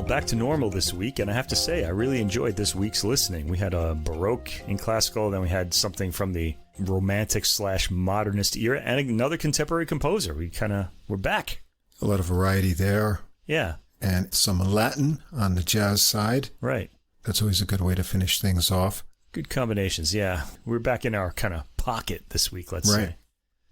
Well, back to normal this week, and I have to say, I really enjoyed this week's listening. We had a Baroque in classical, then we had something from the Romantic/Modernist era, and another contemporary composer. We're back. A lot of variety there. Yeah. And some Latin on the jazz side. Right. That's always a good way to finish things off. Good combinations, yeah. We're back in our kind of pocket this week, let's say.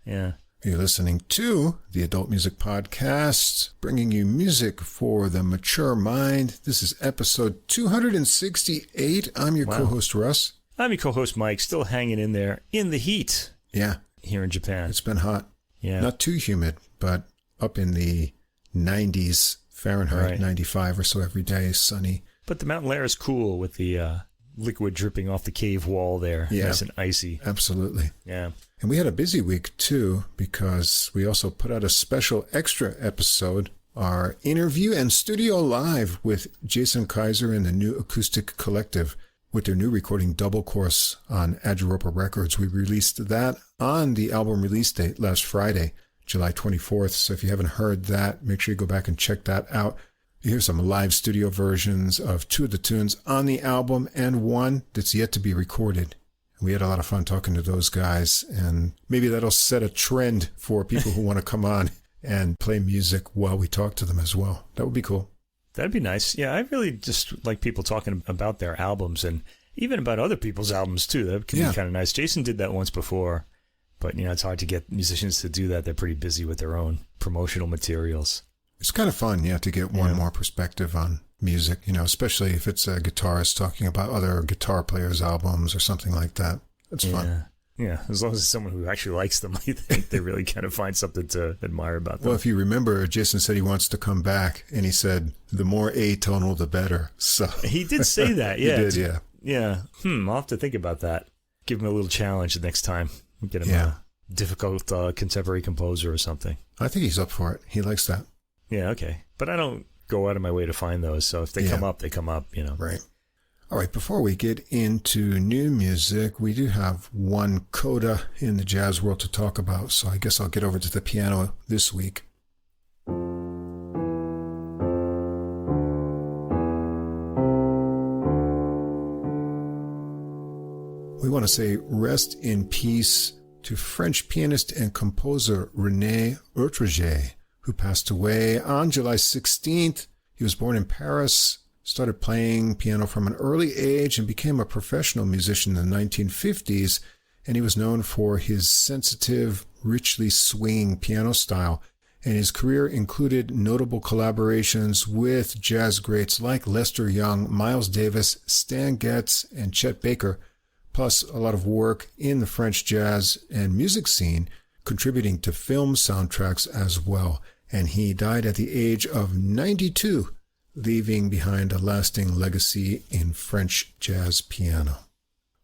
Yeah. You're listening to the Adult Music Podcast, bringing you music for the mature mind. This is episode 268. I'm your co-host, Russ. I'm your co-host, Mike, still hanging in there in the heat. Yeah. Here in Japan. It's been hot. Yeah. Not too humid, but up in the 90s Fahrenheit, right. 95 or so every day, sunny. But the mountain layer is cool with the liquid dripping off the cave wall there. Yeah. Nice and icy. Absolutely. Yeah. And we had a busy week, too, because we also put out a special extra episode, our interview and studio live with Jason Kaiser and the New Acoustic Collective with their new recording Double Course on Agiropa Records. We released that on the album release date last Friday, July 24th. So if you haven't heard that, make sure you go back and check that out. You hear some live studio versions of two of the tunes on the album and one that's yet to be recorded. We had a lot of fun talking to those guys, and maybe that'll set a trend for people who want to come on and play music while we talk to them as well. That would be cool. That'd be nice. Yeah, I really just like people talking about their albums and even about other people's albums, too. That can be kind of nice. Jason did that once before, but, it's hard to get musicians to do that. They're pretty busy with their own promotional materials. It's kind of fun, to get one more perspective on music, especially if it's a guitarist talking about other guitar players' albums or something like that. It's fun. Yeah, as long as it's someone who actually likes them, I think they really kind of find something to admire about them. Well, if you remember, Jason said he wants to come back, and he said, the more atonal, the better. So he did say that, yeah. He did, yeah. Yeah. I'll have to think about that. Give him a little challenge the next time. Get him a difficult contemporary composer or something. I think he's up for it. He likes that. Yeah, okay. But I don't go out of my way to find those, so if they come up, they come up, Right. All right, before we get into new music, we do have one coda in the jazz world to talk about, so I guess I'll get over to the piano this week. We want to say rest in peace to French pianist and composer René Oetrger, who passed away on July 16th. He was born in Paris, started playing piano from an early age, and became a professional musician in the 1950s, and he was known for his sensitive, richly swinging piano style, and his career included notable collaborations with jazz greats like Lester Young, Miles Davis, Stan Getz, and Chet Baker, plus a lot of work in the French jazz and music scene, contributing to film soundtracks as well. And he died at the age of 92, leaving behind a lasting legacy in French jazz piano.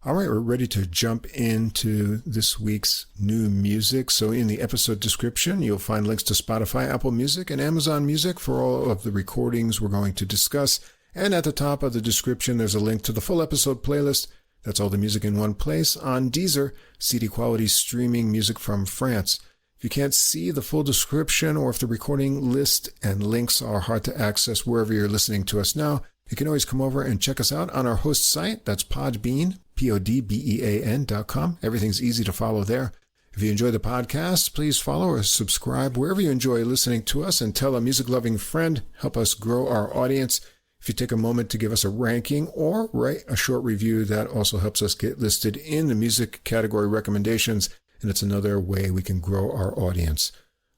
All right, we're ready to jump into this week's new music. So in the episode description, you'll find links to Spotify, Apple Music, and Amazon Music for all of the recordings we're going to discuss. And at the top of the description, there's a link to the full episode playlist. That's all the music in one place on Deezer, CD quality streaming music from France. If you can't see the full description, or if the recording list and links are hard to access wherever you're listening to us now, you can always come over and check us out on our host site. That's Podbean, PODBEAN.com. Everything's easy to follow there. If you enjoy the podcast, please follow or subscribe wherever you enjoy listening to us, and tell a music-loving friend. Help us grow our audience. If you take a moment to give us a ranking or write a short review, that also helps us get listed in the music category recommendations, and it's another way we can grow our audience.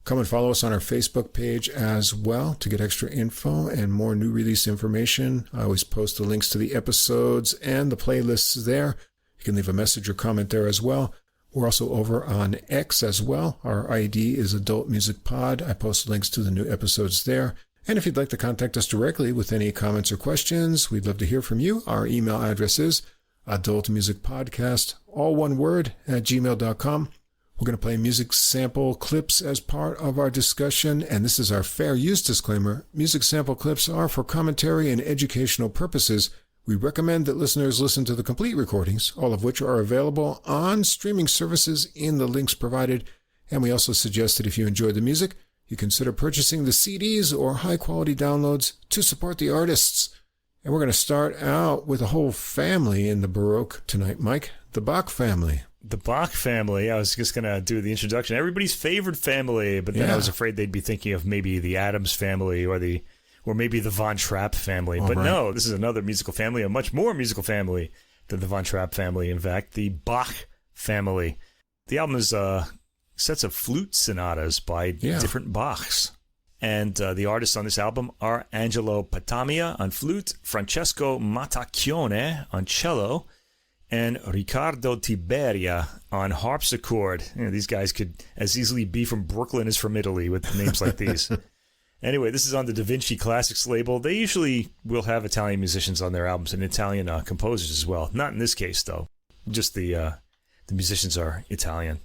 Come and follow us on our Facebook page as well to get extra info and more new release information. I always post the links to the episodes and the playlists there. You can leave a message or comment there as well. We're also over on X as well. Our ID is Adult Music Pod. I post links to the new episodes there. And if you'd like to contact us directly with any comments or questions, we'd love to hear from you. Our email address is adultmusicpodcast, all one word, @gmail.com. We're going to play music sample clips as part of our discussion, and this is our fair use disclaimer. Music sample clips are for commentary and educational purposes. We recommend that listeners listen to the complete recordings, all of which are available on streaming services in the links provided. And we also suggest that if you enjoy the music, you consider purchasing the CDs or high-quality downloads to support the artists. And we're going to start out with a whole family in the Baroque tonight, Mike. The Bach family. The Bach family. I was just going to do the introduction. Everybody's favorite family, but then I was afraid they'd be thinking of maybe the Adams family or maybe the Von Trapp family. But no, this is another musical family, a much more musical family than the Von Trapp family, in fact. The Bach family. The album is sets of flute sonatas by different Bachs. And the artists on this album are Angelo Patamia on flute, Francesco Mattacchione on cello, and Riccardo Tiberia on harpsichord. These guys could as easily be from Brooklyn as from Italy with names like these. Anyway, this is on the Da Vinci Classics label. They usually will have Italian musicians on their albums and Italian composers as well. Not in this case, though. Just the musicians are Italian.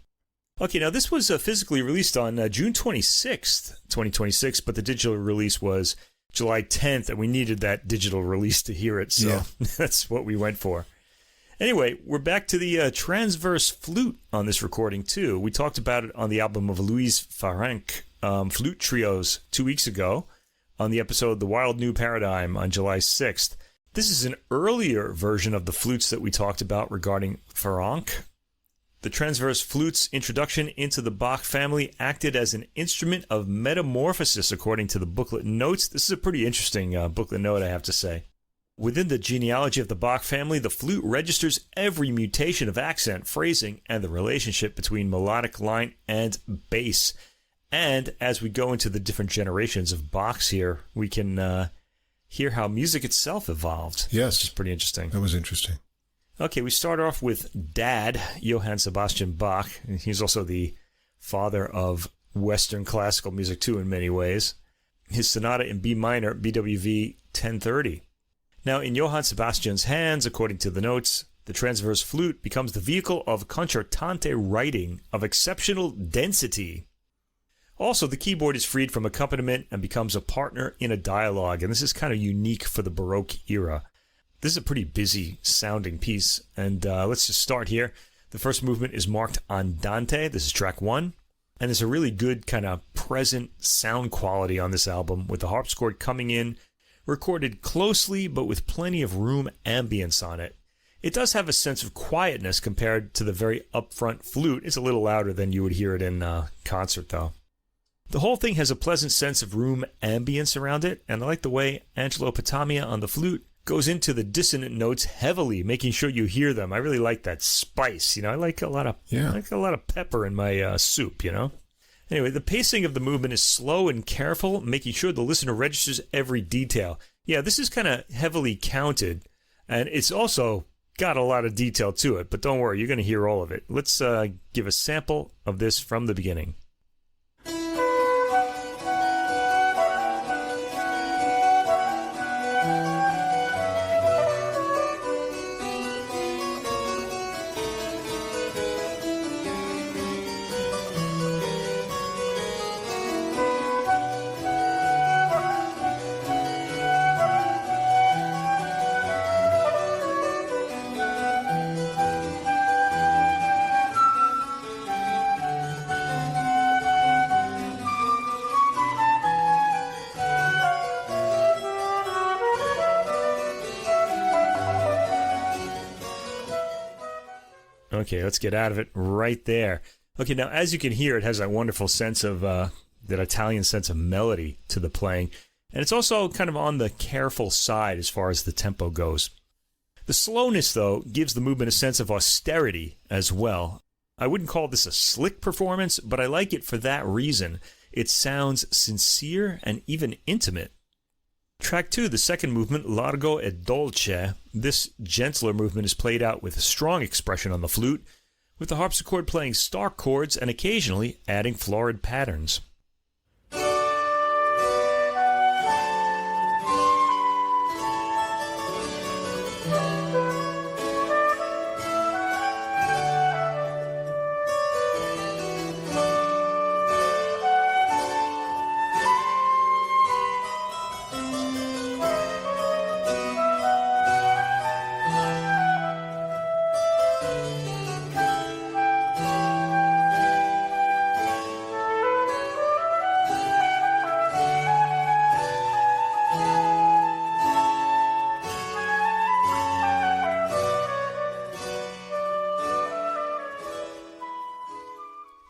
Okay, now this was physically released on June 26th, 2026, but the digital release was July 10th, and we needed that digital release to hear it, so that's what we went for. Anyway, we're back to the transverse flute on this recording, too. We talked about it on the album of Louise Farenc, Flute Trios, 2 weeks ago, on the episode The Wild New Paradigm on July 6th. This is an earlier version of the flutes that we talked about regarding Farenc. The transverse flute's introduction into the Bach family acted as an instrument of metamorphosis, according to the booklet notes. This is a pretty interesting booklet note, I have to say. Within the genealogy of the Bach family, the flute registers every mutation of accent, phrasing, and the relationship between melodic line and bass. And as we go into the different generations of Bachs here, we can hear how music itself evolved. Yes. Which is pretty interesting. That was interesting. Okay, we start off with Dad, Johann Sebastian Bach. He's also the father of Western classical music, too, in many ways. His sonata in B minor, BWV 1030. Now, in Johann Sebastian's hands, according to the notes, the transverse flute becomes the vehicle of concertante writing of exceptional density. Also, the keyboard is freed from accompaniment and becomes a partner in a dialogue, and this is kind of unique for the Baroque era. This is a pretty busy sounding piece, and let's just start here. The first movement is marked Andante. This is track 1, and there's a really good kind of present sound quality on this album, with the harpsichord coming in, recorded closely but with plenty of room ambience on it. It does have a sense of quietness compared to the very upfront flute. It's a little louder than you would hear it in concert, though. The whole thing has a pleasant sense of room ambience around it, and I like the way Angelo Patamia on the flute goes into the dissonant notes heavily, making sure you hear them. I really like that spice. I like a lot of pepper in my soup. Anyway, the pacing of the movement is slow and careful, making sure the listener registers every detail. Yeah, this is kind of heavily counted, and it's also got a lot of detail to it, but don't worry, you're going to hear all of it. Let's give a sample of this from the beginning. Okay, let's get out of it right there. Okay, now as you can hear, it has that wonderful sense of, that Italian sense of melody to the playing. And it's also kind of on the careful side as far as the tempo goes. The slowness, though, gives the movement a sense of austerity as well. I wouldn't call this a slick performance, but I like it for that reason. It sounds sincere and even intimate. Track 2, the second movement, Largo e Dolce. This gentler movement is played out with a strong expression on the flute, with the harpsichord playing stark chords and occasionally adding florid patterns.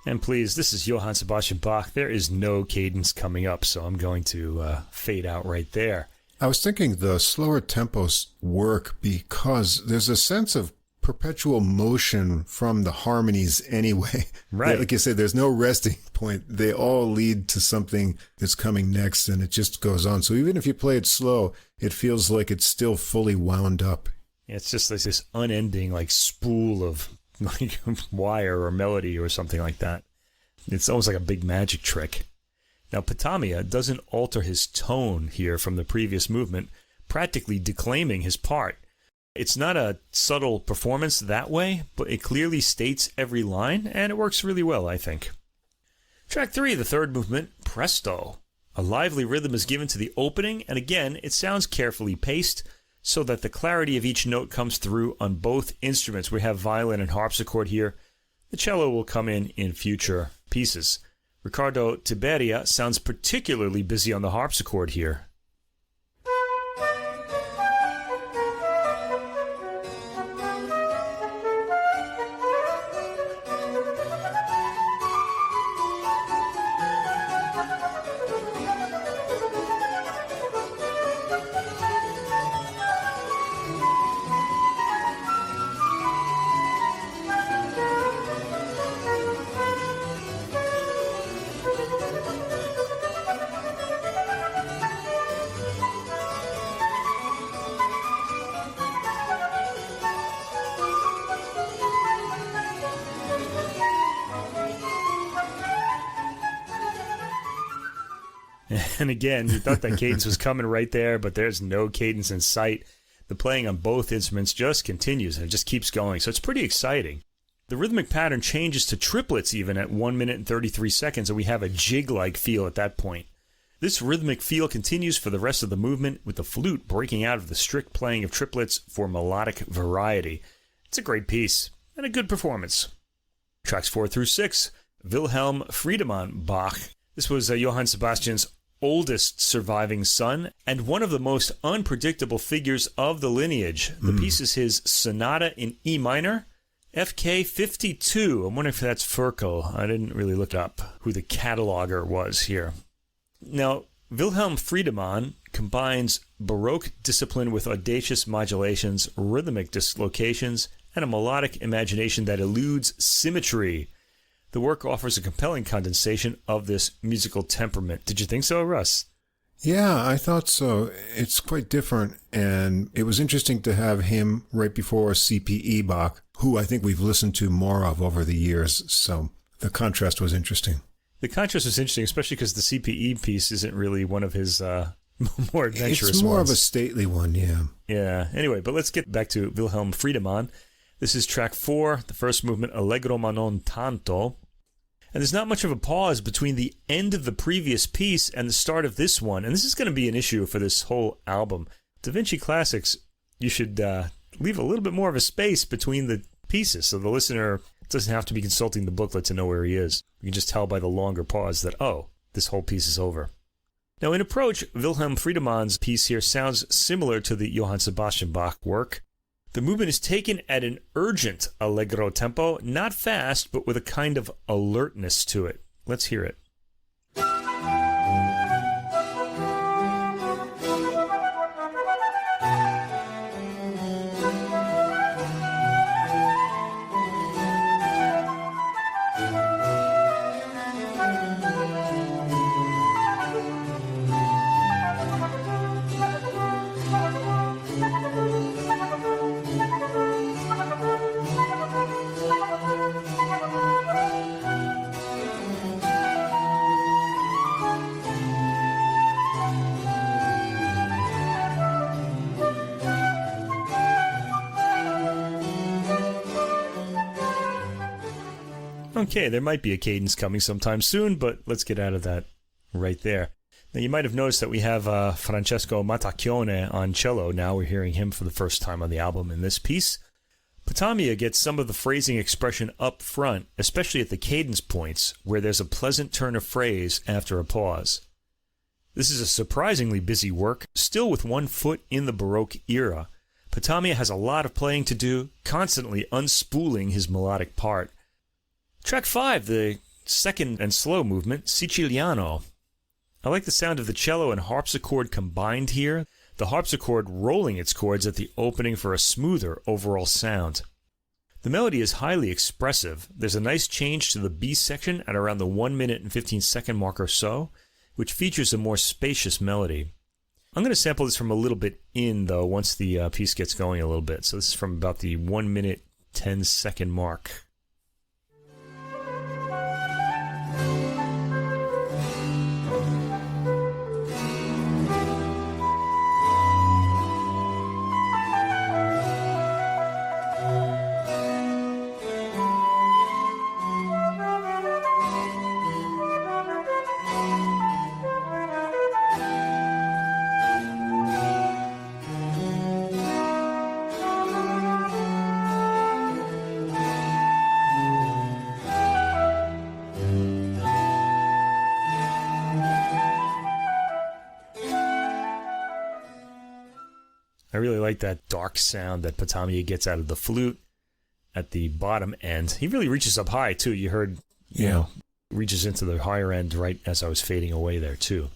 And please, this is Johann Sebastian Bach. There is no cadence coming up, so I'm going to fade out right there. I was thinking the slower tempos work because there's a sense of perpetual motion from the harmonies anyway. Right. Like you said, there's no resting point. They all lead to something that's coming next, and it just goes on. So even if you play it slow, it feels like it's still fully wound up. Yeah, it's just like this unending like spool of like wire or melody or something like that. It's almost like a big magic trick. Now, Patamia doesn't alter his tone here from the previous movement, practically declaiming his part. It's not a subtle performance that way, but it clearly states every line, and it works really well, I think. Track 3, the third movement, Presto. A lively rhythm is given to the opening, and again, it sounds carefully paced, so that the clarity of each note comes through on both instruments. We have violin and harpsichord here. The cello will come in future pieces. Riccardo Tiberia sounds particularly busy on the harpsichord here. And again, you thought that cadence was coming right there, but there's no cadence in sight. The playing on both instruments just continues and it just keeps going, so it's pretty exciting. The rhythmic pattern changes to triplets even at 1 minute and 33 seconds, and we have a jig-like feel at that point. This rhythmic feel continues for the rest of the movement, with the flute breaking out of the strict playing of triplets for melodic variety. It's a great piece, and a good performance. Tracks 4 through 6, Wilhelm Friedemann Bach. This was Johann Sebastian's oldest surviving son, and one of the most unpredictable figures of the lineage. The piece is his Sonata in E minor, FK 52. I'm wondering if that's Ferkel. I didn't really look up who the cataloger was here. Now, Wilhelm Friedemann combines Baroque discipline with audacious modulations, rhythmic dislocations, and a melodic imagination that eludes symmetry. The work offers a compelling condensation of this musical temperament. Did you think so, Russ? Yeah, I thought so. It's quite different, and it was interesting to have him right before CPE Bach, who I think we've listened to more of over the years, so the contrast was interesting. The contrast was interesting, especially because the CPE piece isn't really one of his more adventurous ones. It's more of a stately one, yeah. Yeah, anyway, but let's get back to Wilhelm Friedemann. This is track 4, the first movement, Allegro ma non tanto. And there's not much of a pause between the end of the previous piece and the start of this one. And this is going to be an issue for this whole album. Da Vinci Classics, you should leave a little bit more of a space between the pieces so the listener doesn't have to be consulting the booklet to know where he is. You can just tell by the longer pause that, oh, this whole piece is over. Now, in approach, Wilhelm Friedemann's piece here sounds similar to the Johann Sebastian Bach work. The movement is taken at an urgent allegro tempo, not fast, but with a kind of alertness to it. Let's hear it. Okay, there might be a cadence coming sometime soon, but let's get out of that right there. Now, you might have noticed that we have Francesco Mattacchione on cello. Now we're hearing him for the first time on the album in this piece. Patamia gets some of the phrasing expression up front, especially at the cadence points, where there's a pleasant turn of phrase after a pause. This is a surprisingly busy work, still with one foot in the Baroque era. Patamia has a lot of playing to do, constantly unspooling his melodic part. Track 5, the second and slow movement, Siciliano. I like the sound of the cello and harpsichord combined here, the harpsichord rolling its chords at the opening for a smoother overall sound. The melody is highly expressive. There's a nice change to the B section at around the 1 minute and 15-second mark or so, which features a more spacious melody. I'm going to sample this from a little bit in, though, once the piece gets going a little bit. So this is from about the 1 minute, 10-second mark. I really like that dark sound that Patamia gets out of the flute at the bottom end. He really reaches up high, too. You heard, reaches into the higher end right as I was fading away there, too.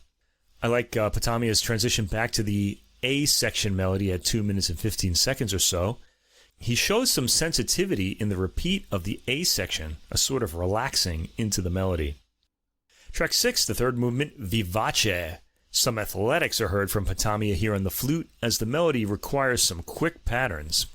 I like Patamia's transition back to the A section melody at 2 minutes and 15 seconds or so. He shows some sensitivity in the repeat of the A section, a sort of relaxing into the melody. Track 6, the third movement, Vivace. Some athletics are heard from Patamia here on the flute, as the melody requires some quick patterns.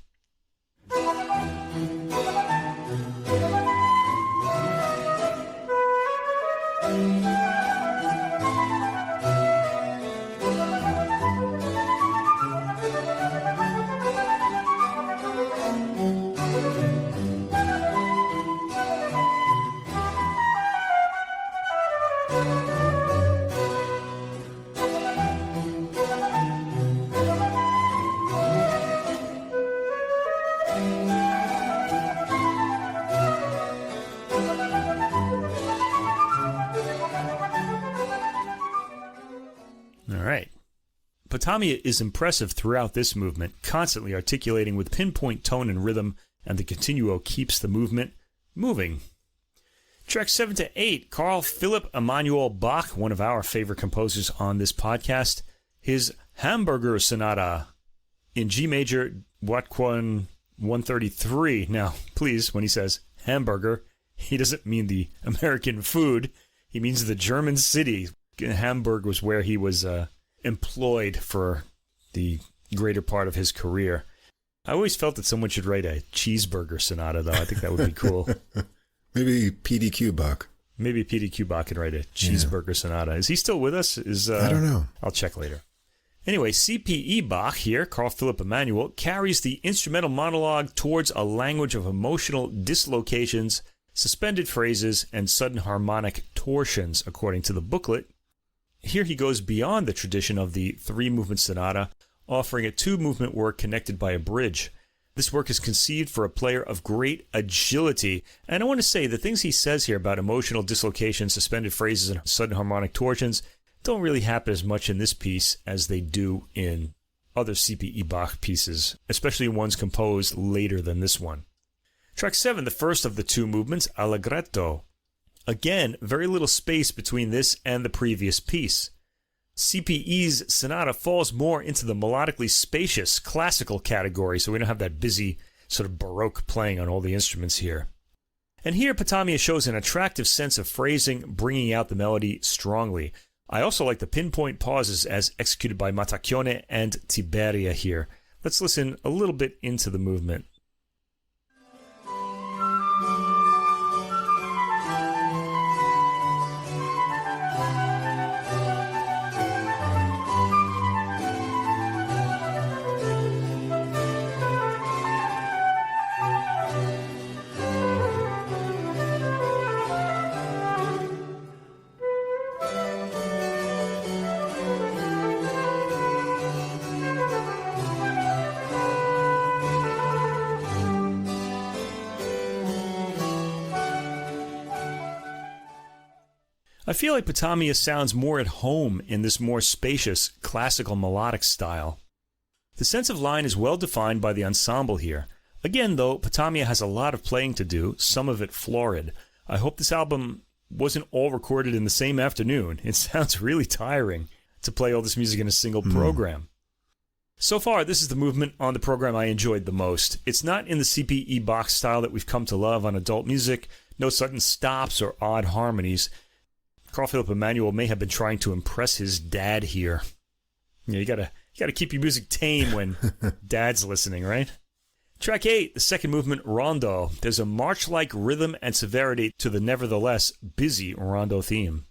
Patamia is impressive throughout this movement, constantly articulating with pinpoint tone and rhythm, and the continuo keeps the movement moving. Track 7 to 8, Carl-Philipp Emanuel Bach, one of our favorite composers on this podcast, his Hamburger Sonata in G major, Wattquan 133. Now, please, when he says hamburger, he doesn't mean the American food. He means the German city. Hamburg was where he was employed for the greater part of his career. I always felt that someone should write a cheeseburger sonata, though. I think that would be cool. Maybe PDQ Bach. Maybe PDQ Bach could write a cheeseburger sonata. Is he still with us? I don't know. I'll check later. Anyway, CPE Bach here, Carl-Philipp Emanuel, carries the instrumental monologue towards a language of emotional dislocations, suspended phrases, and sudden harmonic torsions, according to the booklet. Here he goes beyond the tradition of the three-movement sonata, offering a two-movement work connected by a bridge. This work is conceived for a player of great agility, and I want to say the things he says here about emotional dislocations, suspended phrases, and sudden harmonic torsions don't really happen as much in this piece as they do in other CPE Bach pieces, especially ones composed later than this one. Track 7, the first of the two movements, Allegretto. Again, very little space between this and the previous piece. CPE's sonata falls more into the melodically spacious classical category, so we don't have that busy sort of Baroque playing on all the instruments here. And here Patamia shows an attractive sense of phrasing, bringing out the melody strongly. I also like the pinpoint pauses as executed by Mattacchione and Tiberia here. Let's listen a little bit into the movement. I feel like Patamia sounds more at home in this more spacious, classical melodic style. The sense of line is well defined by the ensemble here. Again, though, Patamia has a lot of playing to do, some of it florid. I hope this album wasn't all recorded in the same afternoon. It sounds really tiring to play all this music in a single program. So far, this is the movement on the program I enjoyed the most. It's not in the CPE Bach style that we've come to love on adult music, no sudden stops or odd harmonies. Crawford-Philips Emanuel may have been trying to impress his dad here. You gotta keep your music tame when dad's listening, right? Track 8, the second movement, Rondo. There's a march-like rhythm and severity to the nevertheless busy Rondo theme.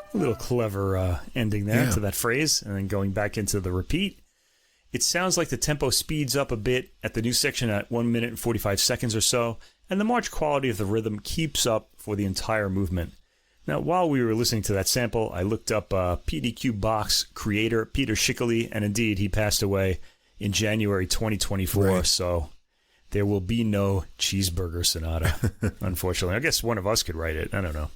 A little clever ending there to that phrase, and then going back into the repeat. It sounds like the tempo speeds up a bit at the new section at 1 minute and 45 seconds or so, and the march quality of the rhythm keeps up for the entire movement. Now, while we were listening to that sample, I looked up PDQ Bach's creator, Peter Schickele, and indeed, he passed away in January 2024, right. So there will be no Cheeseburger Sonata, unfortunately. I guess one of us could write it. I don't know.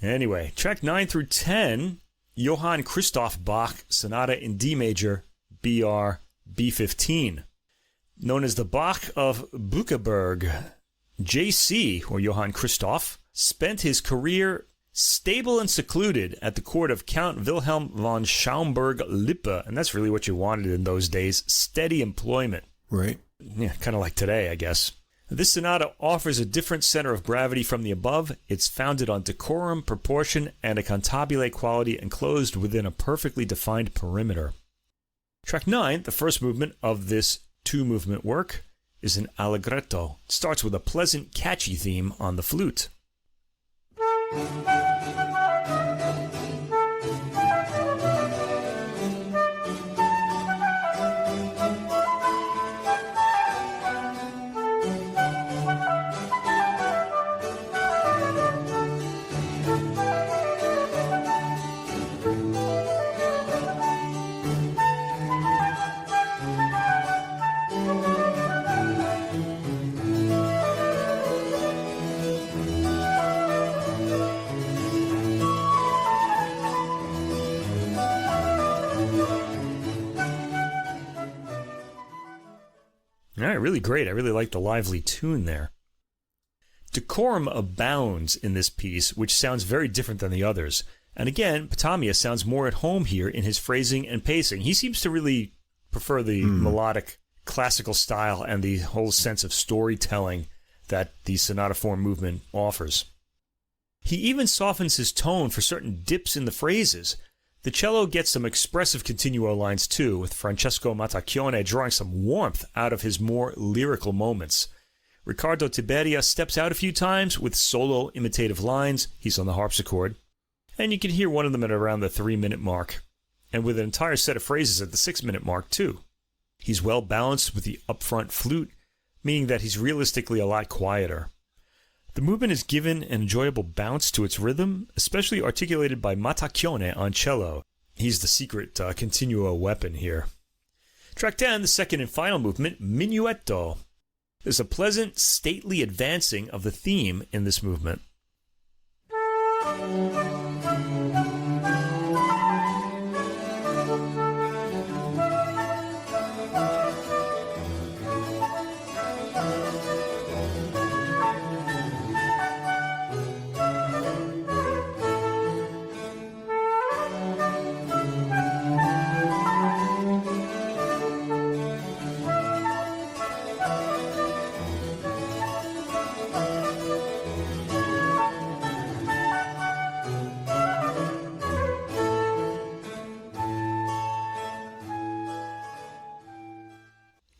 Anyway, track 9 through 10, Johann Christoph Bach Sonata in D major, BR B15. Known as the Bach of Buckeberg, J.C., or Johann Christoph, spent his career stable and secluded at the court of Count Wilhelm von Schaumburg-Lippe, and that's really what you wanted in those days, steady employment. Right. Yeah, kind of like today, I guess. This sonata offers a different center of gravity from the above. It's founded on decorum, proportion, and a cantabile quality enclosed within a perfectly defined perimeter. Track 9, the first movement of this two-movement work, is an allegretto. It starts with a pleasant, catchy theme on the flute. All right, really great. I really like the lively tune there. Decorum abounds in this piece, which sounds very different than the others. And again, Patamia sounds more at home here in his phrasing and pacing. He seems to really prefer the melodic classical style and the whole sense of storytelling that the sonata form movement offers. He even softens his tone for certain dips in the phrases. The cello gets some expressive continuo lines too, with Francesco Mattacchione drawing some warmth out of his more lyrical moments. Riccardo Tiberia steps out a few times with solo imitative lines. He's on the harpsichord. And you can hear one of them at around the 3-minute mark, and with an entire set of phrases at the 6-minute mark too. He's well balanced with the up-front flute, meaning that he's realistically a lot quieter. The movement is given an enjoyable bounce to its rhythm, especially articulated by Mattacchione on cello. He's the secret continuo weapon here. Track 10, the second and final movement, Minuetto. There's a pleasant, stately advancing of the theme in this movement.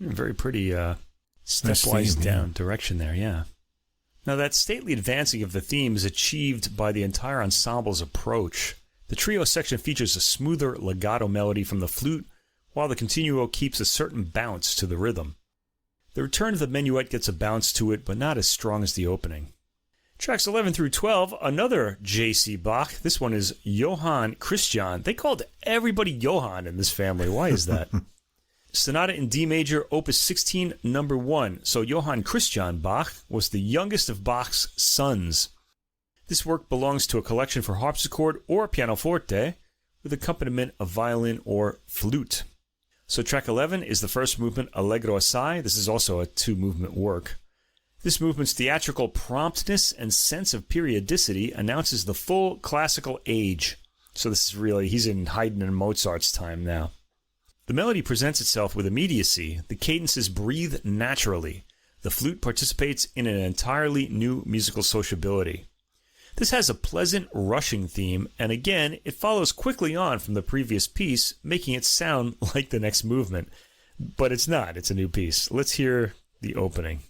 Very pretty stepwise down direction there, yeah. Now that stately advancing of the theme is achieved by the entire ensemble's approach. The trio section features a smoother legato melody from the flute, while the continuo keeps a certain bounce to the rhythm. The return of the minuet gets a bounce to it, but not as strong as the opening. Tracks 11 through 12, another J.C. Bach. This one is Johann Christian. They called everybody Johann in this family. Why is that? Sonata in D major, opus 16, number 1. So Johann Christian Bach was the youngest of Bach's sons. This work belongs to a collection for harpsichord or pianoforte with accompaniment of violin or flute. So track 11 is the first movement, Allegro assai. This is also a 2-movement work. This movement's theatrical promptness and sense of periodicity announces the full classical age. So this is really, he's in Haydn and Mozart's time now. The melody presents itself with immediacy. The cadences breathe naturally. The flute participates in an entirely new musical sociability. This has a pleasant, rushing theme, and again, it follows quickly on from the previous piece, making it sound like the next movement. But it's not, it's a new piece. Let's hear the opening.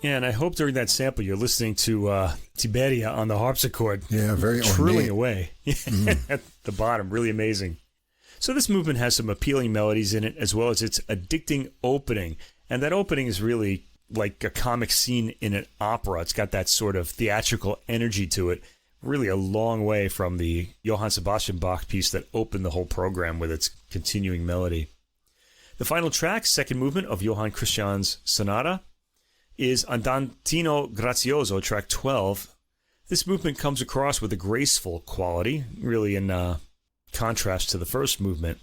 Yeah, and I hope during that sample you're listening to Tiberia on the harpsichord. Yeah, very trilling ornate. Away at the bottom. Really amazing. So this movement has some appealing melodies in it, as well as its addicting opening. And that opening is really like a comic scene in an opera. It's got that sort of theatrical energy to it. Really a long way from the Johann Sebastian Bach piece that opened the whole program with its continuing melody. The final track, second movement of Johann Christian's Sonata, is Andantino Grazioso, track 12. This movement comes across with a graceful quality, really in contrast to the first movement.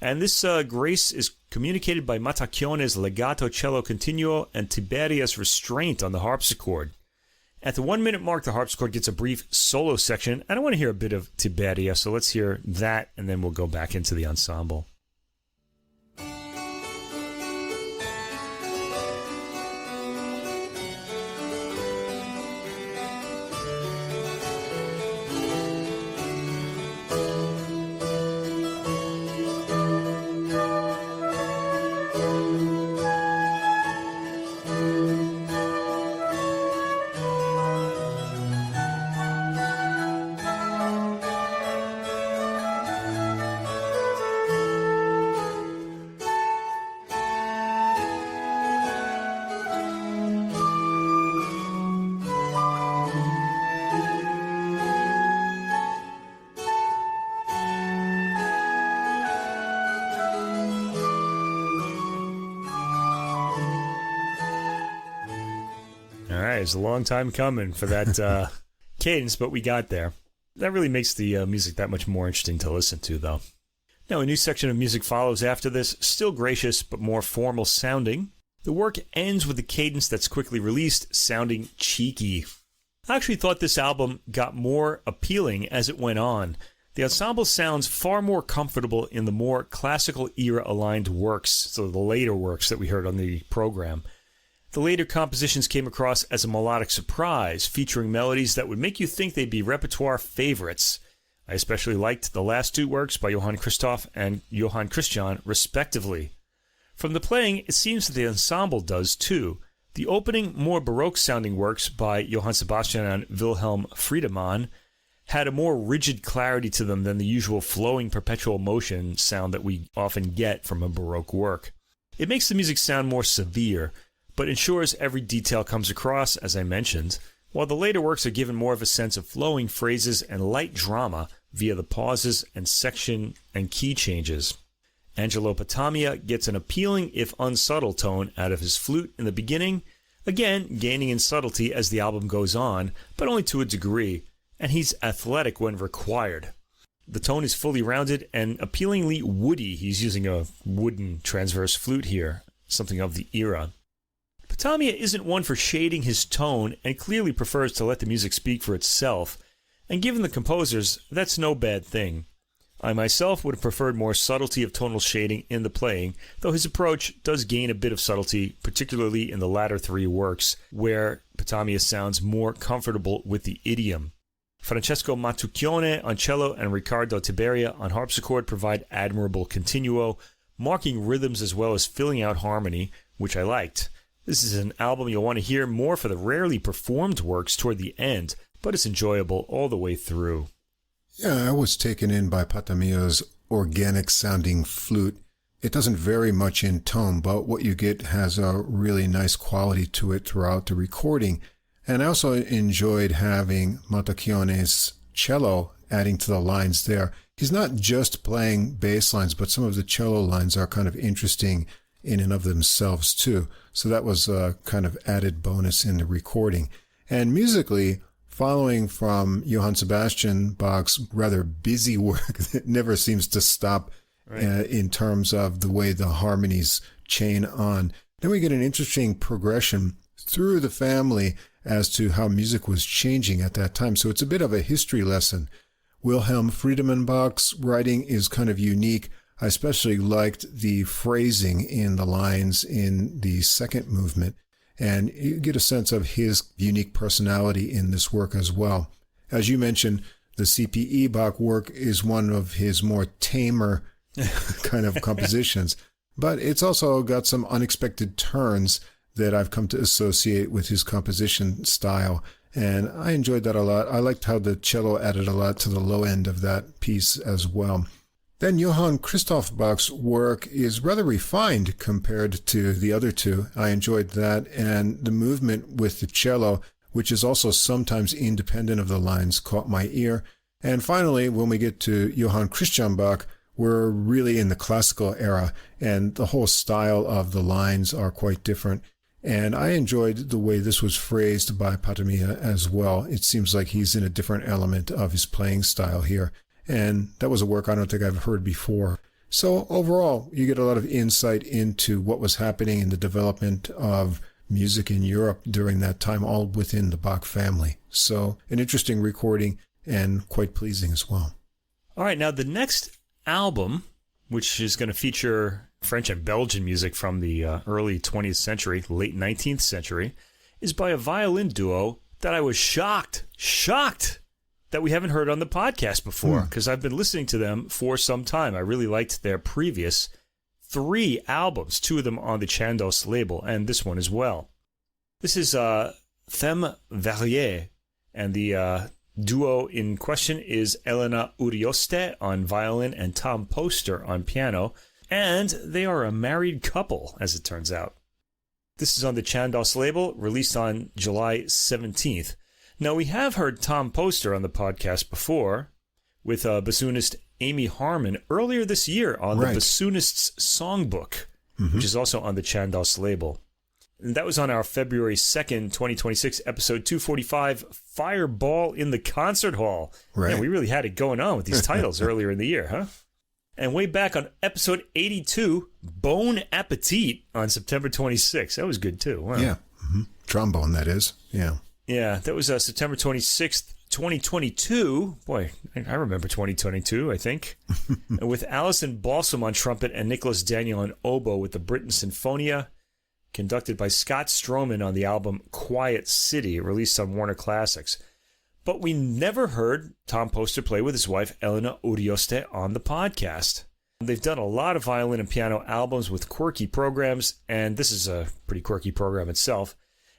And this grace is communicated by Mattacchione's legato cello continuo and Tiberia's restraint on the harpsichord. At the 1-minute mark, the harpsichord gets a brief solo section, and I want to hear a bit of Tiberia, so let's hear that, and then we'll go back into the ensemble. It's a long time coming for that cadence, but we got there. That really makes the music that much more interesting to listen to, though. Now, a new section of music follows after this, still gracious but more formal sounding. The work ends with a cadence that's quickly released, sounding cheeky. I actually thought this album got more appealing as it went on. The ensemble sounds far more comfortable in the more classical era-aligned works, so the later works that we heard on the program. The later compositions came across as a melodic surprise, featuring melodies that would make you think they'd be repertoire favorites. I especially liked the last 2 works by Johann Christoph and Johann Christian, respectively. From the playing, it seems that the ensemble does too. The opening, more Baroque-sounding works by Johann Sebastian and Wilhelm Friedemann had a more rigid clarity to them than the usual flowing perpetual motion sound that we often get from a Baroque work. It makes the music sound more severe, but ensures every detail comes across, as I mentioned, while the later works are given more of a sense of flowing phrases and light drama via the pauses and section and key changes. Angelo Patamia gets an appealing if unsubtle tone out of his flute in the beginning, again gaining in subtlety as the album goes on, but only to a degree, and he's athletic when required. The tone is fully rounded and appealingly woody. He's using a wooden transverse flute here, something of the era. Patamia isn't one for shading his tone and clearly prefers to let the music speak for itself. And given the composers, that's no bad thing. I myself would have preferred more subtlety of tonal shading in the playing, though his approach does gain a bit of subtlety, particularly in the latter three works, where Patamia sounds more comfortable with the idiom. Francesco Mattacchione on cello and Riccardo Tiberia on harpsichord provide admirable continuo, marking rhythms as well as filling out harmony, which I liked. This is an album you'll want to hear more for the rarely performed works toward the end, but it's enjoyable all the way through. Yeah, I was taken in by Patamia's organic-sounding flute. It doesn't vary much in tone, but what you get has a really nice quality to it throughout the recording. And I also enjoyed having Mattacchione's cello adding to the lines there. He's not just playing bass lines, but some of the cello lines are kind of interesting in and of themselves too. So that was a kind of added bonus in the recording. And musically, following from Johann Sebastian Bach's rather busy work that never seems to stop in terms of the way the harmonies chain on, then we get an interesting progression through the family as to how music was changing at that time. So it's a bit of a history lesson. Wilhelm Friedemann Bach's writing is kind of unique. I especially liked the phrasing in the lines in the second movement. And you get a sense of his unique personality in this work as well. As you mentioned, the CPE Bach work is one of his more tamer kind of compositions, but it's also got some unexpected turns that I've come to associate with his composition style, and I enjoyed that a lot. I liked how the cello added a lot to the low end of that piece as well. Then Johann Christoph Bach's work is rather refined compared to the other two. I enjoyed that, and the movement with the cello, which is also sometimes independent of the lines, caught my ear. And finally, when we get to Johann Christian Bach, we're really in the classical era, and the whole style of the lines are quite different. And I enjoyed the way this was phrased by Patamia as well. It seems like he's in a different element of his playing style here. And that was a work I don't think I've heard before. So overall, you get a lot of insight into what was happening in the development of music in Europe during that time, all within the Bach family. So an interesting recording and quite pleasing as well. All right, now the next album, which is going to feature French and Belgian music from the early 20th century, late 19th century, is by a violin duo that I was shocked that we haven't heard on the podcast before, because I've been listening to them for some time. I really liked their previous 3 albums, 2 of them on the Chandos label, and this one as well. This is Thème Varié, and the duo in question is Elena Urioste on violin and Tom Poster on piano, and they are a married couple, as it turns out. This is on the Chandos label, released on July 17th. Now, we have heard Tom Poster on the podcast before with bassoonist Amy Harmon earlier this year on the Bassoonist's Songbook, which is also on the Chandos label. And that was on our February 2nd, 2026, episode 245, Fireball in the Concert Hall. Right. And we really had it going on with these titles earlier in the year, huh? And way back on episode 82, Bon Appetit on September 26th. That was good, too. Wow. Yeah. Trombone, that is. Yeah. Yeah, that was September 26th, 2022. Boy, I remember 2022, I think. And with Alison Balsam on trumpet and Nicholas Daniel on oboe with the Britten Sinfonia, conducted by Scott Stroman on the album Quiet City, released on Warner Classics. But we never heard Tom Poster play with his wife, Elena Urioste, on the podcast. They've done a lot of violin and piano albums with quirky programs, and this is a pretty quirky program itself.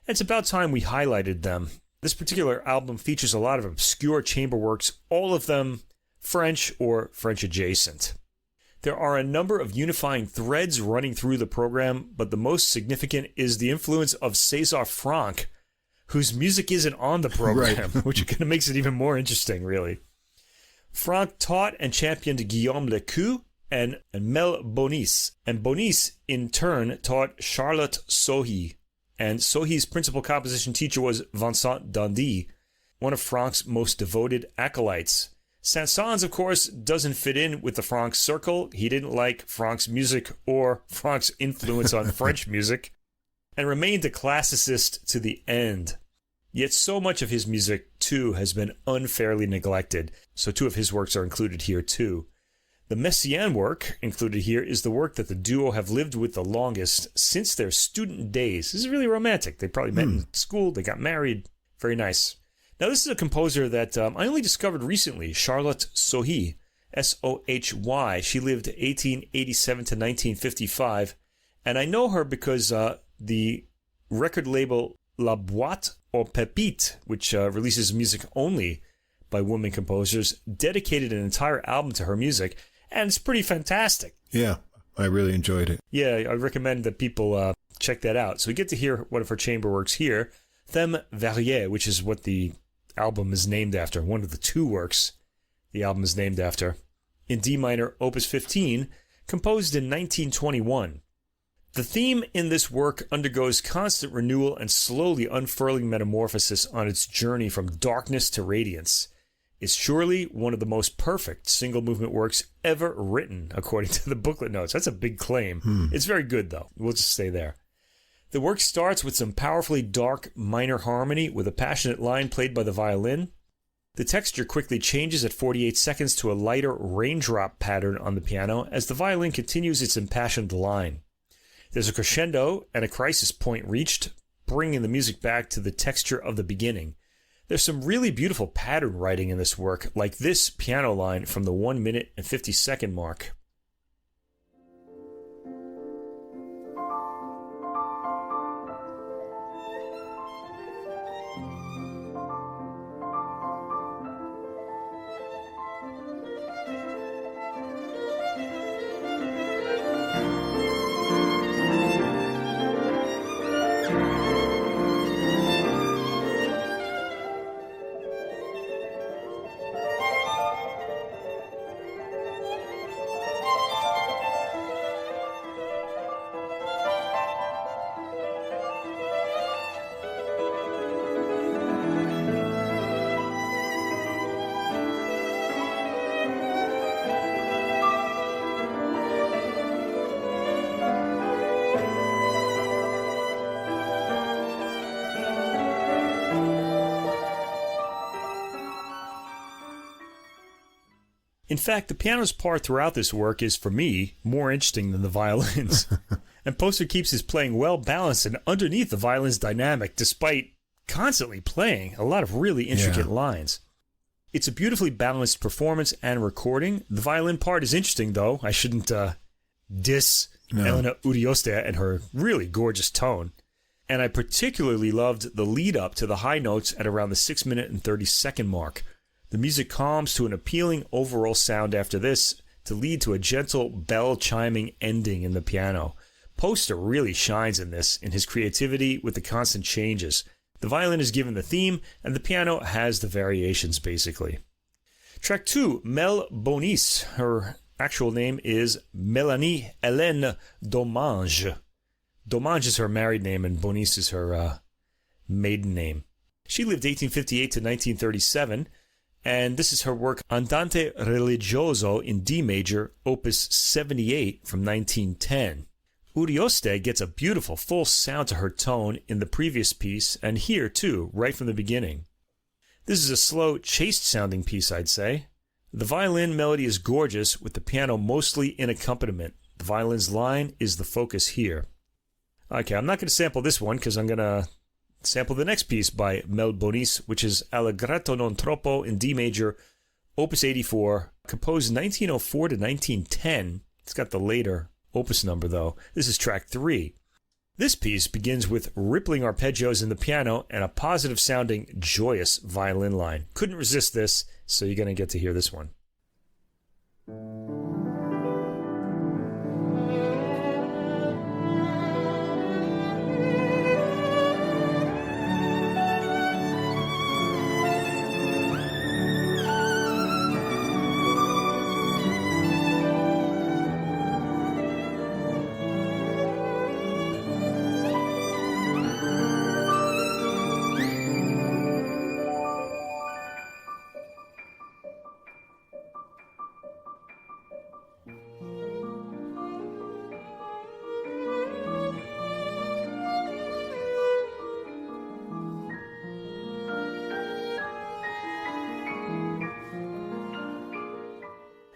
It's about time we highlighted them. This particular album features a lot of obscure chamber works, all of them French or French adjacent. There are a number of unifying threads running through the program, but the most significant is the influence of César Franck, whose music isn't on the program, which kind of makes it even more interesting, really. Franck taught and championed Guillaume Lecoux and Mel Bonis, and Bonis, in turn, taught Charlotte Sohi. And Sohi's principal composition teacher was Vincent Dandy, one of Franck's most devoted acolytes. Saint-Saëns, of course, doesn't fit in with the Franck circle. He didn't like Franck's music or Franck's influence on French music, and remained a classicist to the end. Yet so much of his music, too, has been unfairly neglected, so 2 of his works are included here, too. The Messiaen work included here is the work that the duo have lived with the longest since their student days. This is really romantic. They probably met in school, they got married. Very nice. Now, this is a composer that I only discovered recently, Charlotte Sohy, S-O-H-Y. She lived 1887 to 1955, and I know her because the record label La Boîte aux Pépites, which releases music only by women composers, dedicated an entire album to her music, and it's pretty fantastic. Yeah, I really enjoyed it. Yeah, I recommend that people check that out. So we get to hear one of her chamber works here, Thème Varié, which is what the album is named after, one of the 2 works the album is named after, in D minor, Opus 15, composed in 1921. The theme in this work undergoes constant renewal and slowly unfurling metamorphosis on its journey from darkness to radiance. It's surely one of the most perfect single-movement works ever written, according to the booklet notes. That's a big claim. It's very good, though. We'll just stay there. The work starts with some powerfully dark minor harmony with a passionate line played by the violin. The texture quickly changes at 48 seconds to a lighter raindrop pattern on the piano as the violin continues its impassioned line. There's a crescendo and a crisis point reached, bringing the music back to the texture of the beginning. There's some really beautiful pattern writing in this work, like this piano line from the 1 minute and 50-second mark. In fact, the piano's part throughout this work is, for me, more interesting than the violins. And Poster keeps his playing well balanced and underneath the violin's dynamic, despite constantly playing a lot of really intricate lines. It's a beautifully balanced performance and recording. The violin part is interesting, though. I shouldn't diss Elena Urioste and her really gorgeous tone. And I particularly loved the lead up to the high notes at around the 6 minute and 30-second mark. The music calms to an appealing overall sound after this to lead to a gentle bell-chiming ending in the piano. Poster really shines in this, in his creativity with the constant changes. The violin is given the theme, and the piano has the variations, basically. Track 2, Mel Bonis. Her actual name is Mélanie Hélène Domange. Domange is her married name, and Bonis is her maiden name. She lived 1858 to 1937, and this is her work Andante Religioso in D major, opus 78 from 1910. Urioste gets a beautiful full sound to her tone in the previous piece, and here too, right from the beginning. This is a slow, chaste-sounding piece, I'd say. The violin melody is gorgeous, with the piano mostly in accompaniment. The violin's line is the focus here. Okay, I'm not going to sample this one, because I'm going to sample the next piece by Mel Bonis, which is Allegretto non troppo in D major, opus 84, composed 1904 to 1910. It's got the later opus number, though. This is track 3. This piece begins with rippling arpeggios in the piano and a positive-sounding, joyous violin line. Couldn't resist this, so you're going to get to hear this one.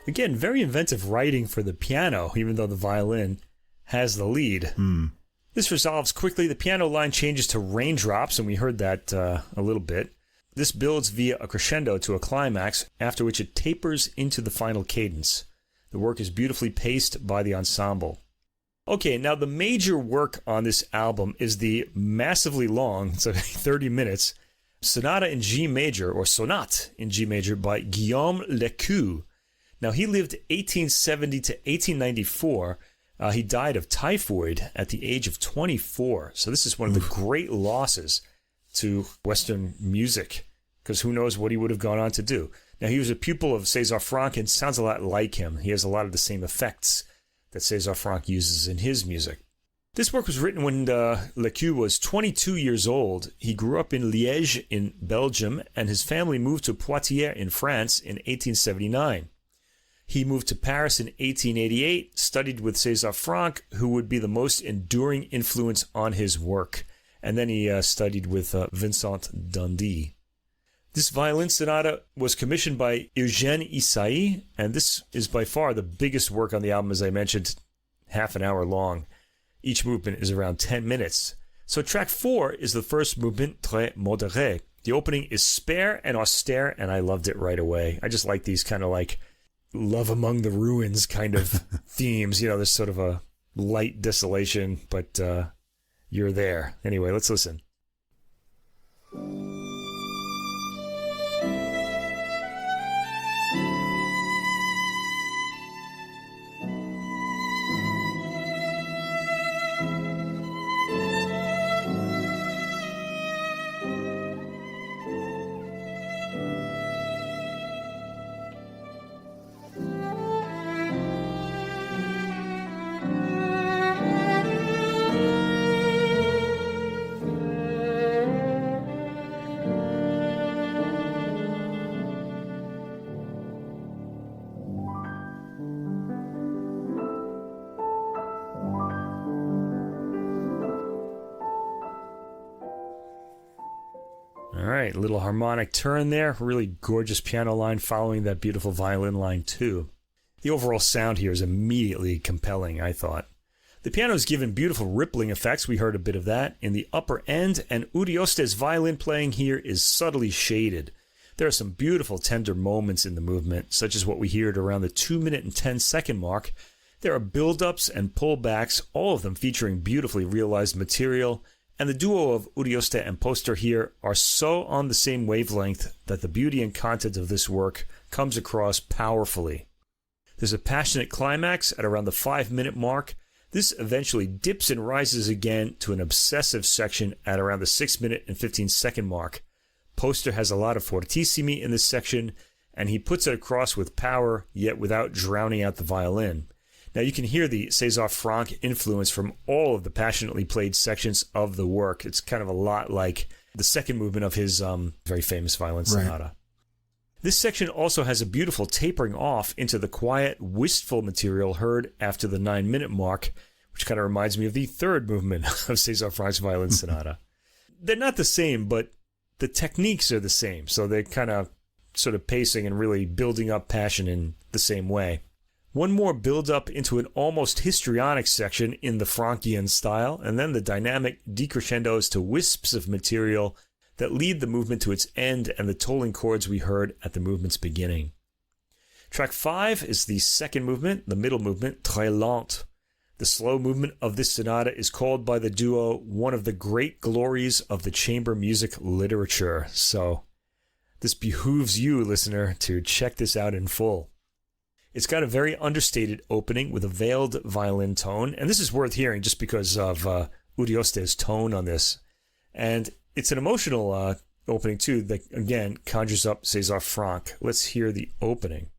Again, very inventive writing for the piano, even though the violin has the lead. This resolves quickly. The piano line changes to raindrops, and we heard that a little bit. This builds via a crescendo to a climax, after which it tapers into the final cadence. The work is beautifully paced by the ensemble. Okay, now the major work on this album is the massively long, so 30 minutes, Sonata in G major, or Sonate in G major by Guillaume Lequeux. Now, he lived 1870 to 1894. He died of typhoid at the age of 24. So this is one of the great losses to Western music, because who knows what he would have gone on to do. Now, he was a pupil of César Franck and sounds a lot like him. He has a lot of the same effects that César Franck uses in his music. This work was written when Lequeux was 22 years old. He grew up in Liège in Belgium, and his family moved to Poitiers in France in 1879. He moved to Paris in 1888, studied with César Franck, who would be the most enduring influence on his work. And then he studied with Vincent Dandy. This violin sonata was commissioned by Eugène Ysaÿe, and this is by far the biggest work on the album, as I mentioned, half an hour long. Each movement is around 10 minutes. So track 4 is the first movement, Très modéré. The opening is spare and austere, and I loved it right away. I just like these kind of like love among the ruins kind of themes. You know, there's sort of a light desolation, but you're there. Anyway, let's listen. Alright, a little harmonic turn there. Really gorgeous piano line following that beautiful violin line too. The overall sound here is immediately compelling, I thought. The piano is given beautiful rippling effects. We heard a bit of that in the upper end, and Urioste's violin playing here is subtly shaded. There are some beautiful tender moments in the movement, such as what we heard around the 2-minute and 10-second mark. There are build-ups and pullbacks, all of them featuring beautifully realized material. And the duo of Urioste and Poster here are so on the same wavelength that the beauty and content of this work comes across powerfully. There's a passionate climax at around the 5-minute mark. This eventually dips and rises again to an obsessive section at around the 6-minute and 15-second mark. Poster has a lot of fortissimi in this section, and he puts it across with power, yet without drowning out the violin. Now, you can hear the César Franck influence from all of the passionately played sections of the work. It's kind of a lot like the second movement of his very famous violin sonata. Right. This section also has a beautiful tapering off into the quiet, wistful material heard after the 9-minute mark, which kind of reminds me of the third movement of César Franck's violin sonata. They're not the same, but the techniques are the same, so they're kind of sort of pacing and really building up passion in the same way. One more build-up into an almost histrionic section in the Franckian style, and then the dynamic decrescendos to wisps of material that lead the movement to its end and the tolling chords we heard at the movement's beginning. Track 5 is the second movement, the middle movement, Très lent. The slow movement of this sonata is called by the duo one of the great glories of the chamber music literature. So this behooves you, listener, to check this out in full. It's got a very understated opening with a veiled violin tone, and this is worth hearing just because of Urioste's tone on this. And it's an emotional opening, too, that, again, conjures up César Franck. Let's hear the opening.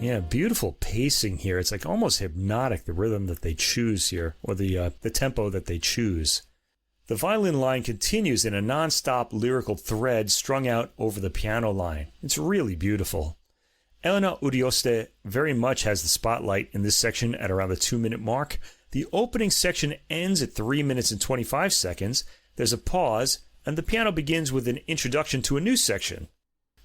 Yeah, beautiful pacing here. It's like almost hypnotic, the rhythm that they choose here, or the tempo that they choose. The violin line continues in a non-stop lyrical thread strung out over the piano line. It's really beautiful. Elena Urioste very much has the spotlight in this section at around the 2-minute mark. The opening section ends at 3 minutes and 25 seconds. There's a pause, and the piano begins with an introduction to a new section.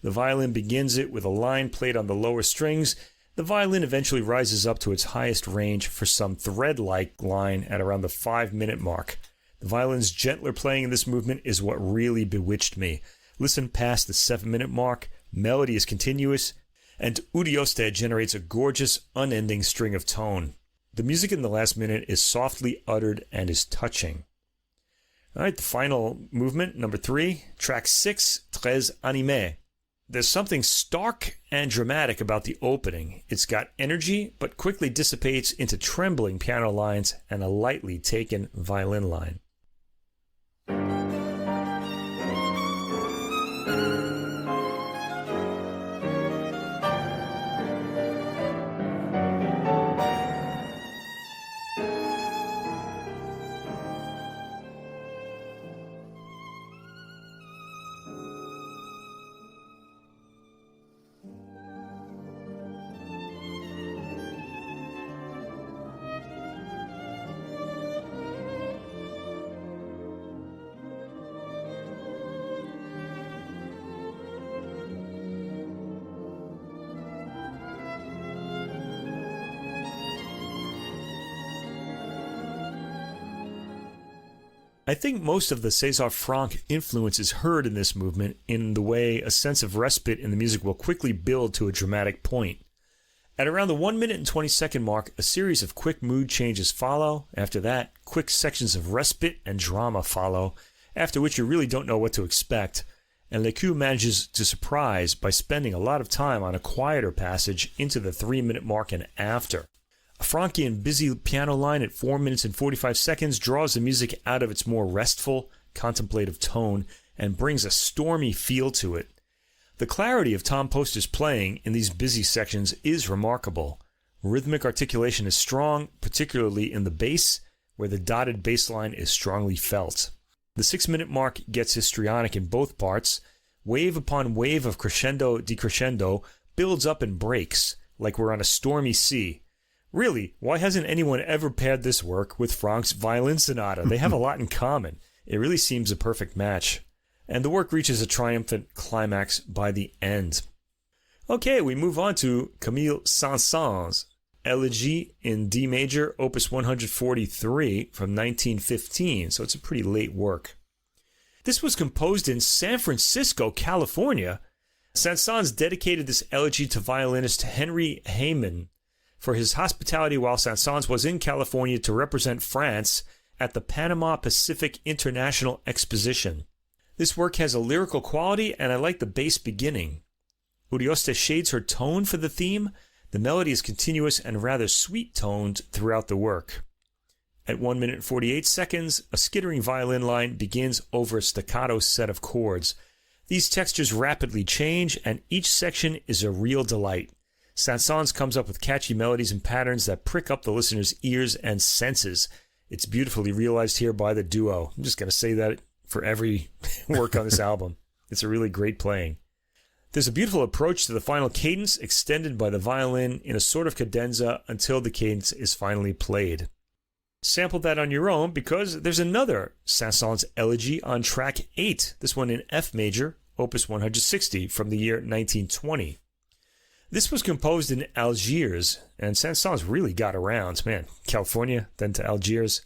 The violin begins it with a line played on the lower strings. The violin eventually rises up to its highest range for some thread-like line at around the 5-minute mark. The violin's gentler playing in this movement is what really bewitched me. Listen past the 7-minute mark, melody is continuous, and Urioste generates a gorgeous, unending string of tone. The music in the last minute is softly uttered and is touching. All right, the final movement, number 3, track 6, Très animé. There's something stark and dramatic about the opening. It's got energy, but quickly dissipates into trembling piano lines and a lightly taken violin line. I think most of the César Franck influence is heard in this movement in the way a sense of respite in the music will quickly build to a dramatic point. At around the 1 minute and 20-second mark, a series of quick mood changes follow. After that, quick sections of respite and drama follow, after which you really don't know what to expect, and Lecu manages to surprise by spending a lot of time on a quieter passage into the 3-minute mark and after. A Franckian busy piano line at 4 minutes and 45 seconds draws the music out of its more restful, contemplative tone and brings a stormy feel to it. The clarity of Tom Poster's playing in these busy sections is remarkable. Rhythmic articulation is strong, particularly in the bass, where the dotted bass line is strongly felt. The 6-minute mark gets histrionic in both parts. Wave upon wave of crescendo decrescendo builds up and breaks, like we're on a stormy sea. Really, why hasn't anyone ever paired this work with Franck's Violin Sonata? They have a lot in common. It really seems a perfect match. And the work reaches a triumphant climax by the end. Okay, we move on to Camille Saint-Saëns' Elegy in D major, opus 143 from 1915, so it's a pretty late work. This was composed in San Francisco, California. Saint-Saëns dedicated this elegy to violinist Henry Heyman for his hospitality while Saint-Saëns was in California to represent France at the Panama Pacific International Exposition. This work has a lyrical quality, and I like the bass beginning. Urioste shades her tone for the theme. The melody is continuous and rather sweet-toned throughout the work. At 1 minute and 48 seconds, a skittering violin line begins over a staccato set of chords. These textures rapidly change, and each section is a real delight. Saint-Saëns comes up with catchy melodies and patterns that prick up the listener's ears and senses. It's beautifully realized here by the duo. I'm just going to say that for every work on this album. It's a really great playing. There's a beautiful approach to the final cadence, extended by the violin in a sort of cadenza until the cadence is finally played. Sample that on your own, because there's another Saint-Saëns elegy on track 8, this one in F major, opus 160 from the year 1920. This was composed in Algiers, and Saint-Saëns really got around. Man, California, then to Algiers.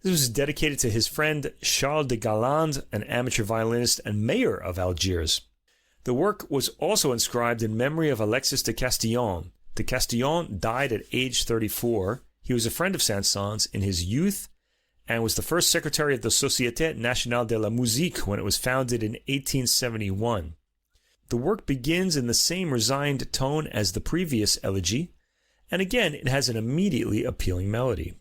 This was dedicated to his friend Charles de Galland, an amateur violinist and mayor of Algiers. The work was also inscribed in memory of Alexis de Castillon. De Castillon died at age 34. He was a friend of Saint-Saëns in his youth and was the first secretary of the Société Nationale de la Musique when it was founded in 1871. The work begins in the same resigned tone as the previous elegy, and again it has an immediately appealing melody.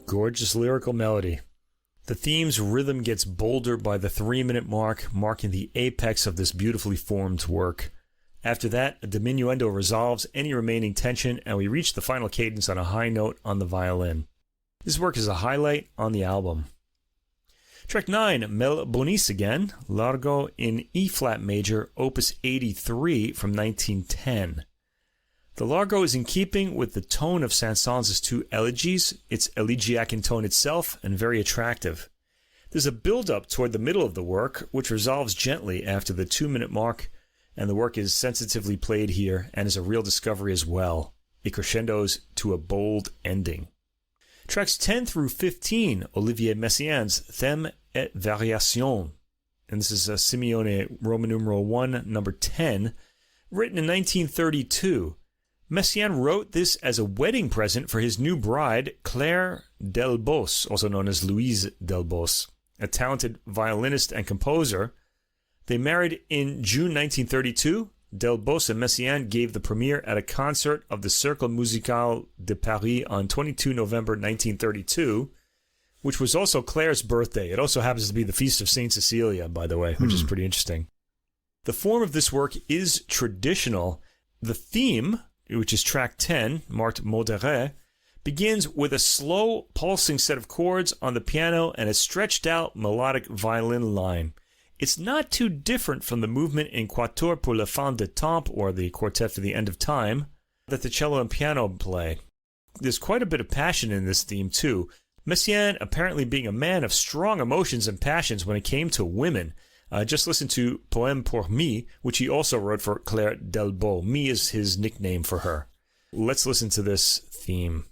gorgeous lyrical melody. The theme's rhythm gets bolder by the 3-minute mark, marking the apex of this beautifully formed work. After that, a diminuendo resolves any remaining tension, and we reach the final cadence on a high note on the violin. This work is a highlight on the album. Track 9, Mel Bonis again, Largo in E-flat major, opus 83 from 1910. The Largo is in keeping with the tone of Saint-Saëns' two elegies. It's elegiac in tone itself and very attractive. There's a build-up toward the middle of the work, which resolves gently after the 2-minute mark, and the work is sensitively played here and is a real discovery as well. It crescendos to a bold ending. Tracks 10 through 15, Olivier Messiaen's Thème et Variation. And this is a Simeone Roman numeral 1, number 10, written in 1932. Messiaen wrote this as a wedding present for his new bride, Claire Delbos, also known as Louise Delbos, a talented violinist and composer. They married in June 1932. Delbos and Messiaen gave the premiere at a concert of the Cercle Musical de Paris on 22 November 1932, which was also Claire's birthday. It also happens to be the feast of Saint Cecilia, by the way, which is pretty interesting. The form of this work is traditional. The theme, which is track 10, marked modéré, begins with a slow, pulsing set of chords on the piano and a stretched-out melodic violin line. It's not too different from the movement in Quatuor pour la fin de temps, or the Quartet for the End of Time, that the cello and piano play. There's quite a bit of passion in this theme, too. Messiaen apparently being a man of strong emotions and passions when it came to women. Just listen to Poème pour Me, which he also wrote for Claire Delbos. Me is his nickname for her. Let's listen to this theme.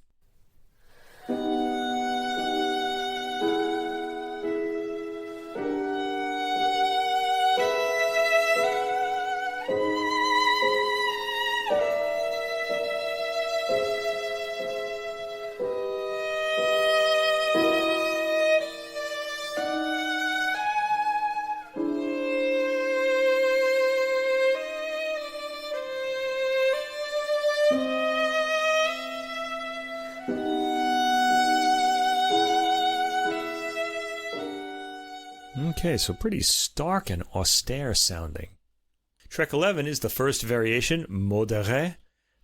Okay, so pretty stark and austere sounding. Track 11 is the first variation, modéré.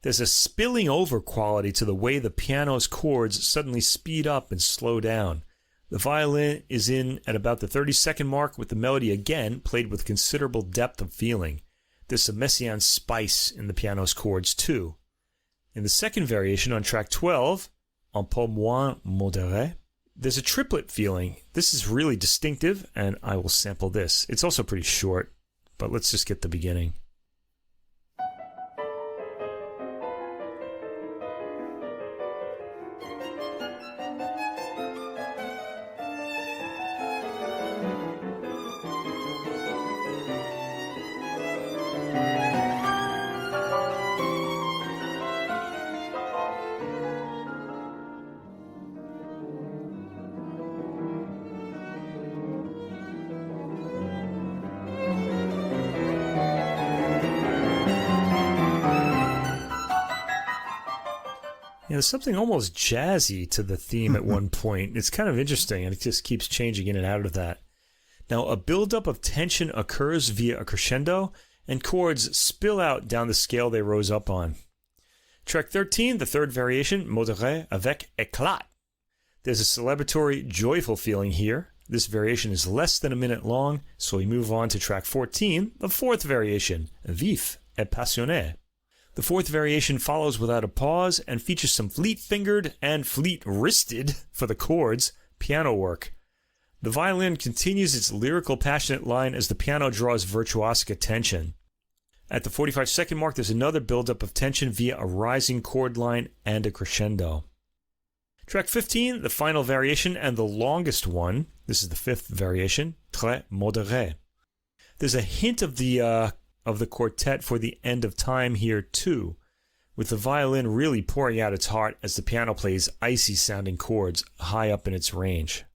There's a spilling over quality to the way the piano's chords suddenly speed up and slow down. The violin is in at about the 30-second mark, with the melody again played with considerable depth of feeling. There's some Messiaen spice in the piano's chords too. In the second variation on track 12, un peu moins modéré, there's a triplet feeling. This is really distinctive, and I will sample this. It's also pretty short, but let's just get the beginning. There's something almost jazzy to the theme at one point. It's kind of interesting, and it just keeps changing in and out of that. Now, a buildup of tension occurs via a crescendo, and chords spill out down the scale they rose up on. Track 13, the third variation, modéré avec éclat. There's a celebratory, joyful feeling here. This variation is less than a minute long, so we move on to track 14, the fourth variation, vif et passionné. The fourth variation follows without a pause and features some fleet-fingered and fleet-wristed, for the chords, piano work. The violin continues its lyrical, passionate line as the piano draws virtuosic attention. At the 45-second mark, there's another buildup of tension via a rising chord line and a crescendo. Track 15, the final variation and the longest one. This is the fifth variation, très modéré. There's a hint of the quartet for the End of Time here too, with the violin really pouring out its heart as the piano plays icy sounding chords high up in its range.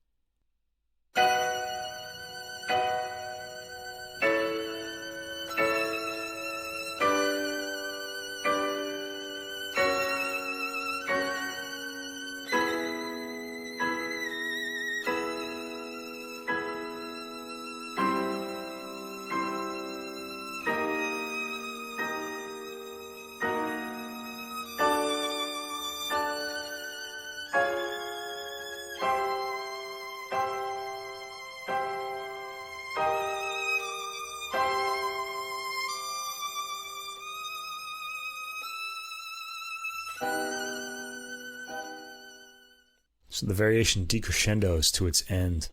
So the variation decrescendos to its end.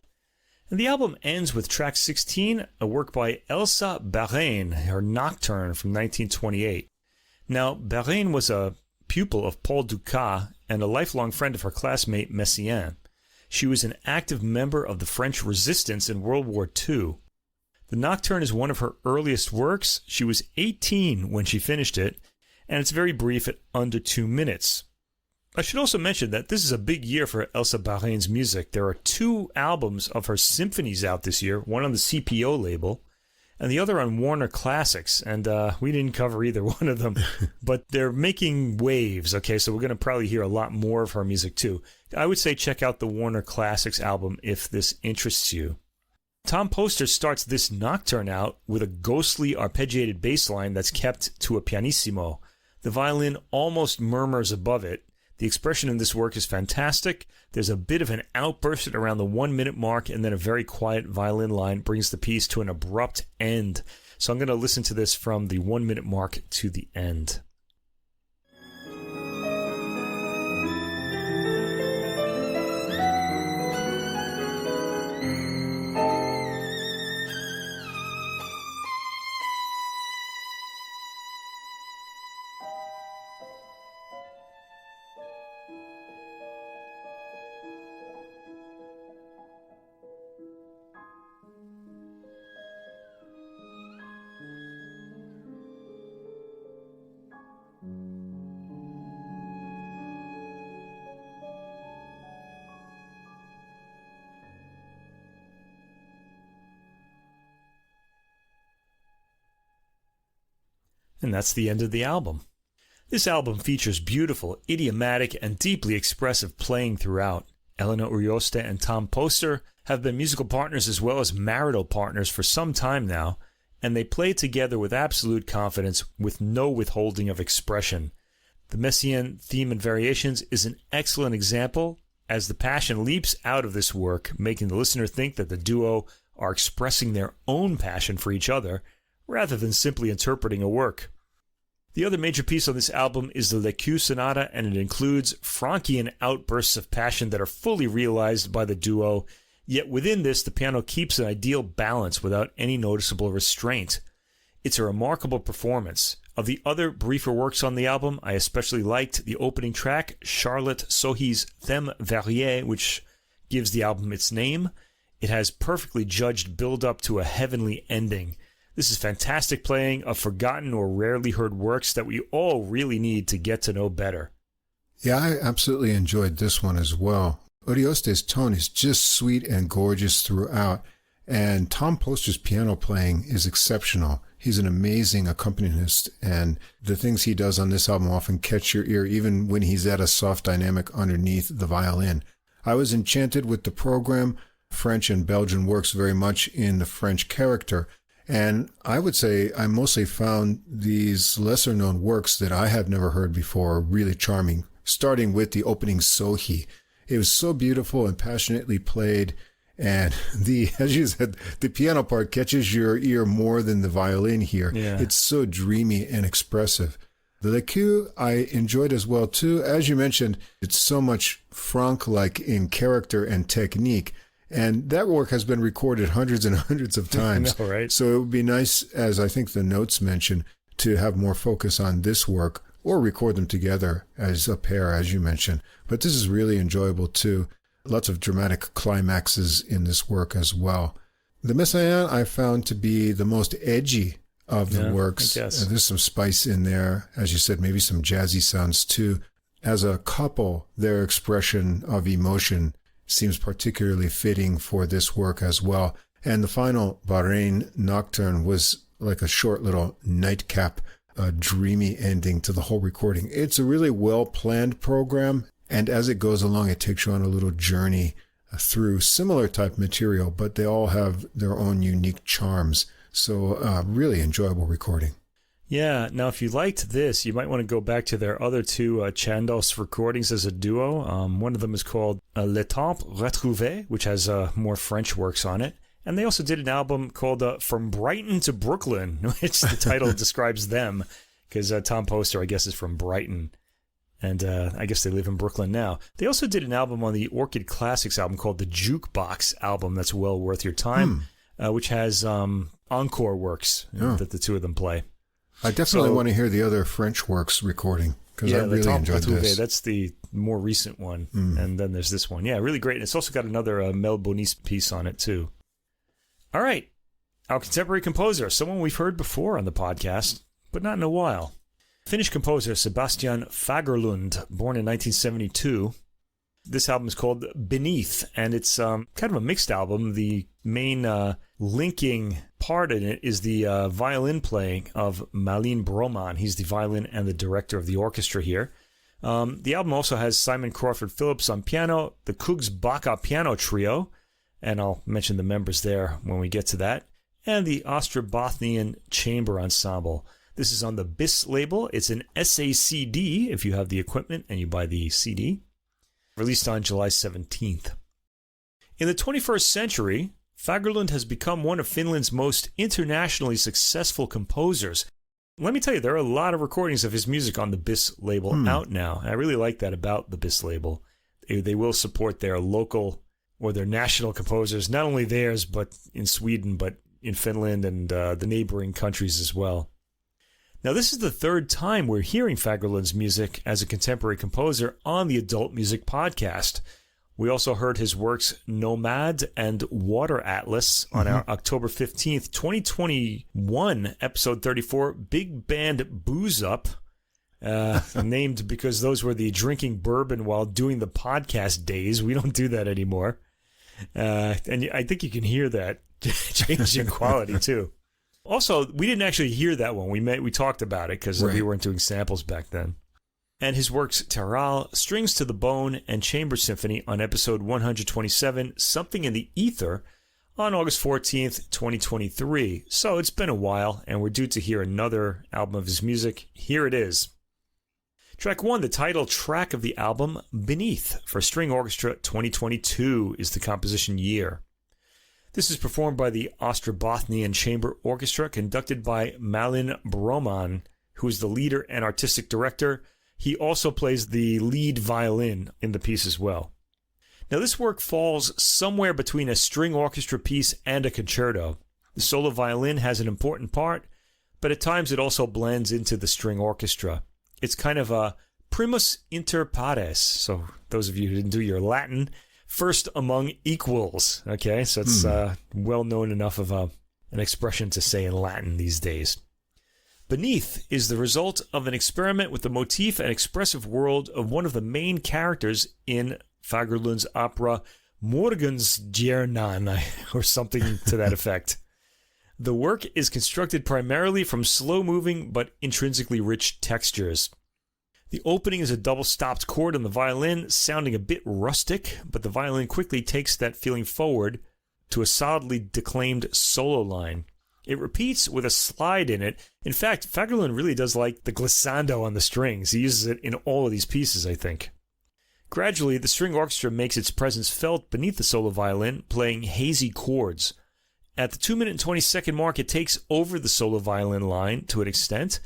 And the album ends with track 16, a work by Elsa Baren, her Nocturne from 1928. Now, Baren was a pupil of Paul Dukas and a lifelong friend of her classmate Messiaen. She was an active member of the French resistance in World War II. The Nocturne is one of her earliest works. She was 18 when she finished it, and it's very brief at under 2 minutes. I should also mention that this is a big year for Elsa Baren's music. There are 2 albums of her symphonies out this year, one on the CPO label, and the other on Warner Classics, and we didn't cover either one of them, but they're making waves, okay, so we're going to probably hear a lot more of her music too. I would say check out the Warner Classics album if this interests you. Tom Poster starts this Nocturne out with a ghostly arpeggiated bass line that's kept to a pianissimo. The violin almost murmurs above it. The expression in this work is fantastic. There's a bit of an outburst at around the 1 minute mark, and then a very quiet violin line brings the piece to an abrupt end. So I'm going to listen to this from the 1 minute mark to the end. And that's the end of the album. This album features beautiful, idiomatic, and deeply expressive playing throughout. Elena Urioste and Tom Poster have been musical partners as well as marital partners for some time now, and they play together with absolute confidence with no withholding of expression. The Messiaen theme and variations is an excellent example, as the passion leaps out of this work, making the listener think that the duo are expressing their own passion for each other, rather than simply interpreting a work. The other major piece on this album is the Lecu Sonata, and it includes Frankian outbursts of passion that are fully realized by the duo, yet within this the piano keeps an ideal balance without any noticeable restraint. It's a remarkable performance. Of the other briefer works on the album, I especially liked the opening track, Charlotte Sohi's Thème Varié, which gives the album its name. It has perfectly judged build-up to a heavenly ending. This is fantastic playing of forgotten or rarely heard works that we all really need to get to know better. Yeah, I absolutely enjoyed this one as well. Urioste's tone is just sweet and gorgeous throughout, and Tom Poster's piano playing is exceptional. He's an amazing accompanist, and the things he does on this album often catch your ear, even when he's at a soft dynamic underneath the violin. I was enchanted with the program. French and Belgian works very much in the French character, and I would say I mostly found these lesser-known works that I have never heard before really charming, starting with the opening Sohi. It was so beautiful and passionately played, and as you said, the piano part catches your ear more than the violin here. Yeah. It's so dreamy and expressive. The Lecu I enjoyed as well, too. As you mentioned, it's so much Franck-like in character and technique. And that work has been recorded hundreds and hundreds of times. I know, right? So it would be nice, as I think the notes mention, to have more focus on this work or record them together as a pair, as you mentioned. But this is really enjoyable too. Lots of dramatic climaxes in this work as well. The Messiaen I found to be the most edgy of the works. There's some spice in there. As you said, maybe some jazzy sounds too. As a couple, their expression of emotion seems particularly fitting for this work as well. And the final Baren Nocturne was like a short little nightcap, a dreamy ending to the whole recording. It's a really well-planned program, and as it goes along, it takes you on a little journey through similar type material, but they all have their own unique charms. So really enjoyable recording. Yeah, now if you liked this, you might want to go back to their other 2 Chandos recordings as a duo. One of them is called Le Temps Retrouvé, which has more French works on it. And they also did an album called From Brighton to Brooklyn, which the title describes them, because Tom Poster, I guess, is from Brighton. And I guess they live in Brooklyn now. They also did an album on the Orchid Classics album called the Jukebox album. That's well worth your time, which has encore works that the two of them play. I definitely want to hear the other French works recording because I really enjoyed this. That's the more recent one. And then there's this one. Yeah, really great. And it's also got another Mel Bonis piece on it, too. All right. Our contemporary composer, someone we've heard before on the podcast, but not in a while. Finnish composer Sebastian Fagerlund, born in 1972. This album is called Beneath, and it's kind of a mixed album. The main linking part in it is the violin playing of Malin Broman. He's the violin and the director of the orchestra here. The album also has Simon Crawford-Philips on piano, the Kungsbacka piano trio, and I'll mention the members there when we get to that, and the Ostrobothnian chamber ensemble. This is on the BIS label. It's an SACD if you have the equipment and you buy the CD. Released on July 17th. In the 21st century, Fagerlund has become one of Finland's most internationally successful composers. Let me tell you, there are a lot of recordings of his music on the BIS label out now. And I really like that about the BIS label. They will support their local or their national composers, not only theirs, but in Sweden, but in Finland and the neighboring countries as well. Now, this is the third time we're hearing Fagerlund's music as a contemporary composer on the Adult Music Podcast. We also heard his works Nomad and Water Atlas on our October 15th, 2021, episode 34, Big Band Booze Up, named because those were the drinking bourbon while doing the podcast days. We don't do that anymore. And I think you can hear that change in quality, too. Also, we didn't actually hear that one. We talked about it because we weren't doing samples back then. And his works Terral, Strings to the Bone, and Chamber Symphony on episode 127, Something in the Ether, on August 14th, 2023. So it's been a while, and we're due to hear another album of his music. Here it is. Track 1, the title track of the album, Beneath, for String Orchestra 2022 is the composition year. This is performed by the Ostrobothnian Chamber Orchestra, conducted by Malin Broman, who is the leader and artistic director. He also plays the lead violin in the piece as well. Now, this work falls somewhere between a string orchestra piece and a concerto. The solo violin has an important part, but at times it also blends into the string orchestra. It's kind of a primus inter pares. So those of you who didn't do your Latin, first among equals, okay? So it's well-known enough of an expression to say in Latin these days. Beneath is the result of an experiment with the motif and expressive world of one of the main characters in Fagerlund's opera Morgensstjernan, or something to that effect. The work is constructed primarily from slow-moving but intrinsically rich textures. The opening is a double-stopped chord on the violin, sounding a bit rustic, but the violin quickly takes that feeling forward to a solidly declaimed solo line. It repeats with a slide in it. In fact, Fagerlund really does like the glissando on the strings. He uses it in all of these pieces, I think. Gradually, the string orchestra makes its presence felt beneath the solo violin, playing hazy chords. At the 2-minute and 20-second mark, it takes over the solo violin line to an extent.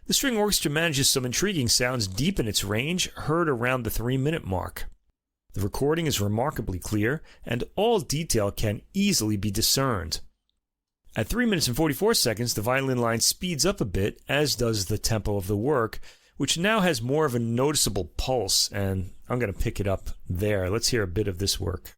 The string orchestra manages some intriguing sounds deep in its range, heard around the 3-minute mark. The recording is remarkably clear, and all detail can easily be discerned. At 3 minutes and 44 seconds, the violin line speeds up a bit, as does the tempo of the work, which now has more of a noticeable pulse, and I'm going to pick it up there. Let's hear a bit of this work.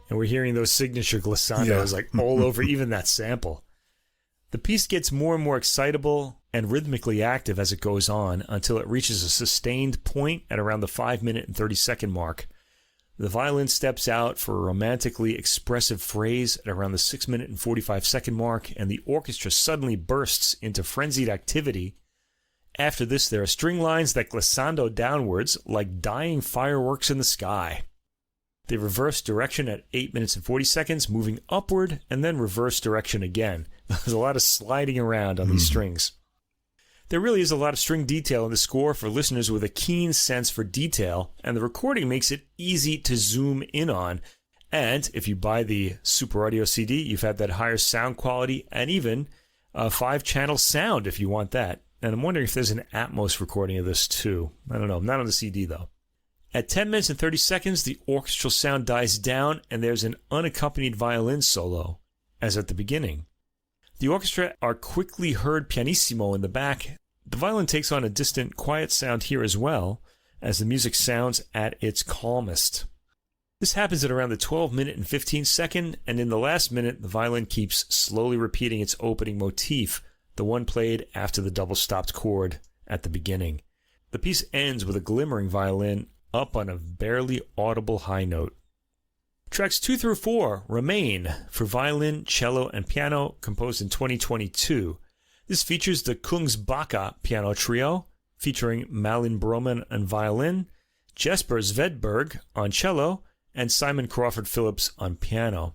And we're hearing those signature glissandos like all over even that sample. The piece gets more and more excitable, and rhythmically active as it goes on until it reaches a sustained point at around the 5-minute and 30-second mark. The violin steps out for a romantically expressive phrase at around the 6-minute and 45-second mark, and the orchestra suddenly bursts into frenzied activity. After this, there are string lines that glissando downwards like dying fireworks in the sky. They reverse direction at 8 minutes and 40 seconds, moving upward, and then reverse direction again. There's a lot of sliding around on these strings. There really is a lot of string detail in the score for listeners with a keen sense for detail, and the recording makes it easy to zoom in on. And if you buy the Super Audio CD, you've had that higher sound quality and even a 5-channel sound if you want that. And I'm wondering if there's an Atmos recording of this too. I don't know. Not on the CD though. At 10 minutes and 30 seconds, the orchestral sound dies down and there's an unaccompanied violin solo, as at the beginning. The orchestra are quickly heard pianissimo in the back. The violin takes on a distant, quiet sound here as well, as the music sounds at its calmest. This happens at around the 12-minute and 15-second, and in the last minute, the violin keeps slowly repeating its opening motif, the one played after the double-stopped chord at the beginning. The piece ends with a glimmering violin up on a barely audible high note. Tracks 2 through 4 remain for violin, cello, and piano, composed in 2022. This features the Kungsbacka piano trio, featuring Malin Broman on violin, Jesper Svedberg on cello, and Simon Crawford-Philips on piano.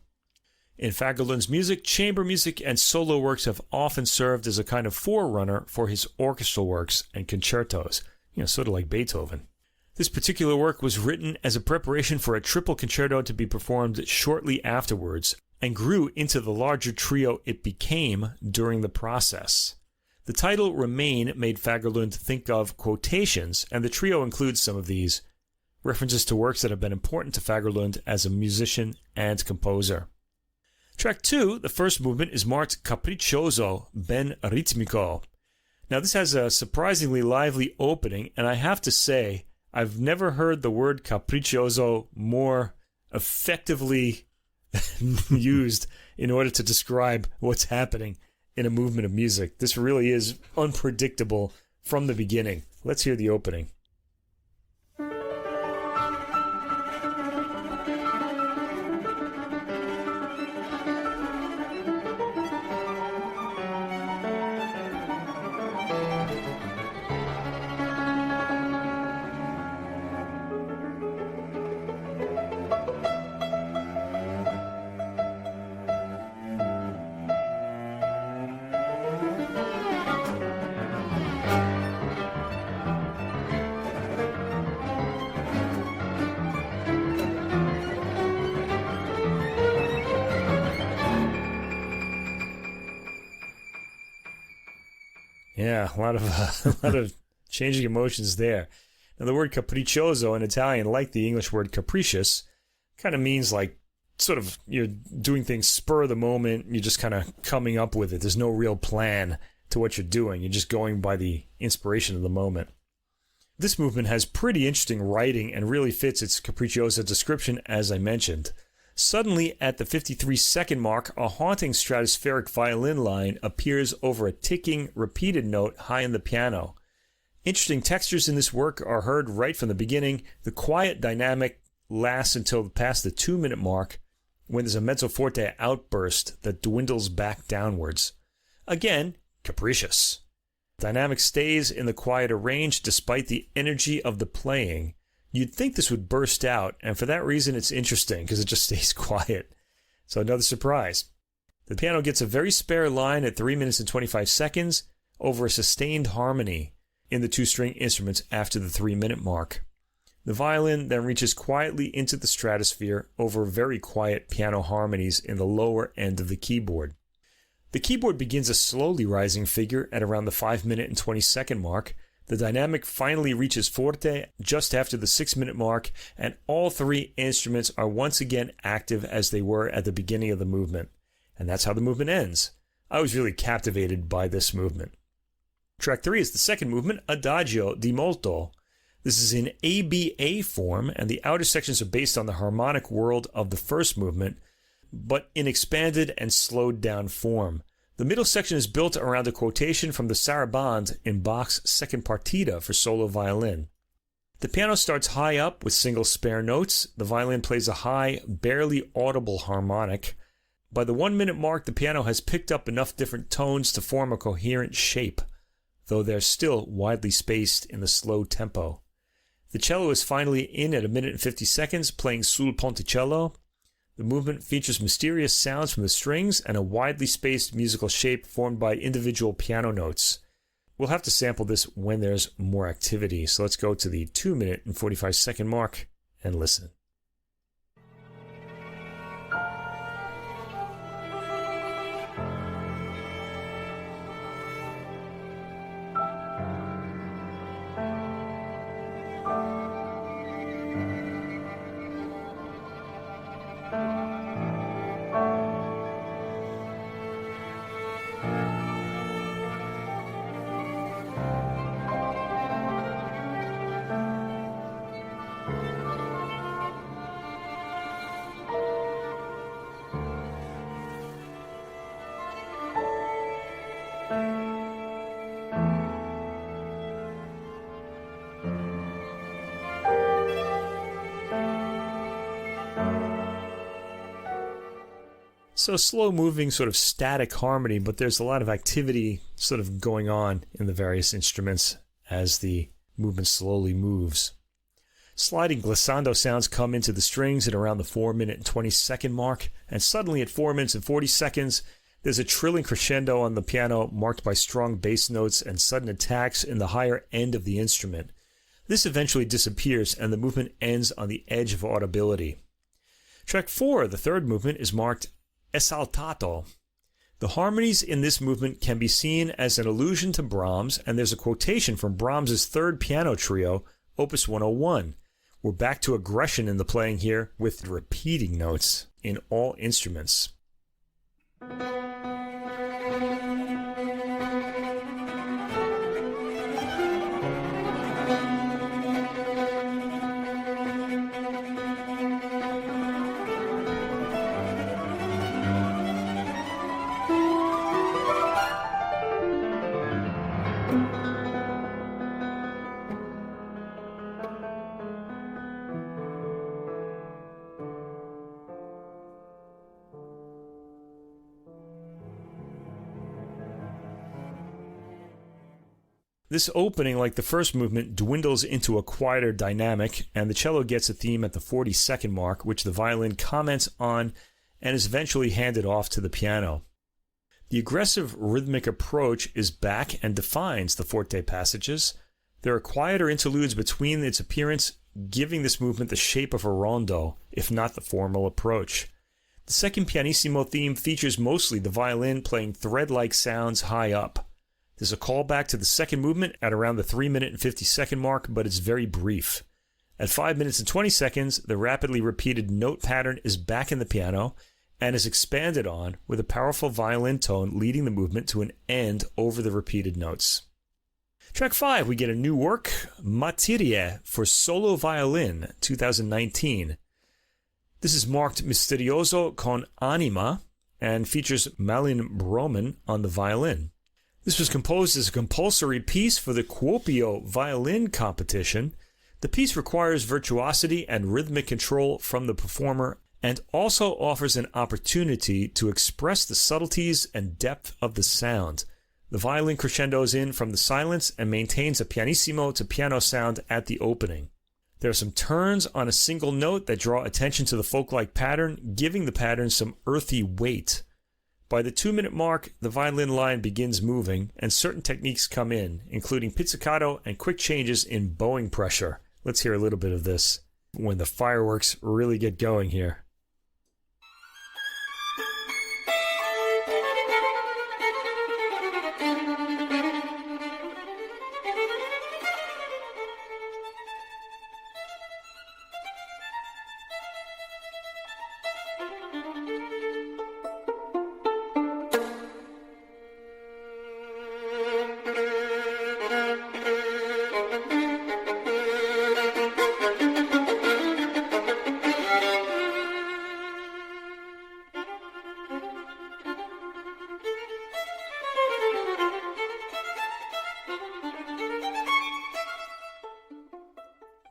In Fagerlund's music, chamber music and solo works have often served as a kind of forerunner for his orchestral works and concertos, sort of like Beethoven. This particular work was written as a preparation for a triple concerto to be performed shortly afterwards, and grew into the larger trio it became during the process. The title Remain made Fagerlund think of quotations, and the trio includes some of these, references to works that have been important to Fagerlund as a musician and composer. Track 2, the first movement, is marked Capriccioso, ben ritmico. Now this has a surprisingly lively opening, and I have to say, I've never heard the word capriccioso more effectively used in order to describe what's happening in a movement of music. This really is unpredictable from the beginning. Let's hear the opening. Yeah, a lot of changing emotions there. Now, the word capriccioso in Italian, like the English word capricious, kind of means like sort of you're doing things spur of the moment. You're just kind of coming up with it. There's no real plan to what you're doing. You're just going by the inspiration of the moment. This movement has pretty interesting writing and really fits its capriccioso description, as I mentioned. Suddenly, at the 53-second mark, a haunting stratospheric violin line appears over a ticking, repeated note high in the piano. Interesting textures in this work are heard right from the beginning. The quiet dynamic lasts until past the 2-minute mark, when there's a mezzo forte outburst that dwindles back downwards. Again, capricious. Dynamic stays in the quieter range despite the energy of the playing. You'd think this would burst out, and for that reason it's interesting, because it just stays quiet. So another surprise. The piano gets a very spare line at 3 minutes and 25 seconds over a sustained harmony in the 2-string instruments after the 3-minute mark. The violin then reaches quietly into the stratosphere over very quiet piano harmonies in the lower end of the keyboard. The keyboard begins a slowly rising figure at around the 5-minute and 20-second mark. The dynamic finally reaches forte just after the 6-minute mark, and all 3 instruments are once again active as they were at the beginning of the movement. And that's how the movement ends. I was really captivated by this movement. Track 3 is the second movement, Adagio di molto. This is in ABA form, and the outer sections are based on the harmonic world of the first movement, but in expanded and slowed down form. The middle section is built around a quotation from the Sarabande in Bach's second partita for solo violin. The piano starts high up with single spare notes. The violin plays a high, barely audible harmonic. By the 1 minute mark, the piano has picked up enough different tones to form a coherent shape, though they're still widely spaced in the slow tempo. The cello is finally in at 1 minute and 50 seconds, playing sul ponticello. The movement features mysterious sounds from the strings and a widely spaced musical shape formed by individual piano notes. We'll have to sample this when there's more activity, so let's go to the 2 minute and 45 second mark and listen. So slow-moving, sort of static harmony, but there's a lot of activity sort of going on in the various instruments as the movement slowly moves. Sliding glissando sounds come into the strings at around the 4 minute and 20 second mark, and suddenly at 4 minutes and 40 seconds, there's a trilling crescendo on the piano marked by strong bass notes and sudden attacks in the higher end of the instrument. This eventually disappears, and the movement ends on the edge of audibility. Track 4, the third movement, is marked Esaltato. The harmonies in this movement can be seen as an allusion to Brahms, and there's a quotation from Brahms's third piano trio, Opus 101. We're back to aggression in the playing here with repeating notes in all instruments. This opening, like the first movement, dwindles into a quieter dynamic, and the cello gets a theme at the 40-second mark, which the violin comments on and is eventually handed off to the piano. The aggressive rhythmic approach is back and defines the forte passages. There are quieter interludes between its appearance, giving this movement the shape of a rondo, if not the formal approach. The second pianissimo theme features mostly the violin playing thread-like sounds high up. There's a callback to the second movement at around the 3 minute and 50 second mark, but it's very brief. At 5 minutes and 20 seconds, the rapidly repeated note pattern is back in the piano and is expanded on with a powerful violin tone leading the movement to an end over the repeated notes. Track 5, we get a new work, Varié for solo violin, 2019. This is marked Misterioso con anima and features Malin Broman on the violin. This was composed as a compulsory piece for the Kuopio violin competition. The piece requires virtuosity and rhythmic control from the performer and also offers an opportunity to express the subtleties and depth of the sound. The violin crescendos in from the silence and maintains a pianissimo to piano sound at the opening. There are some turns on a single note that draw attention to the folk-like pattern, giving the pattern some earthy weight. By the 2 minute mark, the violin line begins moving, and certain techniques come in, including pizzicato and quick changes in bowing pressure. Let's hear a little bit of this when the fireworks really get going here.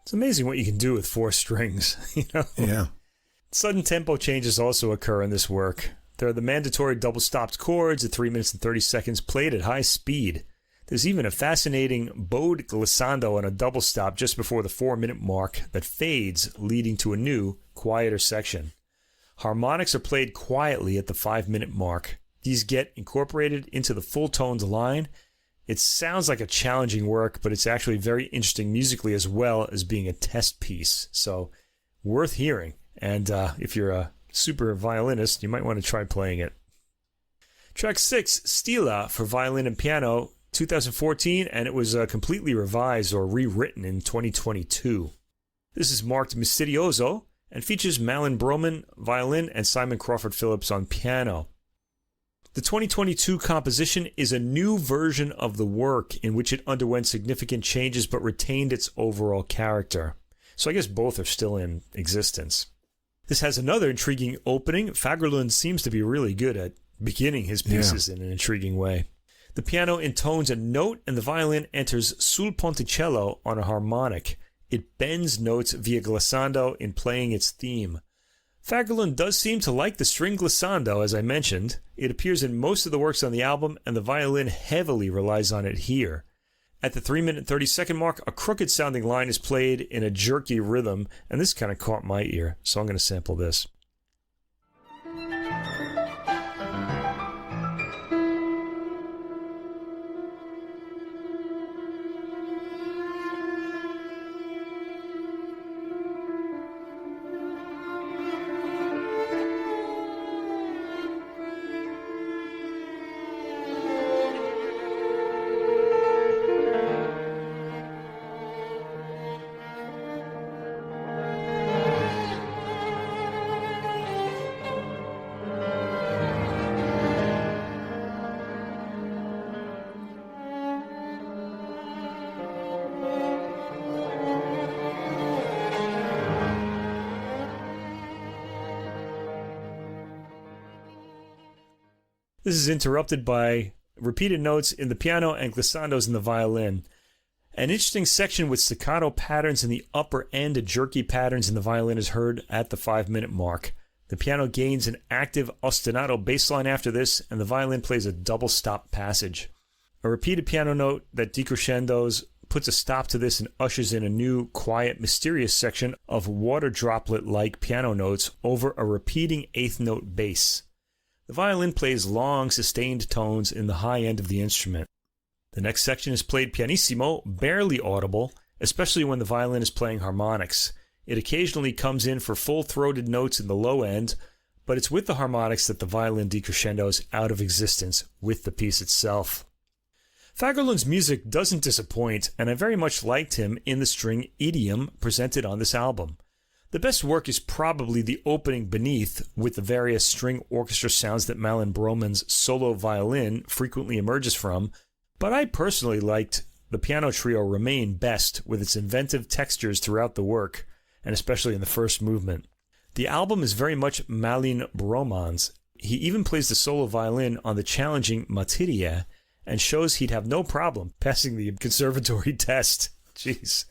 It's amazing what you can do with 4 strings, Yeah. Sudden tempo changes also occur in this work. There are the mandatory double-stopped chords at 3 minutes and 30 seconds played at high speed. There's even a fascinating bowed glissando on a double stop just before the 4-minute mark that fades, leading to a new, quieter section. Harmonics are played quietly at the 5-minute mark. These get incorporated into the full-toned line. It sounds like a challenging work, but it's actually very interesting musically as well as being a test piece. So, worth hearing. And if you're a super violinist, you might want to try playing it. Track 6, Stila, for violin and piano, 2014, and it was completely revised or rewritten in 2022. This is marked Misterioso and features Malin Broman violin and Simon Crawford-Philips on piano. The 2022 composition is a new version of the work in which it underwent significant changes but retained its overall character. So I guess both are still in existence. This has another intriguing opening. Fagerlund seems to be really good at beginning his pieces in an intriguing way. The piano intones a note and the violin enters sul ponticello on a harmonic. It bends notes via glissando in playing its theme. Fagerlund does seem to like the string glissando, as I mentioned. It appears in most of the works on the album, and the violin heavily relies on it here. At the 3-minute and 30-second mark, a crooked-sounding line is played in a jerky rhythm, and this kind of caught my ear, so I'm going to sample this. This is interrupted by repeated notes in the piano and glissandos in the violin. An interesting section with staccato patterns in the upper end and jerky patterns in the violin is heard at the 5-minute mark. The piano gains an active ostinato bass line after this, and the violin plays a double stop passage. A repeated piano note that decrescendos puts a stop to this and ushers in a new, quiet, mysterious section of water droplet-like piano notes over a repeating 8th note bass. The violin plays long, sustained tones in the high end of the instrument. The next section is played pianissimo, barely audible, especially when the violin is playing harmonics. It occasionally comes in for full-throated notes in the low end, but it's with the harmonics that the violin decrescendos out of existence with the piece itself. Fagerlund's music doesn't disappoint, and I very much liked him in the string idiom presented on this album. The best work is probably the opening Beneath, with the various string orchestra sounds that Malin Broman's solo violin frequently emerges from, but I personally liked the piano trio Remain best, with its inventive textures throughout the work, and especially in the first movement. The album is very much Malin Broman's. He even plays the solo violin on the challenging Materia, and shows he'd have no problem passing the conservatory test. Jeez.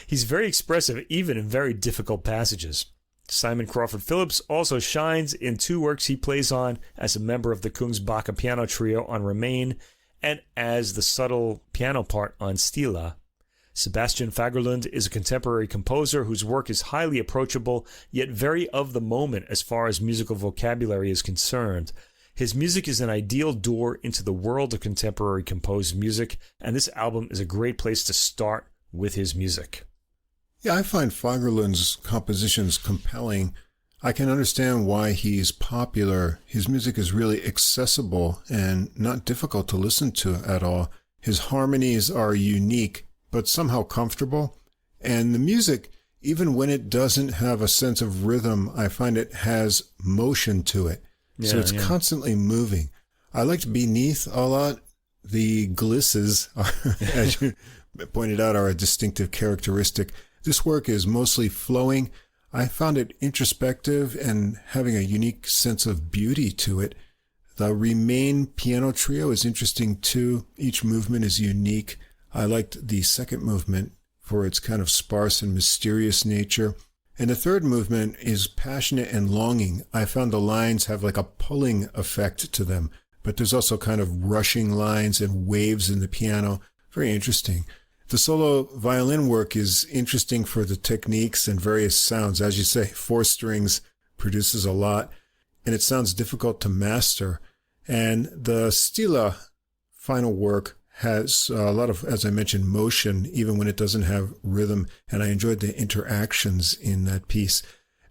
He's very expressive even in very difficult passages. Simon Crawford-Philips also shines in 2 works he plays on as a member of the Kungsbacka piano trio on Remain and as the subtle piano part on Stila. Sebastian Fagerlund is a contemporary composer whose work is highly approachable yet very of the moment as far as musical vocabulary is concerned. His music is an ideal door into the world of contemporary composed music, and this album is a great place to start with his music. Yeah, I find Fagerlund's compositions compelling. I can understand why he's popular. His music is really accessible and not difficult to listen to at all. His harmonies are unique, but somehow comfortable. And the music, even when it doesn't have a sense of rhythm, I find it has motion to it. So it's constantly moving. I liked Beneath a lot. The glisses, as you pointed out, are a distinctive characteristic. This work is mostly flowing. I found it introspective and having a unique sense of beauty to it. The Remain piano trio is interesting too. Each movement is unique. I liked the second movement for its kind of sparse and mysterious nature. And the third movement is passionate and longing. I found the lines have like a pulling effect to them, but there's also kind of rushing lines and waves in the piano. Very interesting. The solo violin work is interesting for the techniques and various sounds. As you say, 4 strings produces a lot, and it sounds difficult to master. And the Stila final work has a lot of, as I mentioned, motion, even when it doesn't have rhythm, and I enjoyed the interactions in that piece.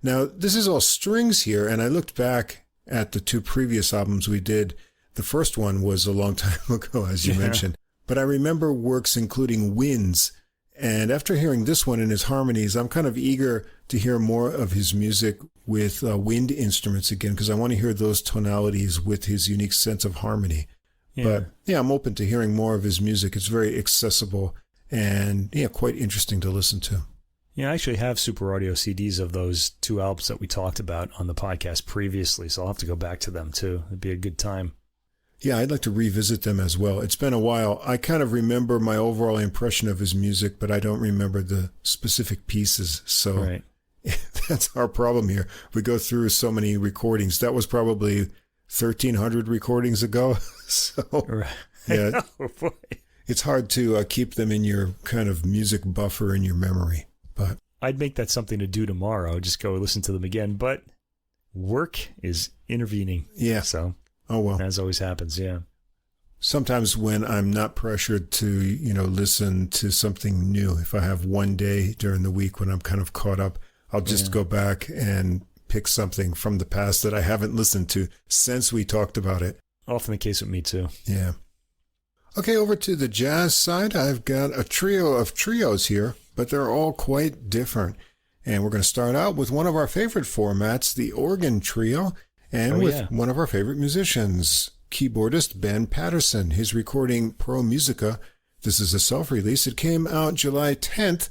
Now, this is all strings here, and I looked back at the 2 previous albums we did. The first one was a long time ago, as you mentioned. But I remember works including winds, and after hearing this one and his harmonies, I'm kind of eager to hear more of his music with wind instruments again, because I want to hear those tonalities with his unique sense of harmony. Yeah. But yeah, I'm open to hearing more of his music. It's very accessible and quite interesting to listen to. Yeah, I actually have Super Audio CDs of those 2 albums that we talked about on the podcast previously, so I'll have to go back to them too. It'd be a good time. Yeah, I'd like to revisit them as well. It's been a while. I kind of remember my overall impression of his music, but I don't remember the specific pieces. So right. That's our problem here. We go through so many recordings. That was probably 1,300 recordings ago. So yeah, oh, boy. It's hard to keep them in your kind of music buffer in your memory. But I'd make that something to do tomorrow. Just go listen to them again. But work is intervening. Yeah. So. Oh, well. As always happens, yeah. Sometimes when I'm not pressured to, listen to something new, if I have one day during the week when I'm kind of caught up, I'll just go back and pick something from the past that I haven't listened to since we talked about it. Often the case with me, too. Yeah. Okay, over to the jazz side, I've got a trio of trios here, but they're all quite different. And we're going to start out with one of our favorite formats, the organ trio. And one of our favorite musicians, keyboardist Ben Paterson, his recording Pro Musica. This is a self-release. It came out July 10th.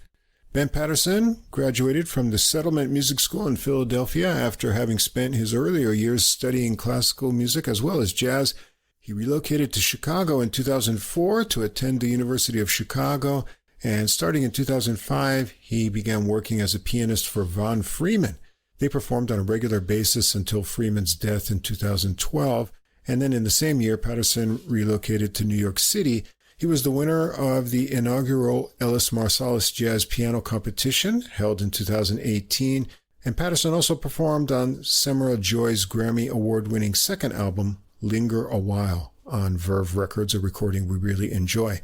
Ben Paterson graduated from the Settlement Music School in Philadelphia after having spent his earlier years studying classical music as well as jazz. He relocated to Chicago in 2004 to attend the University of Chicago, and starting in 2005, he began working as a pianist for Von Freeman. They performed on a regular basis until Freeman's death in 2012, and then in the same year, Paterson relocated to New York City. He was the winner of the inaugural Ellis Marsalis Jazz Piano Competition, held in 2018, and Paterson also performed on Samara Joy's Grammy Award-winning second album, Linger a While, on Verve Records, a recording we really enjoy.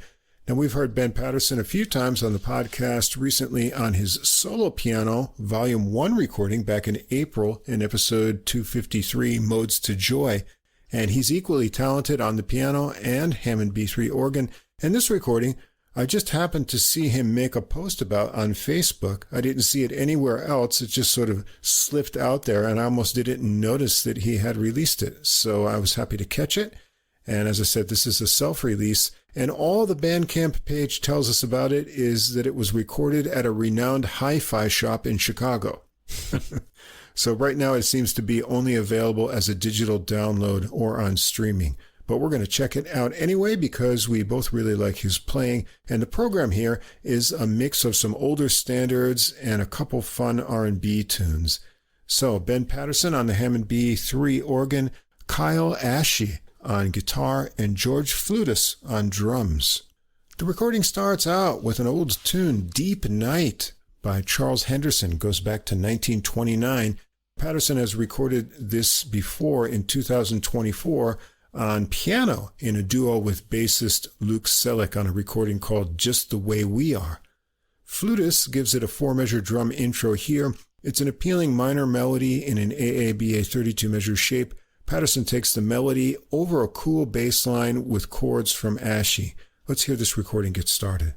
Now, we've heard Ben Paterson a few times on the podcast, recently on his solo piano, Volume 1 recording back in April in episode 253, Modes to Joy. And he's equally talented on the piano and Hammond B3 organ. And this recording, I just happened to see him make a post about on Facebook. I didn't see it anywhere else. It just sort of slipped out there, and I almost didn't notice that he had released it. So I was happy to catch it. And as I said, this is a self-release. And all the Bandcamp page tells us about it is that it was recorded at a renowned hi-fi shop in Chicago. So right now it seems to be only available as a digital download or on streaming. But we're going to check it out anyway because we both really like his playing. And the program here is a mix of some older standards and a couple fun R&B tunes. So Ben Paterson on the Hammond B3 organ, Kyle Ashe on guitar, and George Flutus on drums. The recording starts out with an old tune, Deep Night, by Charles Henderson. It goes back to 1929. Paterson has recorded this before in 2024 on piano in a duo with bassist Luke Selleck on a recording called Just the Way We Are. Flutus gives it a 4-measure drum intro here. It's an appealing minor melody in an AABA 32-measure shape. Paterson takes the melody over a cool bass line with chords from Ashe. Let's hear this recording get started.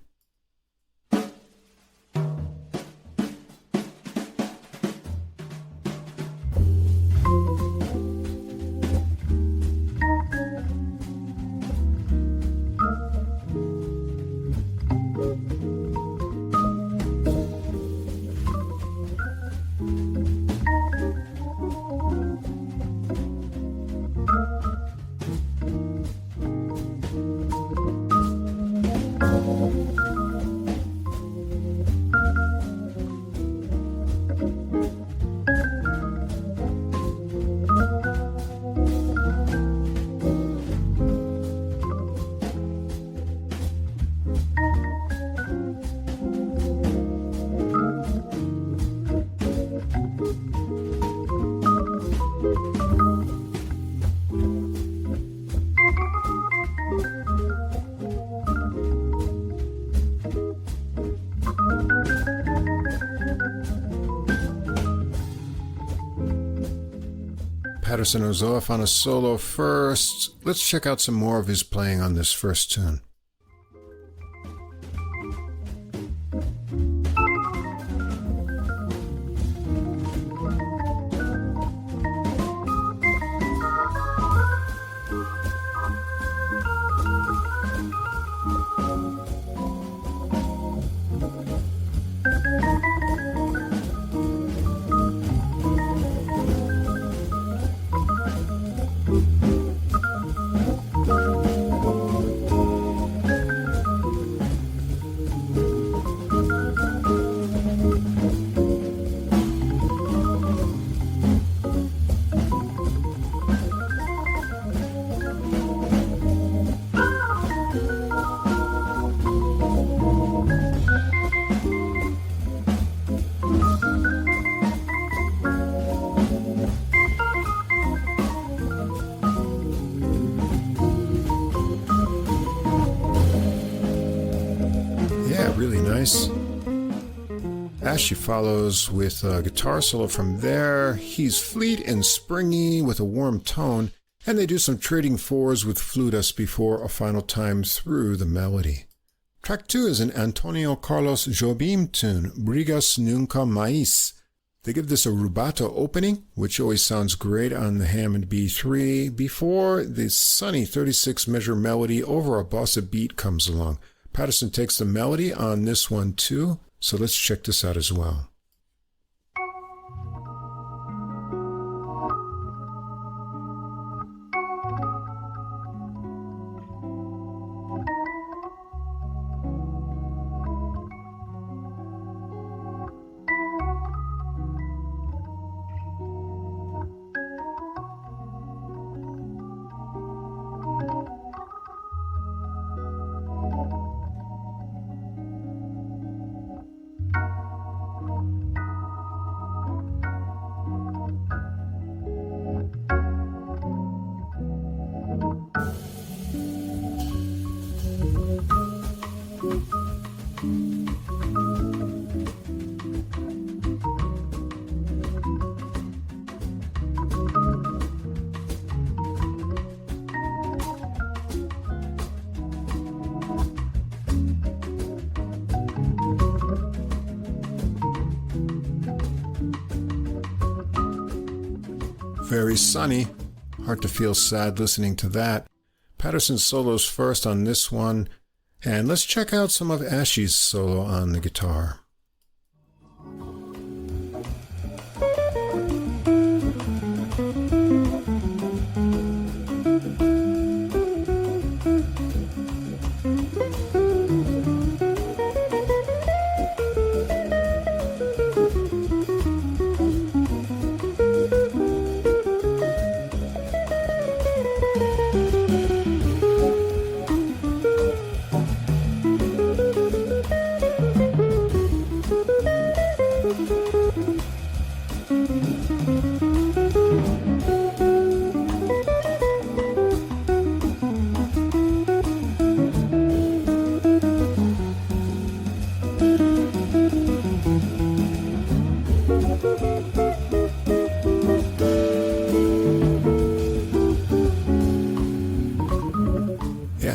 Paterson was off on a solo first. Let's check out some more of his playing on this first tune. She follows with a guitar solo from there. He's fleet and springy with a warm tone, and they do some trading fours with Flute before a final time through the melody. Track 2 is an Antonio Carlos Jobim tune, Brigas Nunca Mais. They give this a rubato opening, which always sounds great on the Hammond B3, before the sunny 36-measure melody over a bossa beat comes along. Paterson takes the melody on this one too. So let's check this out as well. Very sunny. Hard to feel sad listening to that. Paterson solos first on this one, and let's check out some of Ashy's solo on the guitar.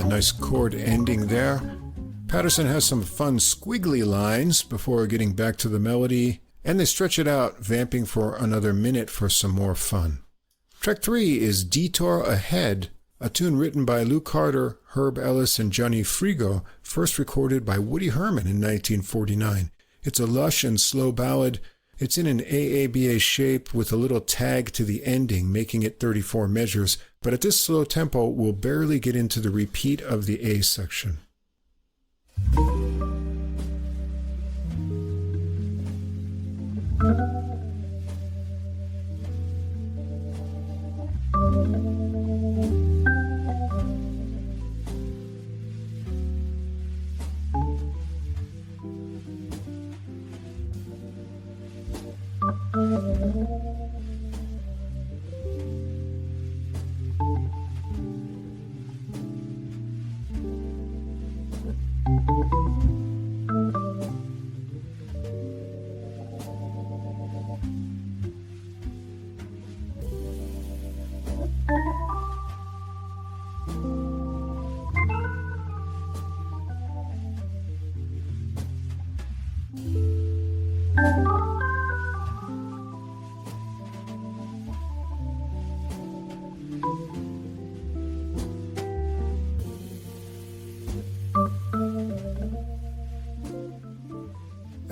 Nice chord ending there. Paterson has some fun squiggly lines before getting back to the melody, and they stretch it out, vamping for another minute for some more fun. Track 3 is Detour Ahead, a tune written by Lou Carter, Herb Ellis, and Johnny Frigo, first recorded by Woody Herman in 1949. It's a lush and slow ballad. It's in an AABA shape with a little tag to the ending, making it 34 measures, but at this slow tempo, we'll barely get into the repeat of the A section.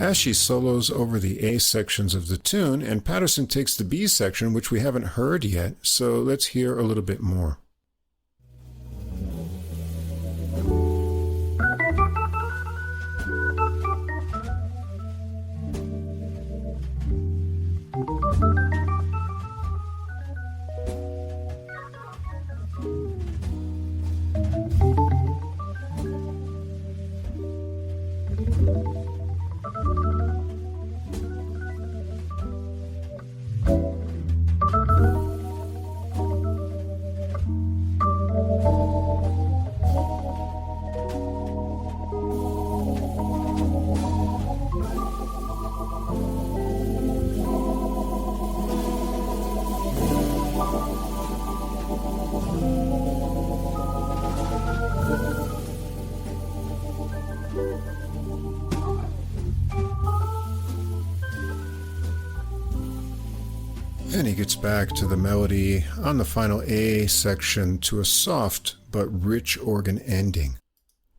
Ashley solos over the A sections of the tune, and Paterson takes the B section, which we haven't heard yet, so let's hear a little bit more. And he gets back to the melody on the final A section to a soft but rich organ ending.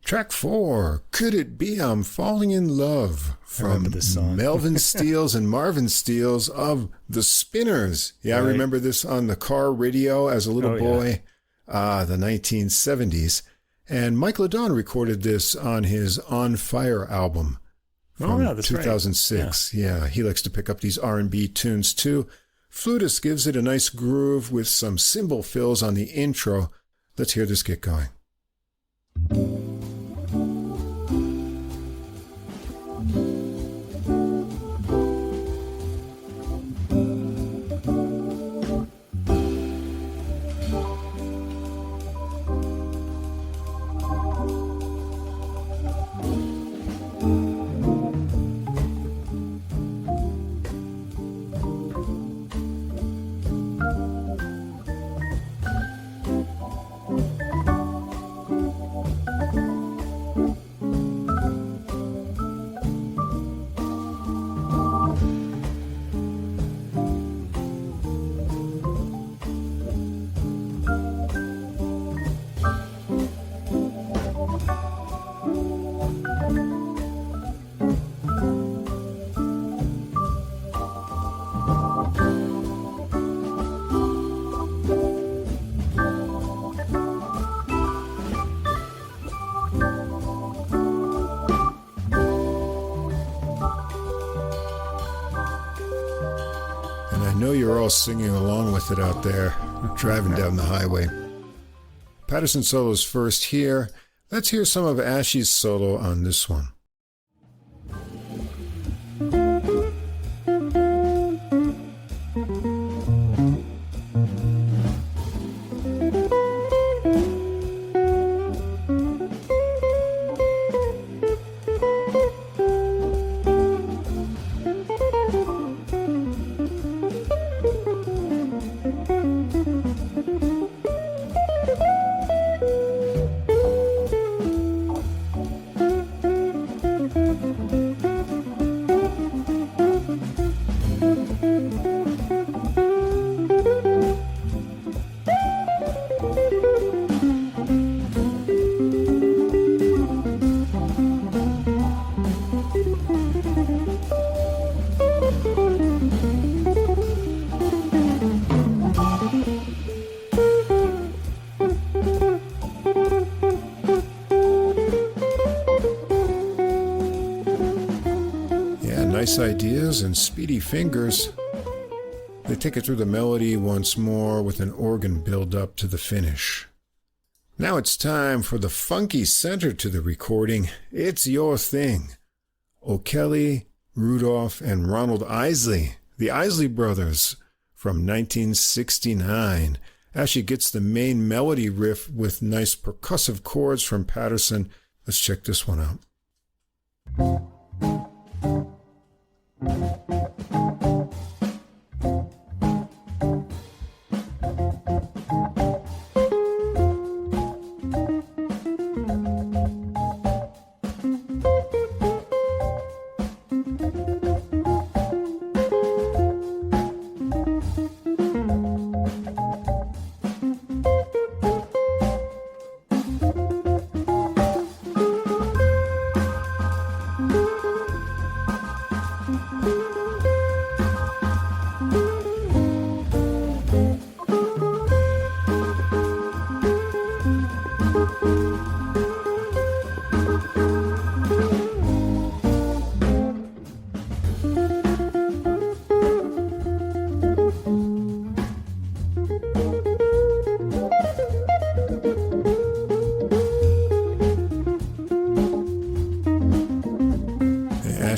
Track 4, Could It Be I'm Falling in Love, from Melvin Steels and Marvin Steels of The Spinners. Yeah, right. I remember this on the car radio as a little boy, the 1970s. And Mike LeDon recorded this on his On Fire album from 2006. Right. Yeah, he likes to pick up these R&B tunes too. Flutist gives it a nice groove with some cymbal fills on the intro. Let's hear this get going. You're all singing along with it out there, driving down the highway. Paterson solo's first here. Let's hear some of Ashley's solo on this one. Ideas and speedy fingers. They take it through the melody once more with an organ build up to the finish. Now it's time for the funky center to the recording. It's your thing. O'Kelly, Rudolph, and Ronald Isley, the Isley Brothers, from 1969. Ashley gets the main melody riff with nice percussive chords from Paterson. Let's check this one out.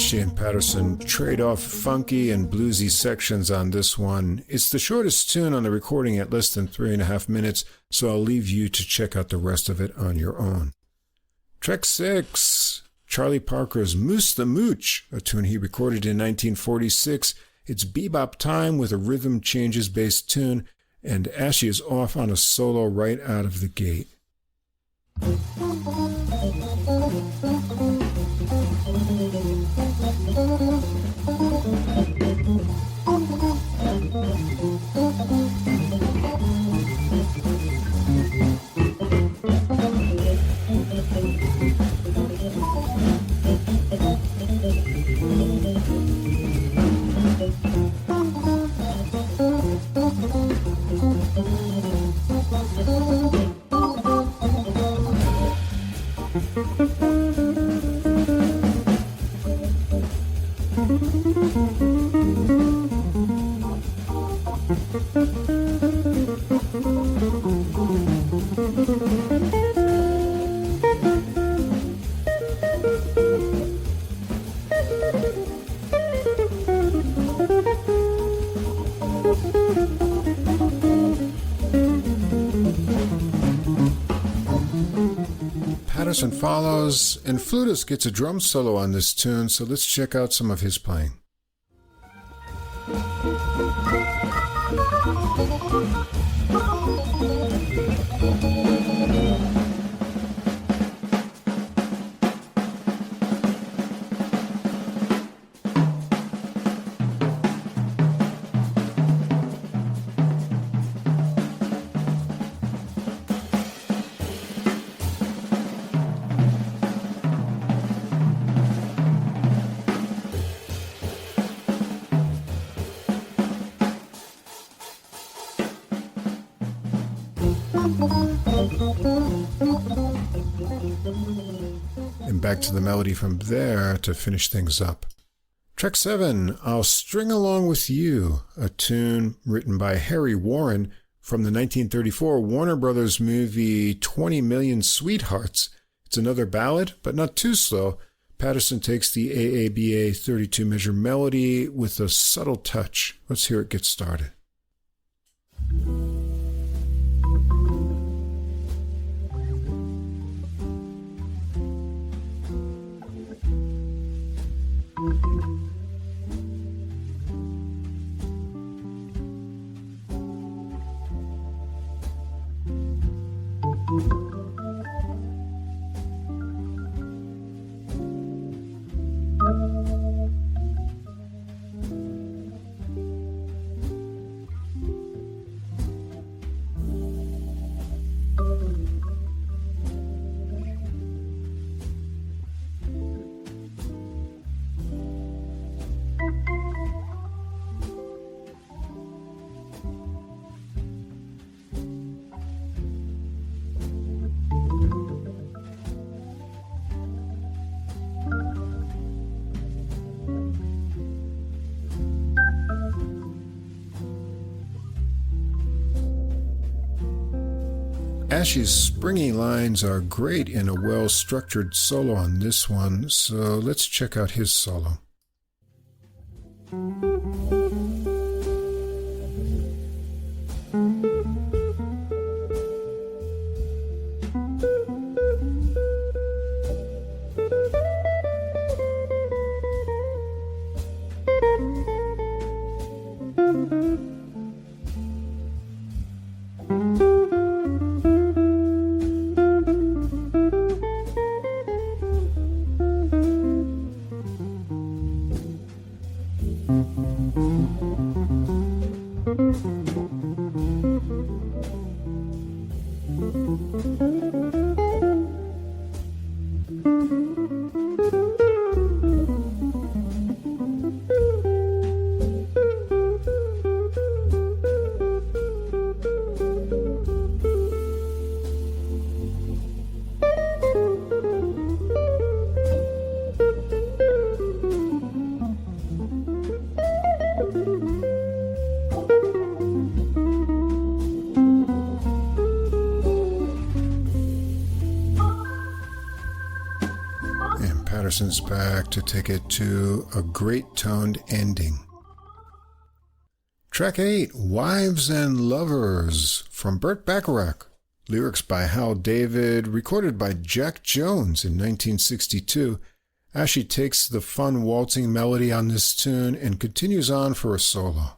Ashley and Paterson trade off funky and bluesy sections on this one. It's the shortest tune on the recording at less than 3.5 minutes, so I'll leave you to check out the rest of it on your own. Track 6, Charlie Parker's Moose the Mooch, a tune he recorded in 1946. It's bebop time with a rhythm changes based tune, and Ashley is off on a solo right out of the gate. Paterson follows, and flutist gets a drum solo on this tune, so let's check out some of his playing. And back to the melody from there to finish things up. Track 7, I'll String Along With You, a tune written by Harry Warren from the 1934 Warner Brothers movie 20 Million Sweethearts. It's another ballad, but not too slow. Paterson takes the AABA 32-measure melody with a subtle touch. Let's hear it get started. Ashley's springy lines are great in a well-structured solo on this one, so let's check out his solo. Paterson's back to take it to a great toned ending. Track 8, Wives and Lovers, from Burt Bacharach. Lyrics by Hal David, recorded by Jack Jones in 1962. Ashley takes the fun waltzing melody on this tune and continues on for a solo.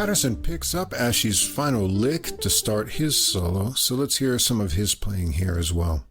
Paterson picks up Ashley's final lick to start his solo, so let's hear some of his playing here as well.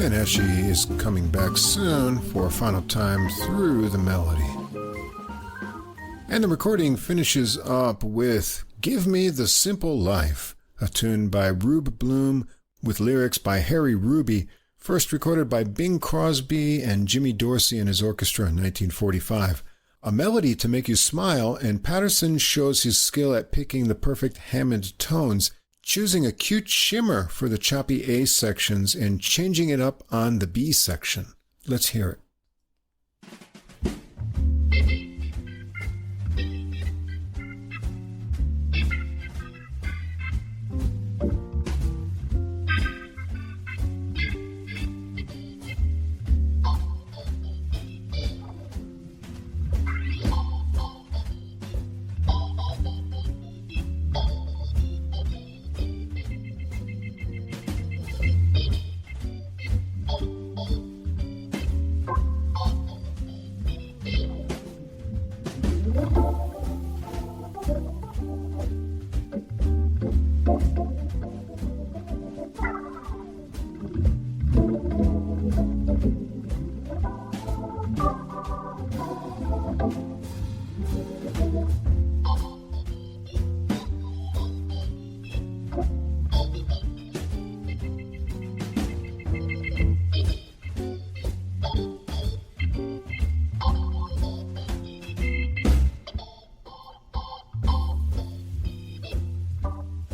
And Ashley is coming back soon for a final time through the melody. And the recording finishes up with Give Me the Simple Life, a tune by Rube Bloom with lyrics by Harry Ruby, first recorded by Bing Crosby and Jimmy Dorsey and his orchestra in 1945. A melody to make you smile, and Paterson shows his skill at picking the perfect Hammond tones, choosing a cute shimmer for the choppy A sections and changing it up on the B section. Let's hear it.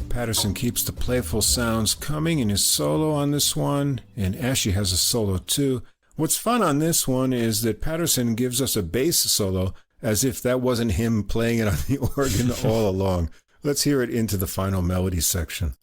Paterson keeps the playful sounds coming in his solo on this one, and Ashley has a solo too. What's fun on this one is that Paterson gives us a bass solo as if that wasn't him playing it on the organ all along. Let's hear it into the final melody section.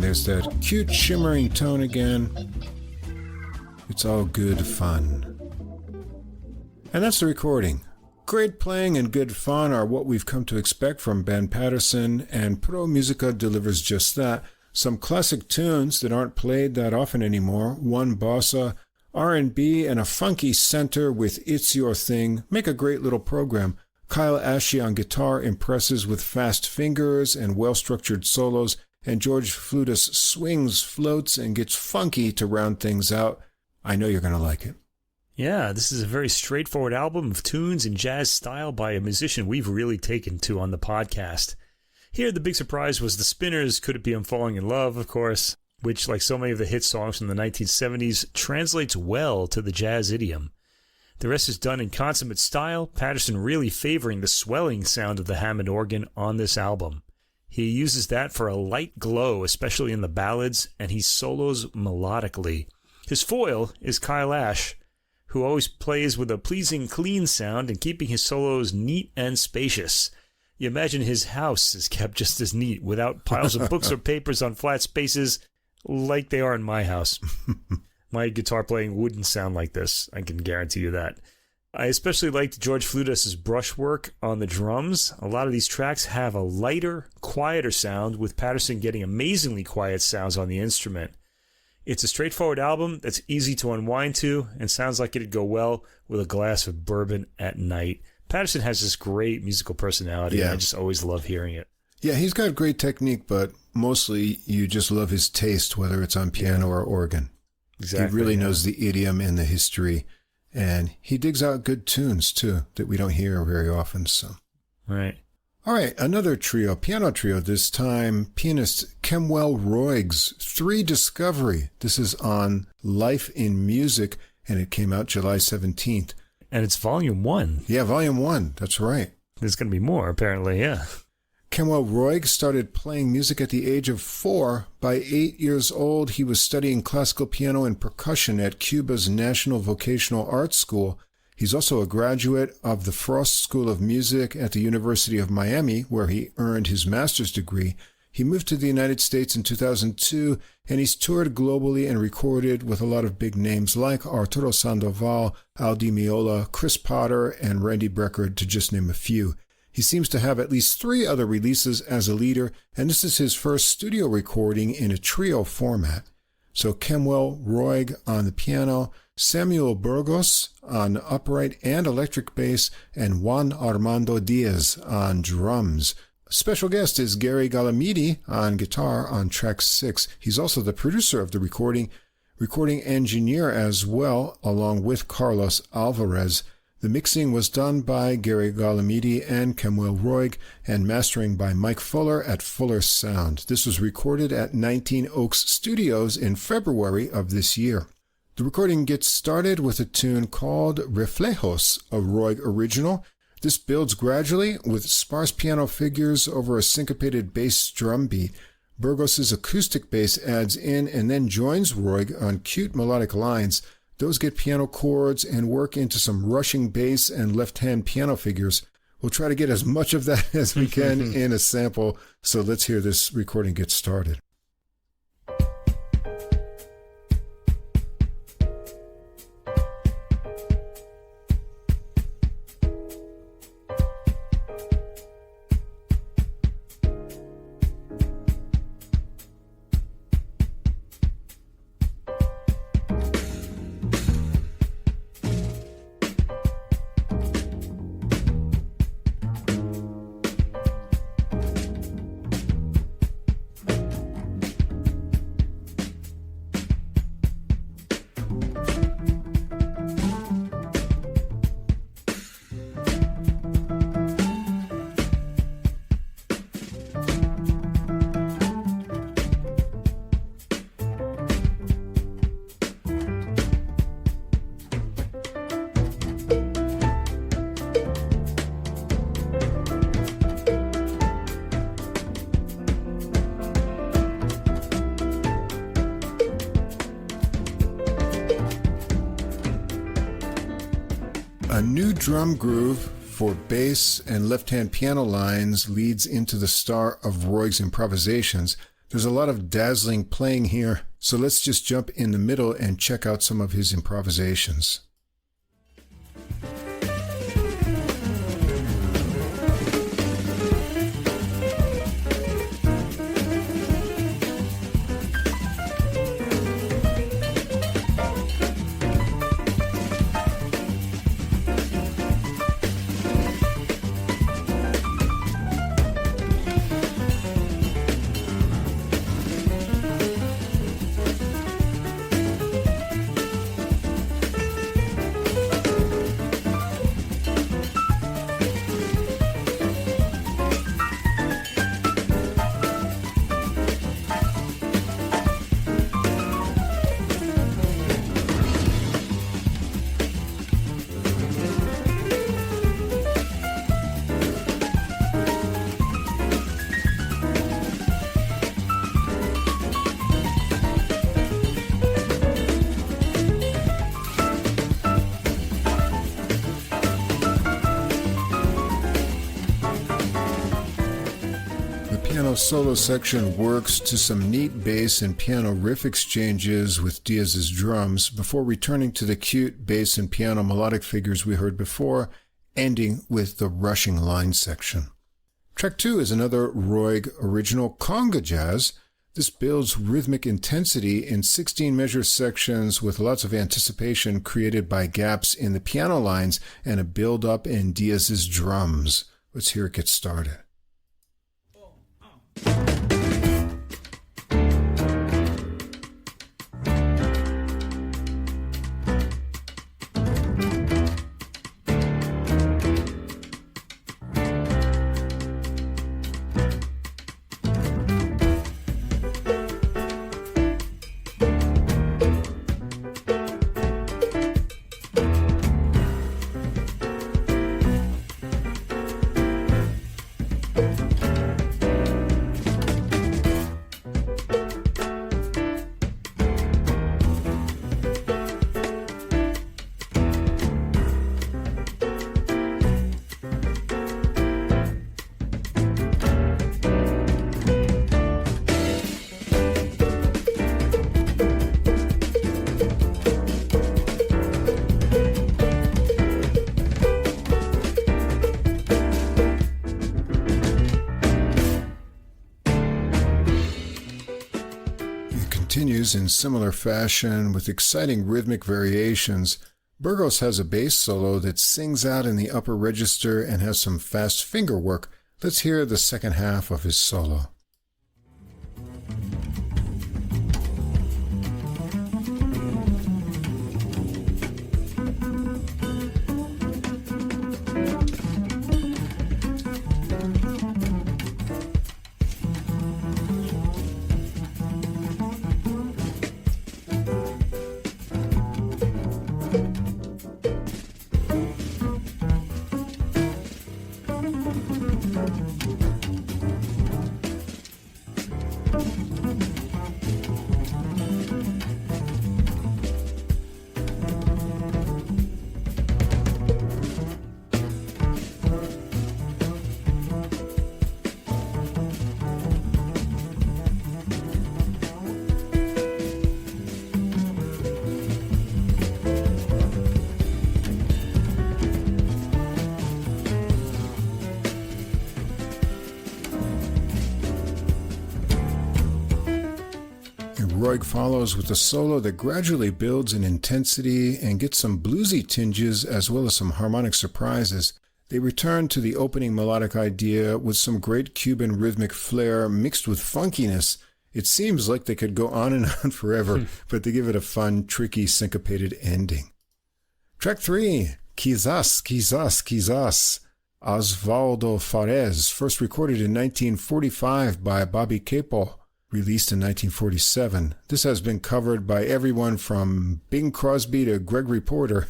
there's that cute shimmering tone again. It's all good fun. And that's the recording. Great playing and good fun are what we've come to expect from Ben Paterson, and Pro Musica delivers just that. Some classic tunes that aren't played that often anymore, one bossa, R&B, and a funky center with It's Your Thing make a great little program. Kyle Ashe on guitar impresses with fast fingers and well-structured solos, and George Flutus swings, floats, and gets funky to round things out. I know you're going to like it. Yeah, this is a very straightforward album of tunes in jazz style by a musician we've really taken to on the podcast. Here, the big surprise was the Spinners' Could It Be I'm Falling in Love, of course, which, like so many of the hit songs from the 1970s, translates well to the jazz idiom. The rest is done in consummate style, Paterson really favoring the swelling sound of the Hammond organ on this album. He uses that for a light glow, especially in the ballads, and he solos melodically. His foil is Kyle Ashe, who always plays with a pleasing, clean sound and keeping his solos neat and spacious. You imagine his house is kept just as neat, without piles of books or papers on flat spaces like they are in my house. My guitar playing wouldn't sound like this, I can guarantee you that. I especially liked George Flutus's brushwork on the drums. A lot of these tracks have a lighter, quieter sound, with Paterson getting amazingly quiet sounds on the instrument. It's a straightforward album that's easy to unwind to and sounds like it'd go well with a glass of bourbon at night. Paterson has this great musical personality, and I just always love hearing it. Yeah, he's got great technique, but mostly you just love his taste, whether it's on piano or organ. Exactly. He really knows the idiom and the history, and he digs out good tunes, too, that we don't hear very often. So, right. All right, another trio, piano trio, this time pianist Kemuel Roig's 3 Discovery. This is on Life in Music, and it came out July 17th. And it's Volume 1. Yeah, Volume 1, that's right. There's going to be more, apparently, yeah. Kemuel Roig started playing music at the age of 4. By 8 years old, he was studying classical piano and percussion at Cuba's National Vocational Arts School. He's also a graduate of the Frost School of Music at the University of Miami, where he earned his master's degree. He moved to the United States in 2002, and he's toured globally and recorded with a lot of big names like Arturo Sandoval, Al Di Meola, Chris Potter, and Randy Brecker, to just name a few. He seems to have at least 3 other releases as a leader, and this is his first studio recording in a trio format. So Kemuel Roig on the piano, Samuel Burgos on upright and electric bass, and Juan Armando Diaz on drums. Special guest is Gary Galamidi on guitar on track 6. He's also the producer of the recording engineer as well, along with Carlos Alvarez. The mixing was done by Gary Galamidi and Kemuel Roig, and mastering by Mike Fuller at Fuller Sound. This was recorded at 19 Oaks Studios in February of this year. The recording gets started with a tune called Reflejos, a Roig original. This builds gradually with sparse piano figures over a syncopated bass drum beat. Burgos' acoustic bass adds in and then joins Roig on cute melodic lines. Those get piano chords and work into some rushing bass and left-hand piano figures. We'll try to get as much of that as we can in a sample, so let's hear this recording get started. A new drum groove for bass and left-hand piano lines leads into the star of Roig's improvisations. There's a lot of dazzling playing here, so let's just jump in the middle and check out some of his improvisations. Solo section works to some neat bass and piano riff exchanges with Diaz's drums before returning to the cute bass and piano melodic figures we heard before, ending with the rushing line section. Track 2 is another Roig original conga jazz. This builds rhythmic intensity in 16-measure sections with lots of anticipation created by gaps in the piano lines and a build-up in Diaz's drums. Let's hear it get started. In similar fashion with exciting rhythmic variations. Burgos has a bass solo that sings out in the upper register and has some fast finger work. Let's hear the second half of his solo. Roig follows with a solo that gradually builds in intensity and gets some bluesy tinges as well as some harmonic surprises. They return to the opening melodic idea with some great Cuban rhythmic flair mixed with funkiness. It seems like they could go on and on forever, but they give it a fun, tricky, syncopated ending. Track 3, Quizás, Quizás, Quizás, Osvaldo Fares, first recorded in 1945 by Bobby Capel. Released in 1947. This has been covered by everyone from Bing Crosby to Gregory Porter.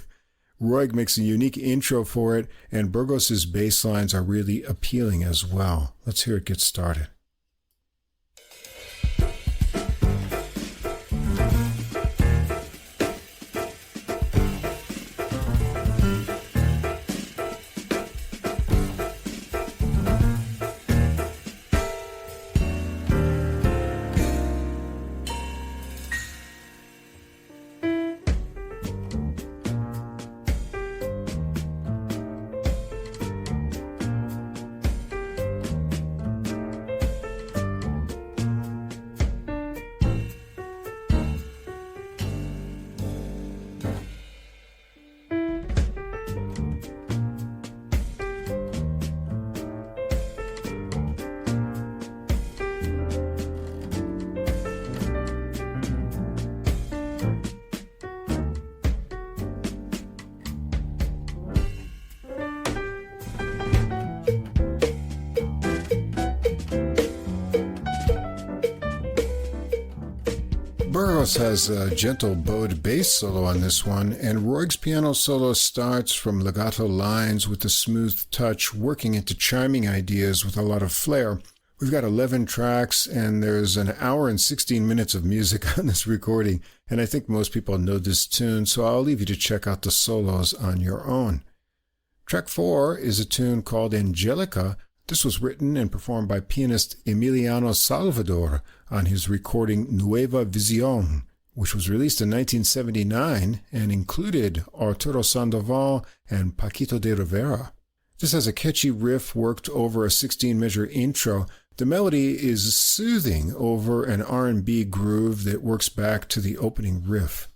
Roig makes a unique intro for it, and Burgos's bass lines are really appealing as well. Let's hear it get started. Burgos has a gentle bowed bass solo on this one, and Roig's piano solo starts from legato lines with a smooth touch, working into chiming ideas with a lot of flair. We've got 11 tracks, and there's an hour and 16 minutes of music on this recording, and I think most people know this tune, so I'll leave you to check out the solos on your own. Track 4 is a tune called Angelica. This was written and performed by pianist Emiliano Salvador on his recording Nueva Visión, which was released in 1979 and included Arturo Sandoval and Paquito de Rivera. This has a catchy riff worked over a 16-measure intro. The melody is soothing over an R&B groove that works back to the opening riff.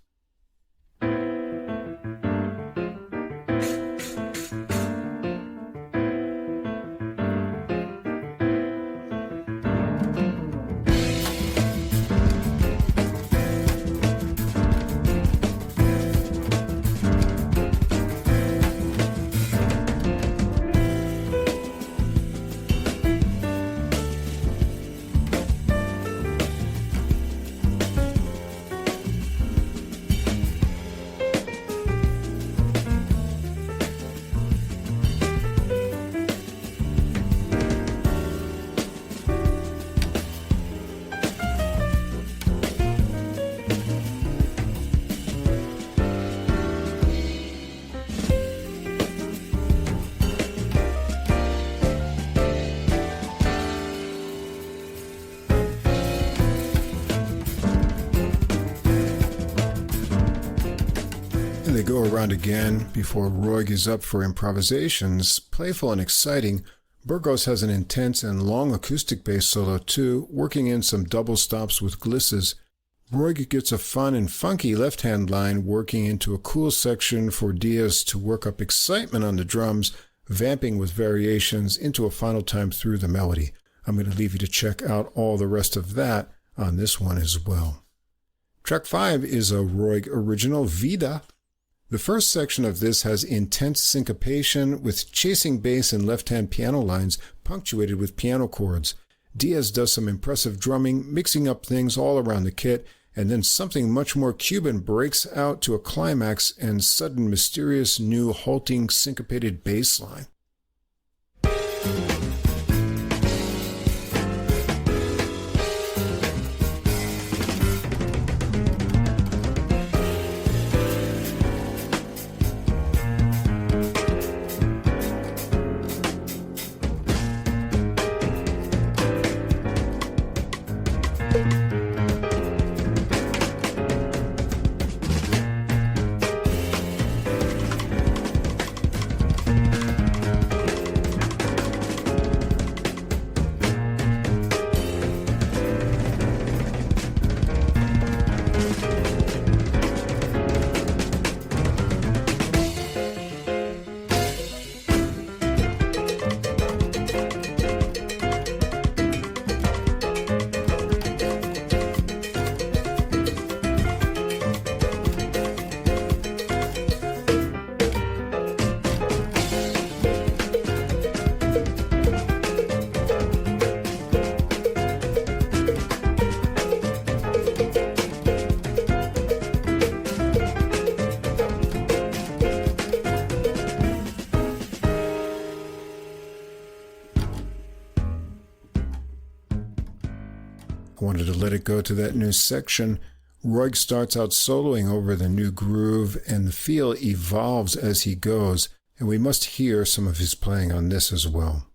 They go around again before Roig is up for improvisations. Playful and exciting, Burgos has an intense and long acoustic bass solo too, working in some double stops with glisses. Roig gets a fun and funky left-hand line working into a cool section for Diaz to work up excitement on the drums, vamping with variations into a final time through the melody. I'm going to leave you to check out all the rest of that on this one as well. Track 5 is a Roig original, Vida. The first section of this has intense syncopation with chasing bass and left-hand piano lines punctuated with piano chords. Diaz does some impressive drumming, mixing up things all around the kit, and then something much more Cuban breaks out to a climax and sudden mysterious new halting syncopated bass line. Wanted to let it go to that new section. Roig starts out soloing over the new groove, and the feel evolves as he goes, and we must hear some of his playing on this as well.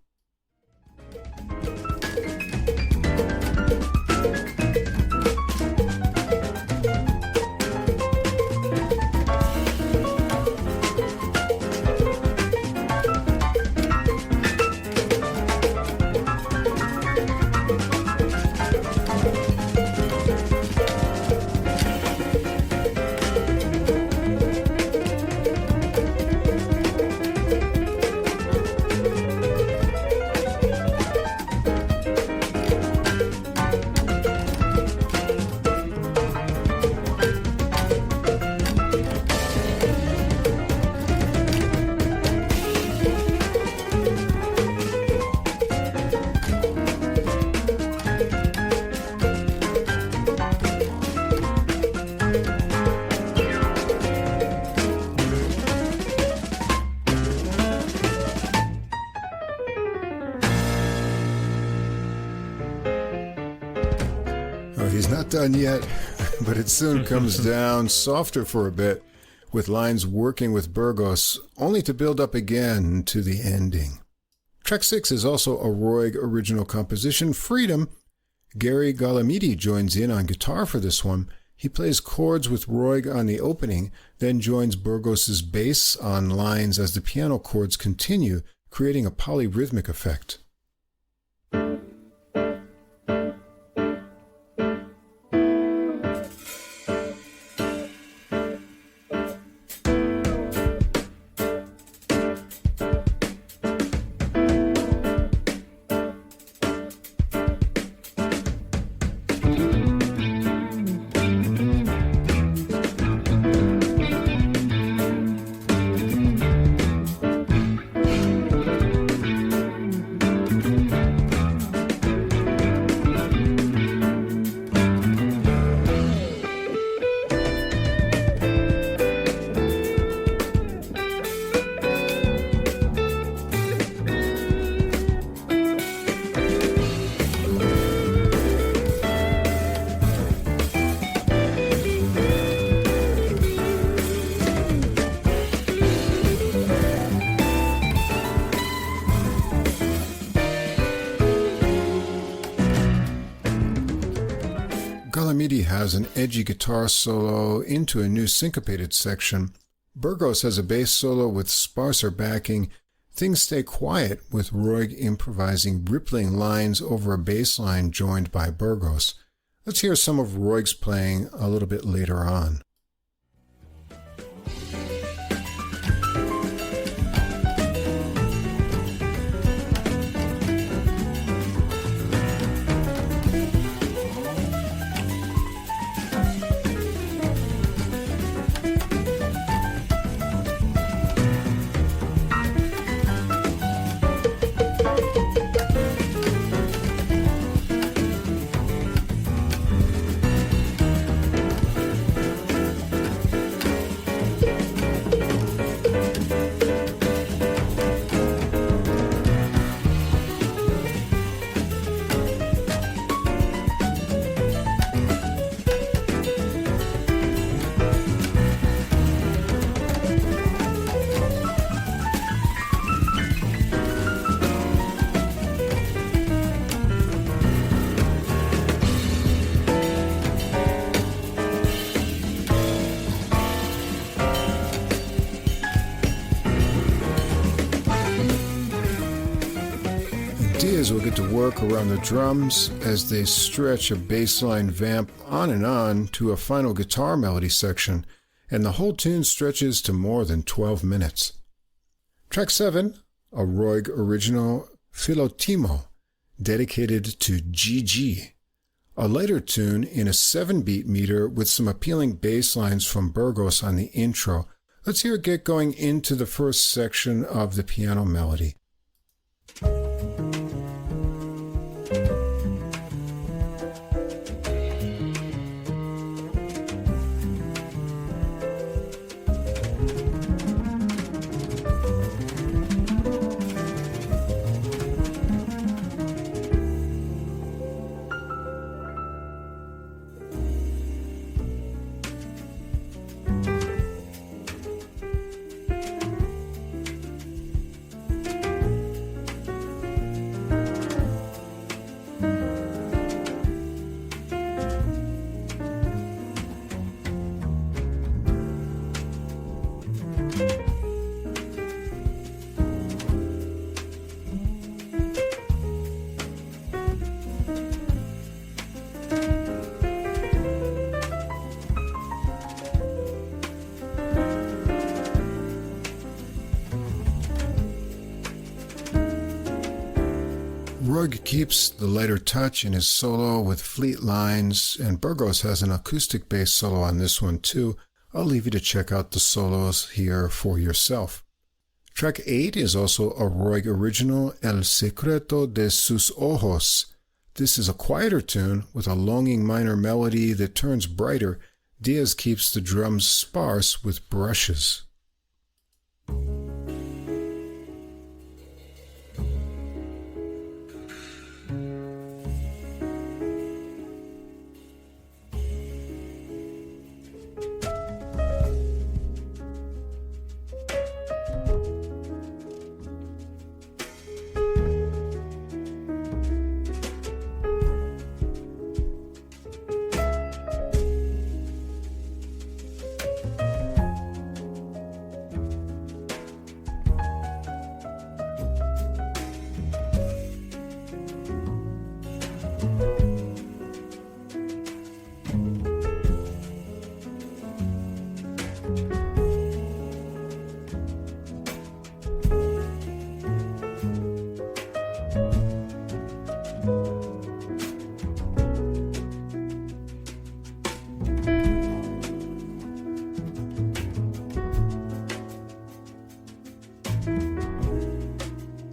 done yet, but it soon comes down softer for a bit, with lines working with Burgos, only to build up again to the ending. Track 6 is also a Roig original composition, Freedom. Gary Galamidi joins in on guitar for this one. He plays chords with Roig on the opening, then joins Burgos's bass on lines as the piano chords continue, creating a polyrhythmic effect. Galamidi has an edgy guitar solo into a new syncopated section. Burgos has a bass solo with sparser backing. Things stay quiet with Roig improvising rippling lines over a bass line joined by Burgos. Let's hear some of Roig's playing a little bit later on. Diaz will get to work around the drums as they stretch a bassline vamp on and on to a final guitar melody section, and the whole tune stretches to more than 12 minutes. Track 7, a Roig original, Philotimo, dedicated to GG, a lighter tune in a 7-beat meter with some appealing bass lines from Burgos on the intro. Let's hear it get going into the first section of the piano melody. Roig keeps the lighter touch in his solo with fleet lines, and Burgos has an acoustic bass solo on this one too. I'll leave you to check out the solos here for yourself. Track 8 is also a Roig original, El Secreto de sus Ojos. This is a quieter tune with a longing minor melody that turns brighter. Diaz keeps the drums sparse with brushes.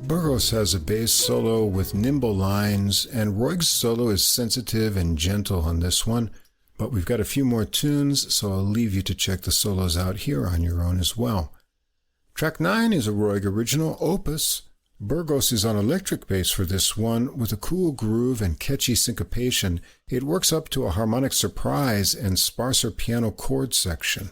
Burgos has a bass solo with nimble lines, and Roig's solo is sensitive and gentle on this one, but we've got a few more tunes, so I'll leave you to check the solos out here on your own as well. Track 9 is a Roig original, Opus. Burgos is on electric bass for this one, with a cool groove and catchy syncopation. It works up to a harmonic surprise and sparser piano chord section.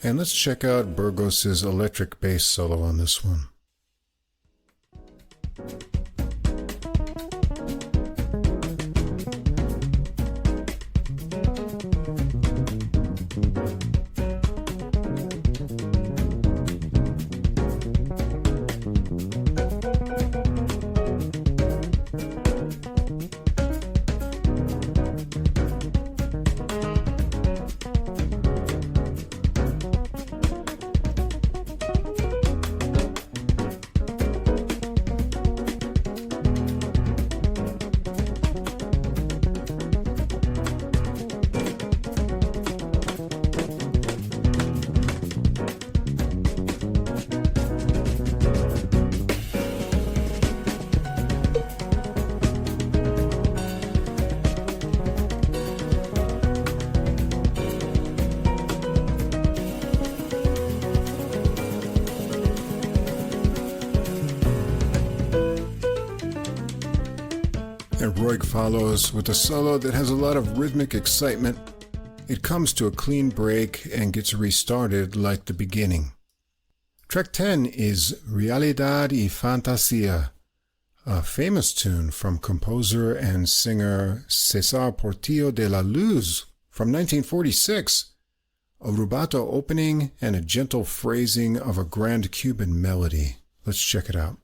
And let's check out Burgos's electric bass solo on this one. And Roig follows with a solo that has a lot of rhythmic excitement. It comes to a clean break and gets restarted like the beginning. Track 10 is Realidad y Fantasía, a famous tune from composer and singer César Portillo de la Luz from 1946. A rubato opening and a gentle phrasing of a grand Cuban melody. Let's check it out.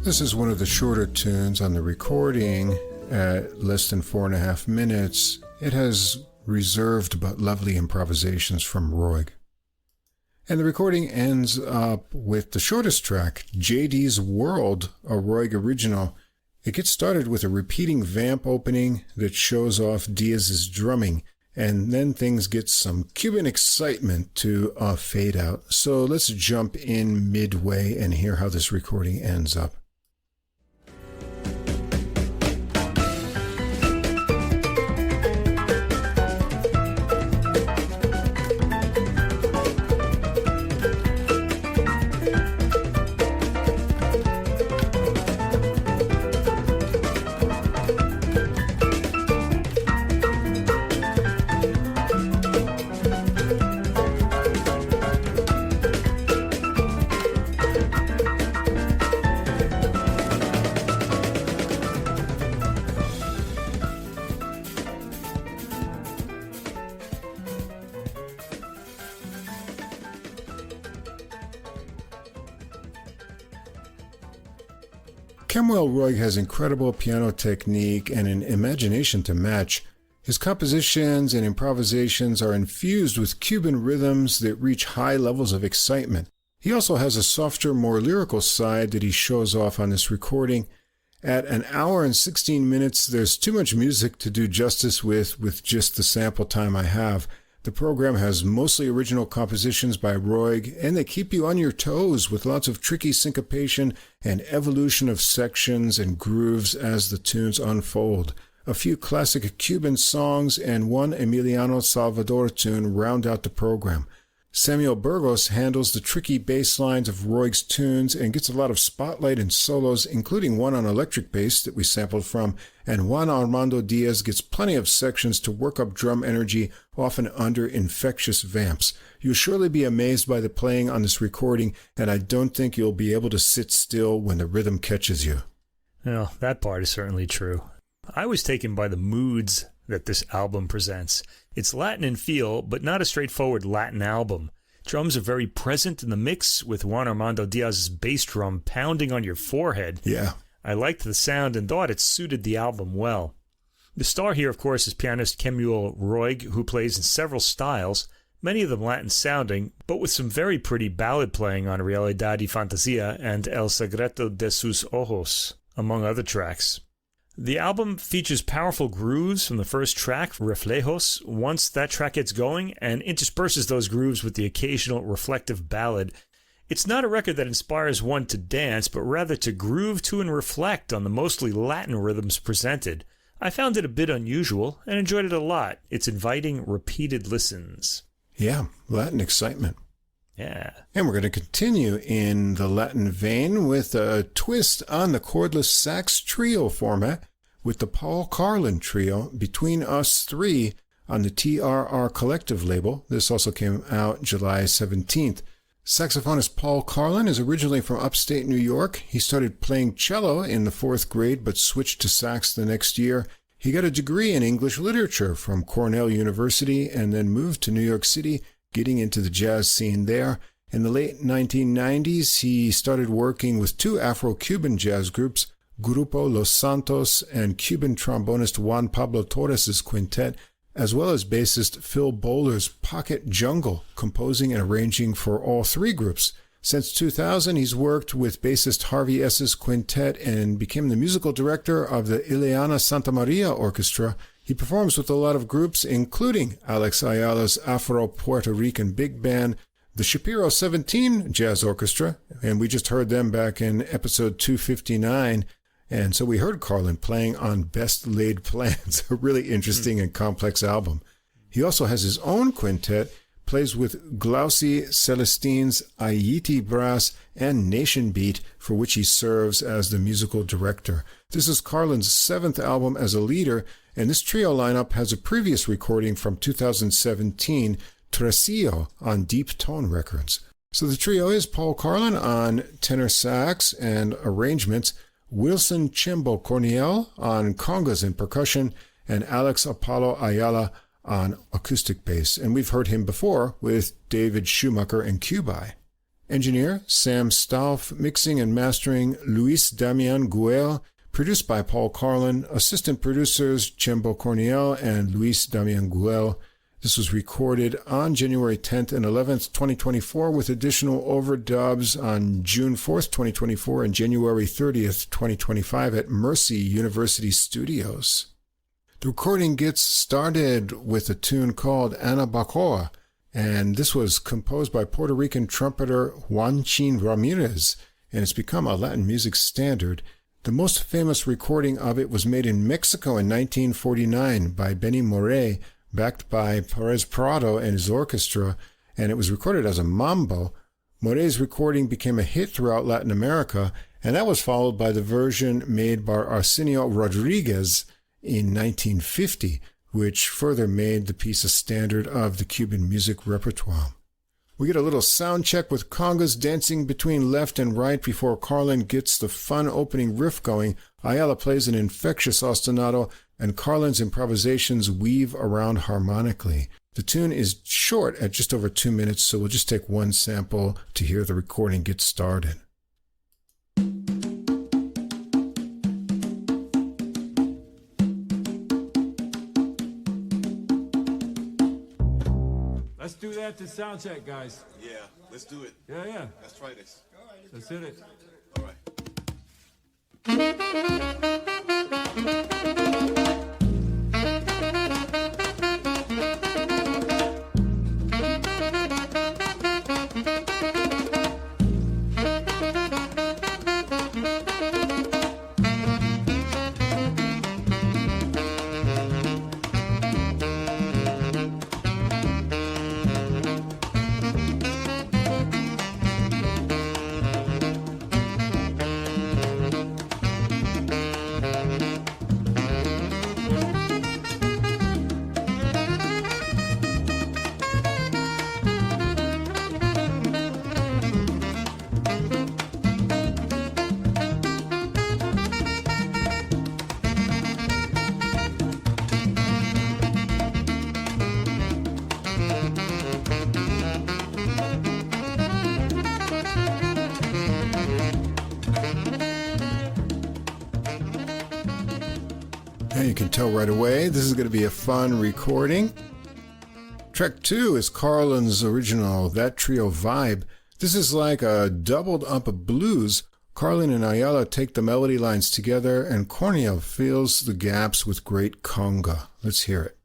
This is one of the shorter tunes on the recording at less than 4.5 minutes. It has reserved but lovely improvisations from Roig. And the recording ends up with the shortest track, JD's World, a Roig original. It gets started with a repeating vamp opening that shows off Diaz's drumming, and then things get some Cuban excitement to a fade out. So let's jump in midway and hear how this recording ends up. Kemuel Roig has incredible piano technique and an imagination to match. His compositions and improvisations are infused with Cuban rhythms that reach high levels of excitement. He also has a softer, more lyrical side that he shows off on this recording. At an hour and 16 minutes, there's too much music to do justice with just the sample time I have. The program has mostly original compositions by Roig, and they keep you on your toes with lots of tricky syncopation and evolution of sections and grooves as the tunes unfold. A few classic Cuban songs and one Emiliano Salvador tune round out the program. Samuel Burgos handles the tricky bass lines of Roig's tunes and gets a lot of spotlight and solos, including one on electric bass that we sampled from, and Juan Armando Diaz gets plenty of sections to work up drum energy, often under infectious vamps. You'll surely be amazed by the playing on this recording, and I don't think you'll be able to sit still when the rhythm catches you. Well, that part is certainly true. I was taken by the moods that this album presents. It's Latin in feel, but not a straightforward Latin album. Drums are very present in the mix, with Juan Armando Diaz's bass drum pounding on your forehead. Yeah. I liked the sound and thought it suited the album well. The star here, of course, is pianist Kemuel Roig, who plays in several styles, many of them Latin-sounding, but with some very pretty ballad playing on Realidad y Fantasia and El Secreto de sus Ojos, among other tracks. The album features powerful grooves from the first track, Reflejos, once that track gets going, and intersperses those grooves with the occasional reflective ballad. It's not a record that inspires one to dance, but rather to groove to and reflect on the mostly Latin rhythms presented. I found it a bit unusual and enjoyed it a lot. It's inviting repeated listens. Yeah, Latin excitement. Yeah. And we're going to continue in the Latin vein with a twist on the cordless sax trio format with the Paul Carlon trio, Between Us Three, on the TRRcollective label. This also came out July 17th. Saxophonist Paul Carlon is originally from upstate New York. He started playing cello in the 4th grade but switched to sax the next year. He got a degree in English literature from Cornell University and then moved to New York City, getting into the jazz scene there. In the late 1990s, he started working with 2 Afro-Cuban jazz groups, Grupo Los Santos and Cuban trombonist Juan Pablo Torres' quintet, as well as bassist Phil Bowler's Pocket Jungle, composing and arranging for all 3 groups. Since 2000, he's worked with bassist Harvey S.'s quintet and became the musical director of the Ileana Santa Maria Orchestra. He performs with a lot of groups, including Alex Ayala's Afro-Puerto Rican Big Band, the Shapiro 17 Jazz Orchestra, and we just heard them back in episode 259. And so we heard Carlon playing on Best Laid Plans, a really interesting and complex album. He also has his own quintet, plays with Glauci Celestine's Ayiti Brass and Nation Beat, for which he serves as the musical director. This is Carlon's 7th album as a leader, and this trio lineup has a previous recording from 2017, Tresillo, on Deep Tone Records. So the trio is Paul Carlon on tenor sax and arrangements, Wilson Chimbo Corniel on congas and percussion, and Alex Apollo Ayala on acoustic bass. And we've heard him before with David Schumacher and Cubai. Engineer Sam Stauf, mixing and mastering Luis Damian Guel, produced by Paul Carlon, assistant producers Chimbo Corniel and Luis Damian Guel. This was recorded on January 10th and 11th, 2024, with additional overdubs on June 4th, 2024, and January 30th, 2025 at Mercy University Studios. The recording gets started with a tune called Ana Bacoa, and this was composed by Puerto Rican trumpeter Juanchin Ramirez, and it's become a Latin music standard. The most famous recording of it was made in Mexico in 1949 by Benny Moré, backed by Perez Prado and his orchestra, and it was recorded as a mambo. Moré's recording became a hit throughout Latin America, and that was followed by the version made by Arsenio Rodriguez in 1950, which further made the piece a standard of the Cuban music repertoire. We get a little sound check with congas dancing between left and right before Carlon gets the fun opening riff going. Ayala plays an infectious ostinato, and Carlon's improvisations weave around harmonically. The tune is short at just over 2 minutes, so we'll just take one sample to hear the recording get started. have to sound check, guys. Yeah, let's do it. Yeah. Let's try this. Let's hit it. All right. You can tell right away this is going to be a fun recording. Track 2 is Carlon's original That Trio Vibe. This is like a doubled up of blues. Carlon and Ayala take the melody lines together and Kemuel fills the gaps with great conga. Let's hear it.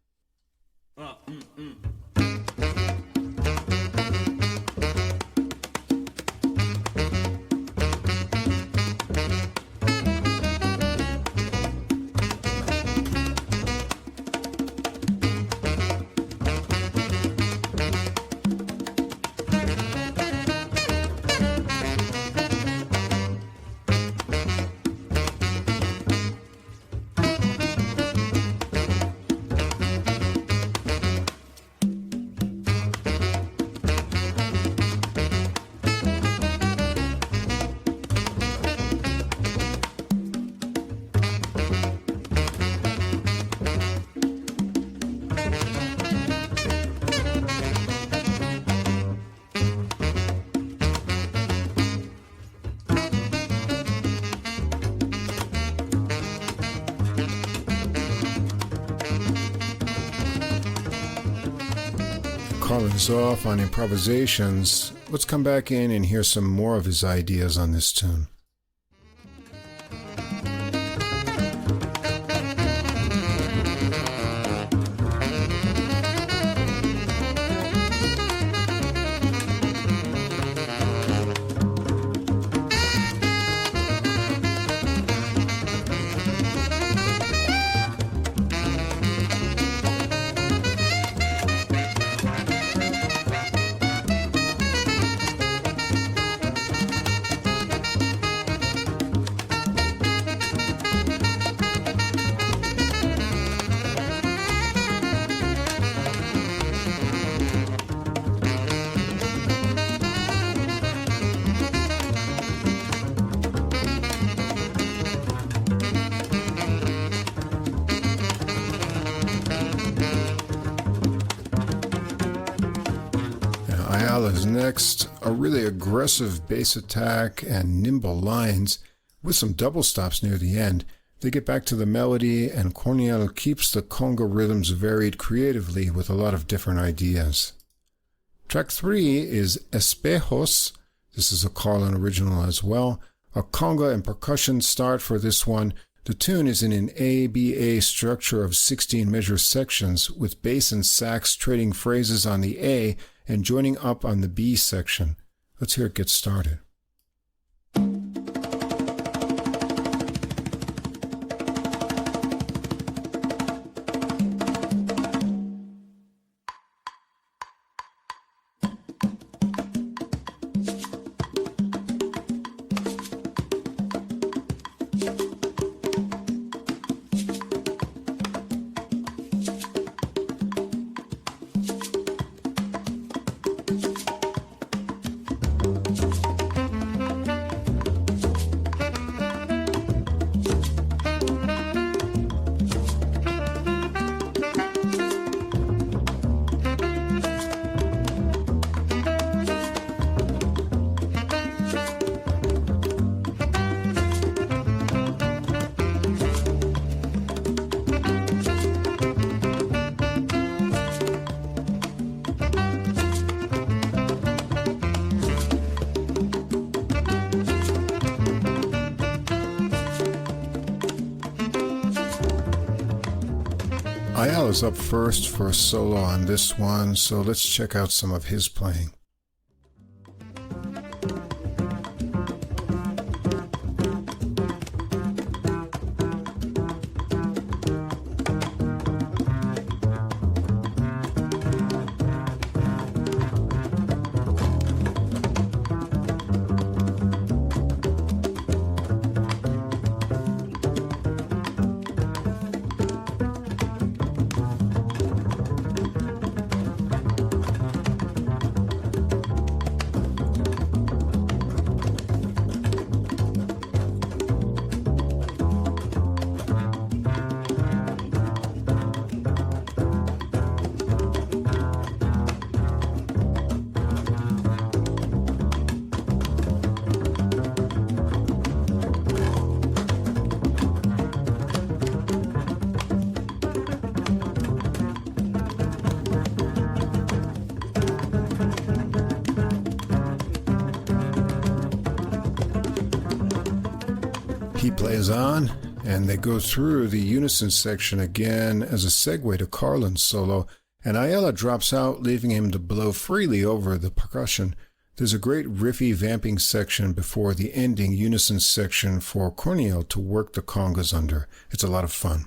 Carlon's off on improvisations. Let's come back in and hear some more of his ideas on this tune. Next, a really aggressive bass attack and nimble lines with some double stops near the end. They get back to the melody and Kemuel keeps the conga rhythms varied creatively with a lot of different ideas. Track 3 is Espejos. This is a Carlon original as well. A conga and percussion start for this one. The tune is in an ABA structure of 16 measure sections with bass and sax trading phrases on the A and joining up on the B section. Let's hear it get started. Ayala's up first for a solo on this one, so let's check out some of his playing. He plays on, and they go through the unison section again as a segue to Carlon's solo, and Ayala drops out, leaving him to blow freely over the percussion. There's a great riffy vamping section before the ending unison section for Kemuel to work the congas under. It's a lot of fun.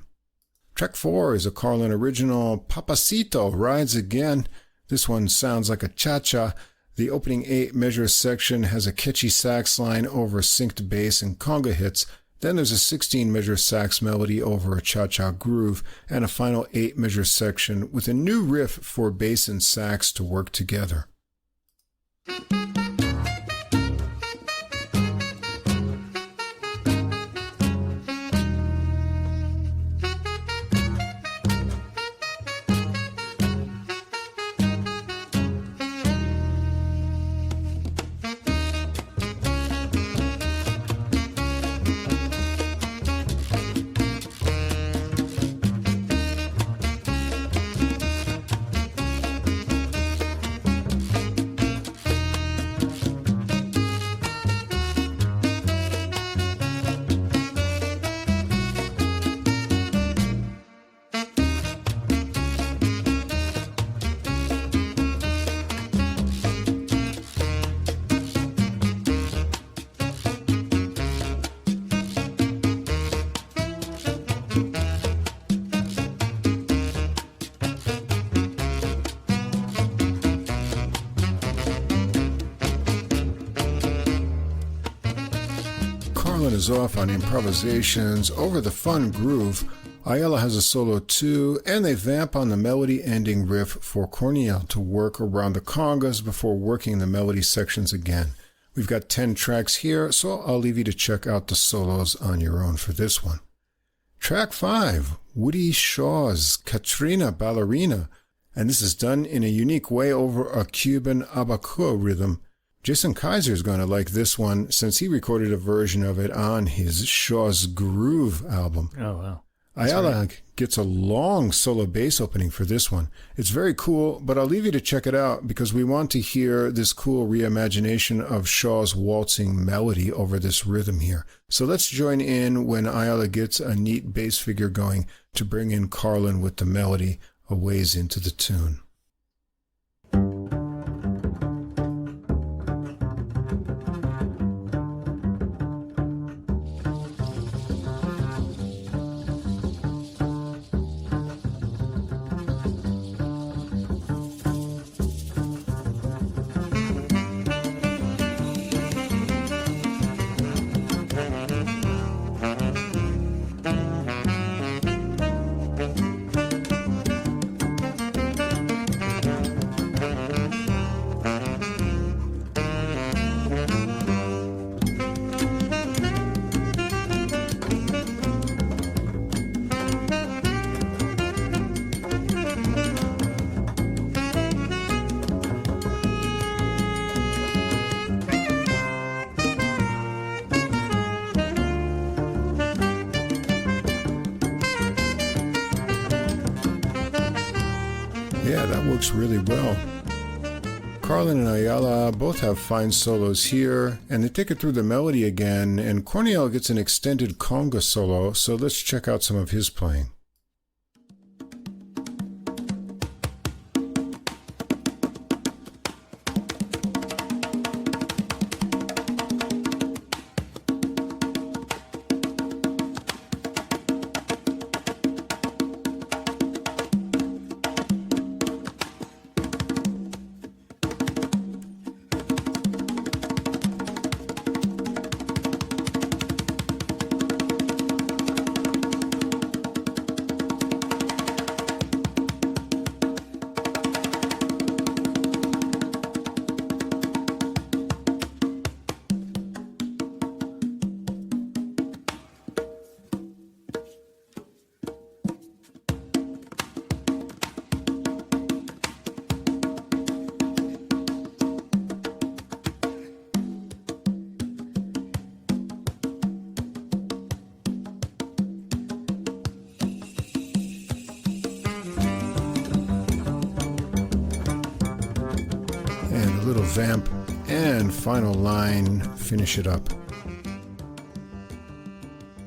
Track 4 is a Carlon original. Papacito rides again. This one sounds like a cha-cha. The opening 8-measure section has a catchy sax line over synced bass and conga hits. Then there's a 16-measure sax melody over a cha-cha groove, and a final 8-measure section with a new riff for bass and sax to work together. Is off on improvisations over the fun groove. Ayala has a solo too, and they vamp on the melody ending riff for Kemuel to work around the congas before working the melody sections again. We've got 10 tracks here, so I'll leave you to check out the solos on your own for this one. Track 5, Woody Shaw's Katrina Ballerina, and this is done in a unique way over a Cuban abaco rhythm. Jason Kaiser's going to like this one since he recorded a version of it on his Shaw's Groove album. Oh, wow. Ayala gets a long solo bass opening for this one. It's very cool, but I'll leave you to check it out because we want to hear this cool reimagination of Shaw's waltzing melody over this rhythm here. So let's join in when Ayala gets a neat bass figure going to bring in Carlon with the melody a ways into the tune. Yeah, that works really well. Carlon and Ayala both have fine solos here, and they take it through the melody again, and Kemuel gets an extended conga solo, so let's check out some of his playing. little vamp, and final line, finish it up.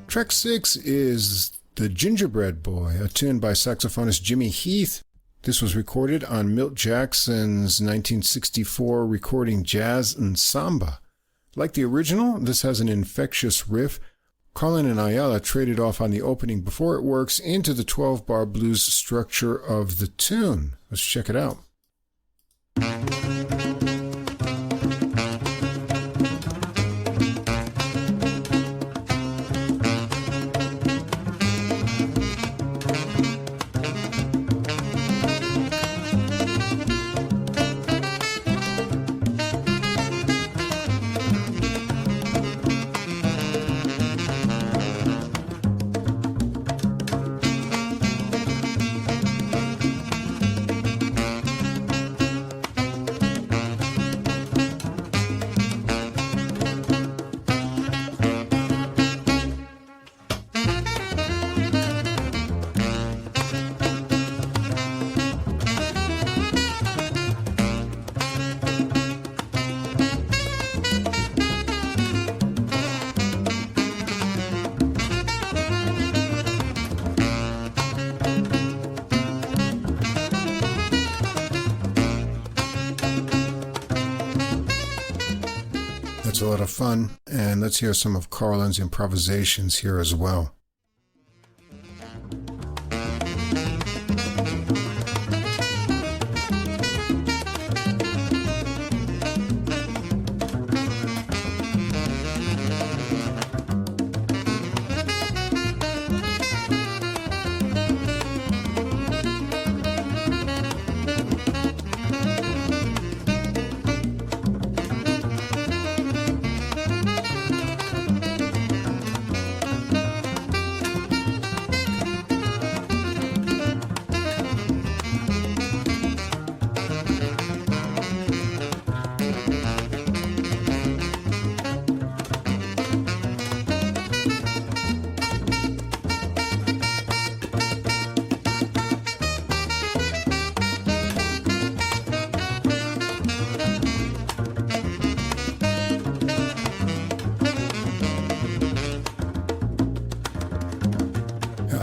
Track 6 is The Gingerbread Boy, a tune by saxophonist Jimmy Heath. This was recorded on Milt Jackson's 1964 recording Jazz and Samba. Like the original, this has an infectious riff. Carlon and Ayala traded off on the opening before it works into the 12-bar blues structure of the tune. Let's check it out. That's a lot of fun, and let's hear some of Carlon's improvisations here as well.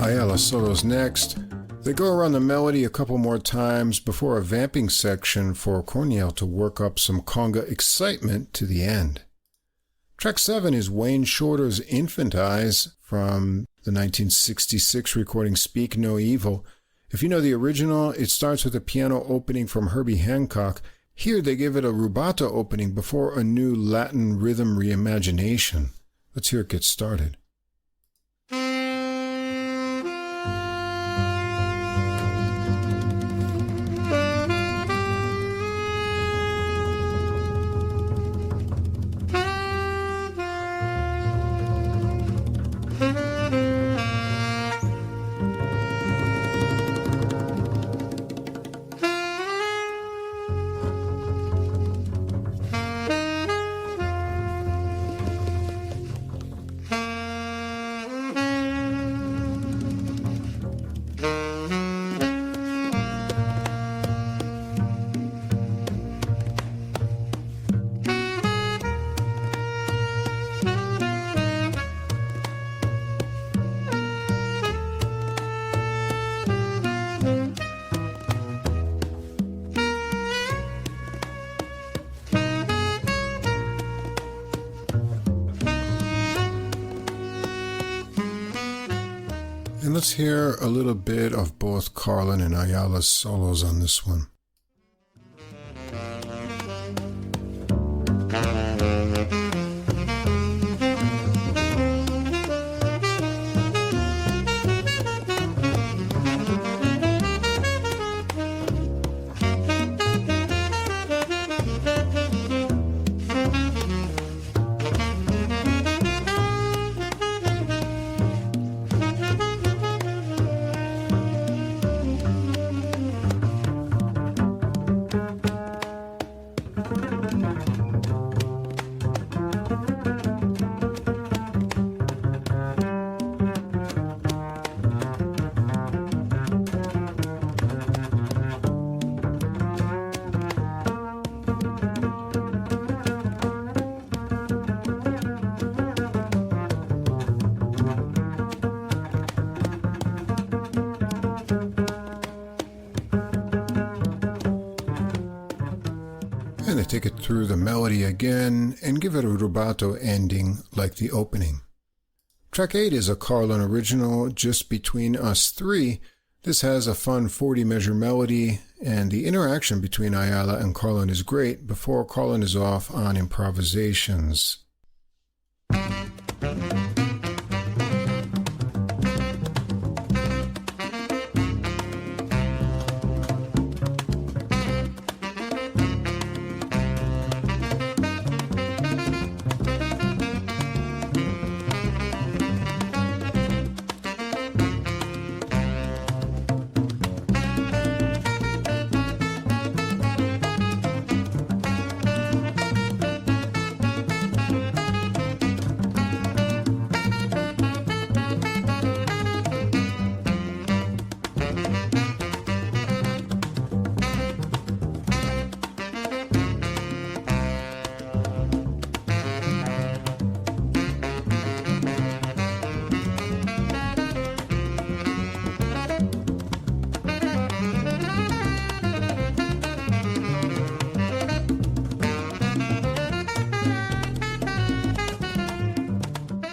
Ayala solos next. They go around the melody a couple more times before a vamping section for Cornel to work up some conga excitement to the end. Track 7 is Wayne Shorter's Infant Eyes from the 1966 recording Speak No Evil. If you know the original, it starts with a piano opening from Herbie Hancock. Here they give it a rubato opening before a new Latin rhythm reimagination. Let's hear it get started. And let's hear a little bit of both Carlon and Ayala's solos on this one. take it through the melody again and give it a rubato ending like the opening. Track 8 is a Carlon original, Just Between Us 3. This has a fun 40-measure melody, and the interaction between Ayala and Carlon is great before Carlon is off on improvisations.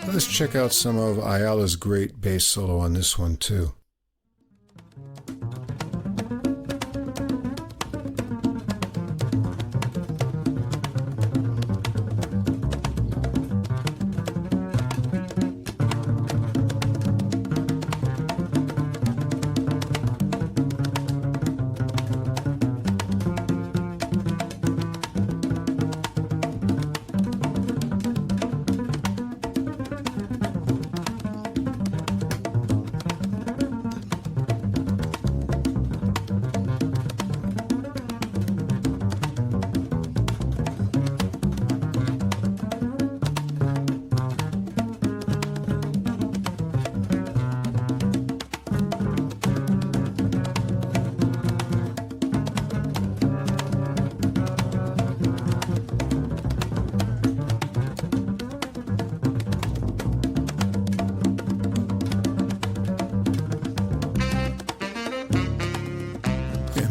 Let's check out some of Ayala's great bass solo on this one too.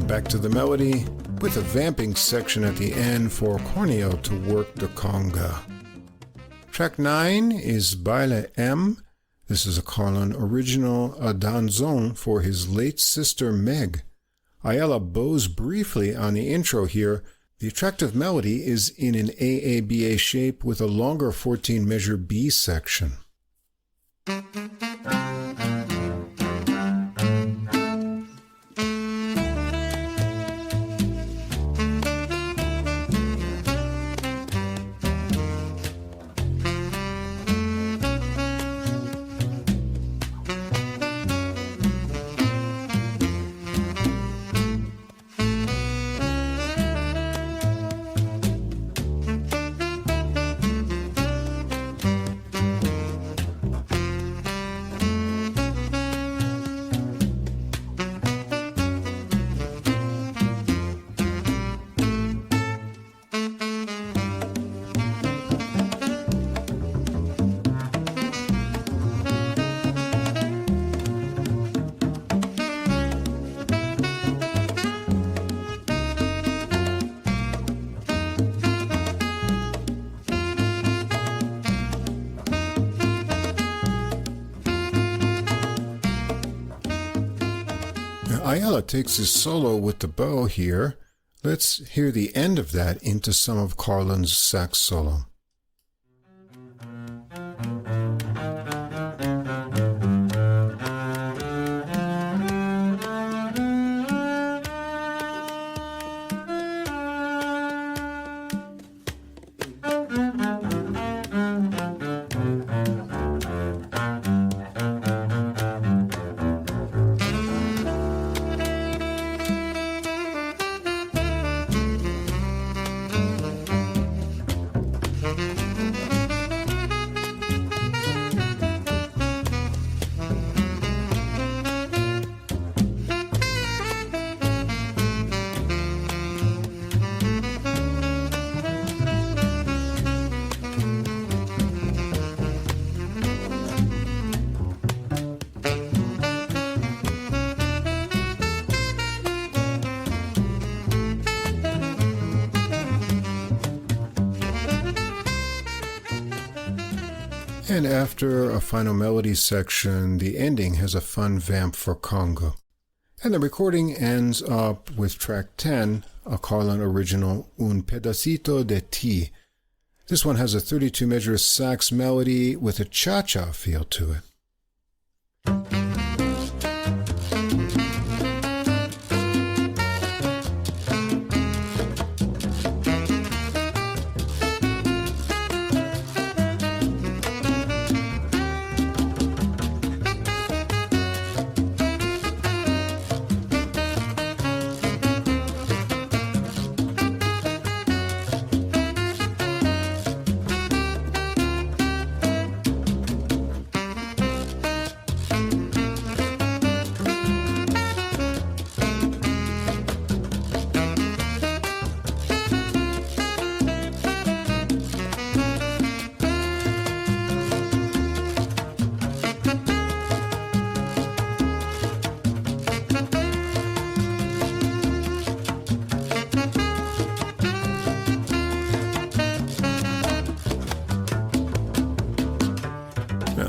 Back to the melody, with a vamping section at the end for corneo to work the conga. Track 9 is Baile M. This is a Carlon original, a danzon for his late sister Meg. Ayala bows briefly on the intro here. The attractive melody is in an AABA shape with a longer 14-measure B section. Ayala takes his solo with the bow here. Let's hear the end of that into some of Carlon's sax solo. And after a final melody section, the ending has a fun vamp for conga. And the recording ends up with track 10, a Carlon original, Un Pedacito de Ti. This one has a 32-measure sax melody with a cha-cha feel to it.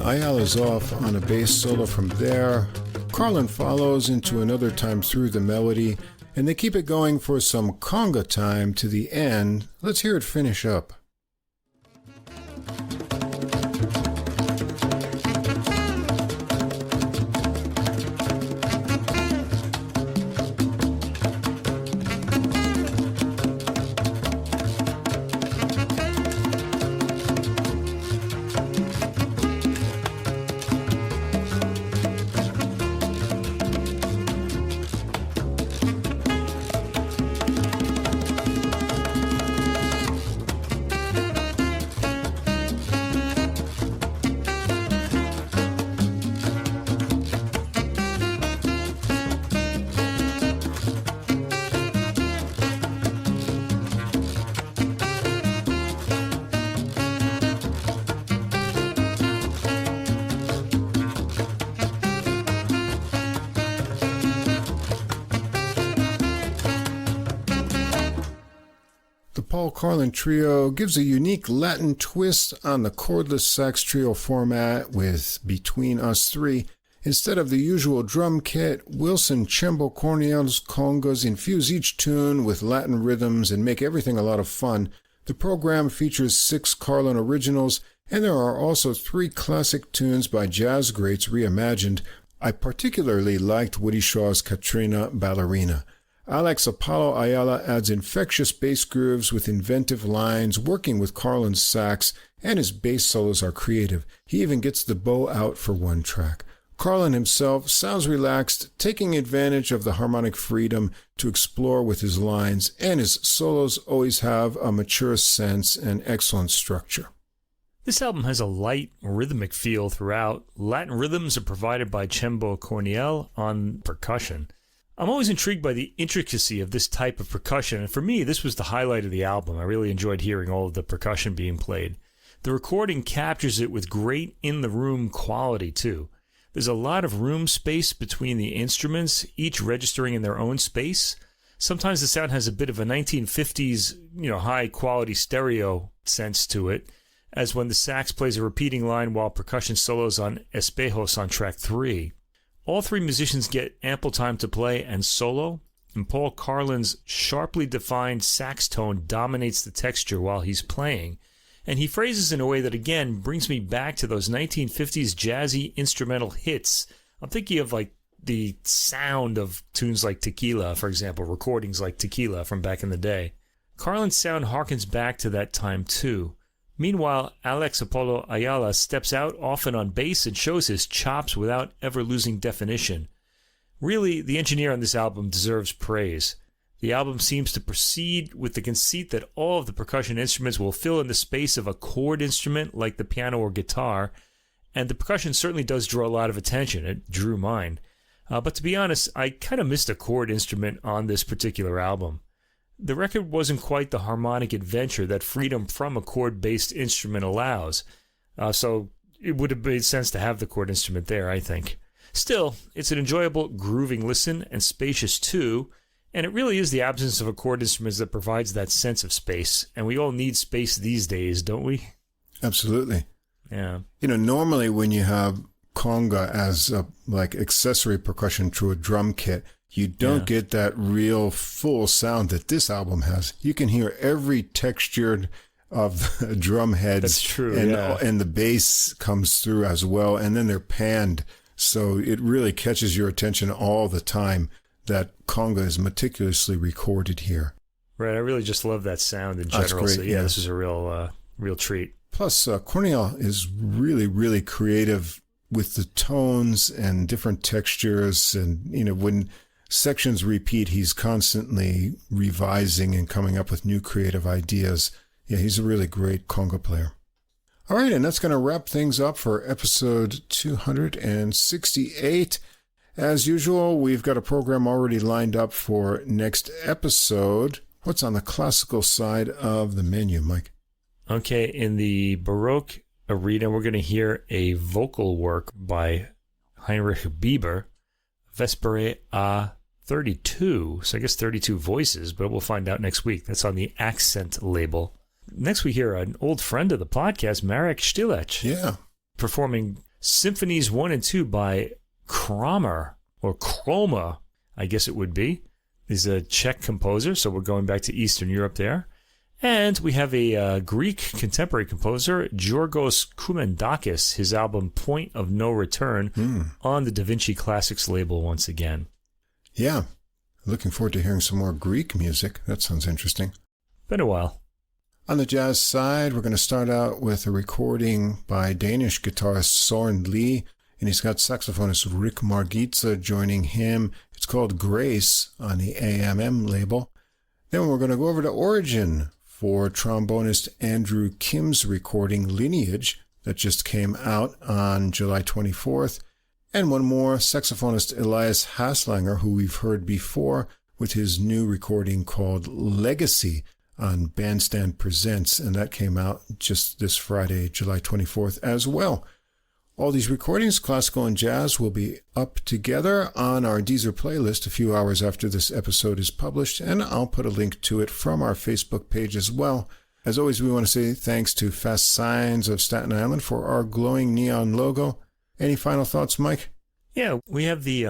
Ayala's off on a bass solo from there. Carlon follows into another time through the melody, and they keep it going for some conga time to the end. Let's hear it finish up. Carlon Trio gives a unique Latin twist on the chordless sax trio format with Between Us Three. Instead of the usual drum kit, Wilson Cembo Corneille's congas infuse each tune with Latin rhythms and make everything a lot of fun. The program features 6 Carlon originals, and there are also 3 classic tunes by jazz greats reimagined. I particularly liked Woody Shaw's Katrina Ballerina. Alex Apollo Ayala adds infectious bass grooves with inventive lines, working with Carlon's sax, and his bass solos are creative. He even gets the bow out for one track. Carlon himself sounds relaxed, taking advantage of the harmonic freedom to explore with his lines, and his solos always have a mature sense and excellent structure. This album has a light, rhythmic feel throughout. Latin rhythms are provided by Cembo Corneille on percussion. I'm always intrigued by the intricacy of this type of percussion, and for me, this was the highlight of the album. I really enjoyed hearing all of the percussion being played. The recording captures it with great in-the-room quality, too. There's a lot of room space between the instruments, each registering in their own space. Sometimes the sound has a bit of a 1950s, high-quality stereo sense to it, as when the sax plays a repeating line while percussion solos on Espejos on track 3. All 3 musicians get ample time to play and solo, and Paul Carlin's sharply defined sax tone dominates the texture while he's playing, and he phrases in a way that again brings me back to those 1950s jazzy instrumental hits. I'm thinking of like the sound of tunes like Tequila, for example, recordings like Tequila from back in the day. Carlin's sound harkens back to that time too. Meanwhile, Alex Apollo Ayala steps out often on bass and shows his chops without ever losing definition. Really, the engineer on this album deserves praise. The album seems to proceed with the conceit that all of the percussion instruments will fill in the space of a chord instrument like the piano or guitar, and the percussion certainly does draw a lot of attention. It drew mine. But to be honest, I kind of missed a chord instrument on this particular album. The record wasn't quite the harmonic adventure that freedom from a chord-based instrument allows, so it would have made sense to have the chord instrument there, I think. Still, it's an enjoyable, grooving listen, and spacious too, and it really is the absence of a chord instrument that provides that sense of space, and we all need space these days, don't we? Absolutely. Yeah. Normally when you have conga as a like accessory percussion to a drum kit, you don't get that real full sound that this album has. You can hear every texture of the drum heads. That's true, and the bass comes through as well, and then they're panned. So it really catches your attention all the time that conga is meticulously recorded here. Right, I really just love that sound in general. Great, so this is a real treat. Plus, Cornel is really, really creative with the tones and different textures. And, when sections repeat, he's constantly revising and coming up with new creative ideas. Yeah, he's a really great conga player. All right, and that's going to wrap things up for episode 268. As usual, we've got a program already lined up for next episode. What's on the classical side of the menu, Mike? Okay, in the Baroque arena, we're going to hear a vocal work by Heinrich Bieber, Vespere à 32. So I guess 32 voices, but we'll find out next week. That's on the Accent label. Next we hear an old friend of the podcast, Marek Stilec. Yeah. Performing Symphonies 1 and 2 by Kramer, or Kroma, I guess it would be. He's a Czech composer, so we're going back to Eastern Europe there. And we have a Greek contemporary composer, Georgos Koumendakis, his album Point of No Return on the Da Vinci Classics label once again. Yeah. Looking forward to hearing some more Greek music. That sounds interesting. Been a while. On the jazz side, we're going to start out with a recording by Danish guitarist Søren Lie, and he's got saxophonist Rick Margitza joining him. It's called Grace on the AMM label. Then we're going to go over to Origin for trombonist Andrew Kim's recording Lineage that just came out on July 24th. And one more, saxophonist Elias Haslanger, who we've heard before, with his new recording called Legacy on Bandstand Presents, and that came out just this Friday, July 24th as well. All these recordings, classical and jazz, will be up together on our Deezer playlist a few hours after this episode is published, and I'll put a link to it from our Facebook page as well. As always, we want to say thanks to Fast Signs of Staten Island for our glowing neon logo. Any final thoughts, Mike? Yeah, we have the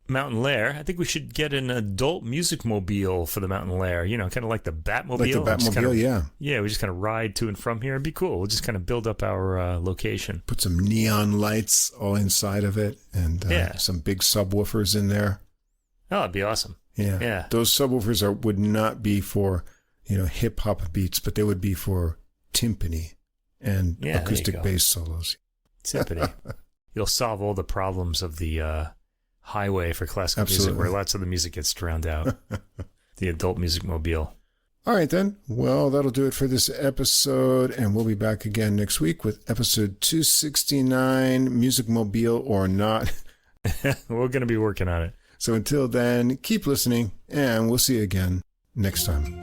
Mountain Lair. I think we should get an adult music mobile for the Mountain Lair, kind of like the Batmobile. Like the Batmobile, yeah. Yeah, we just kind of ride to and from here. It'd be cool. We'll just kind of build up our location. Put some neon lights all inside of it and some big subwoofers in there. Oh, it'd be awesome. Yeah. Those subwoofers would not be for, hip-hop beats, but they would be for timpani and acoustic bass solos. Timpani. You'll solve all the problems of the highway for classical music, where lots of the music gets drowned out. The adult music mobile. All right, then. Well, that'll do it for this episode, and we'll be back again next week with episode 269, Music Mobile or Not. We're going to be working on it. So until then, keep listening, and we'll see you again next time.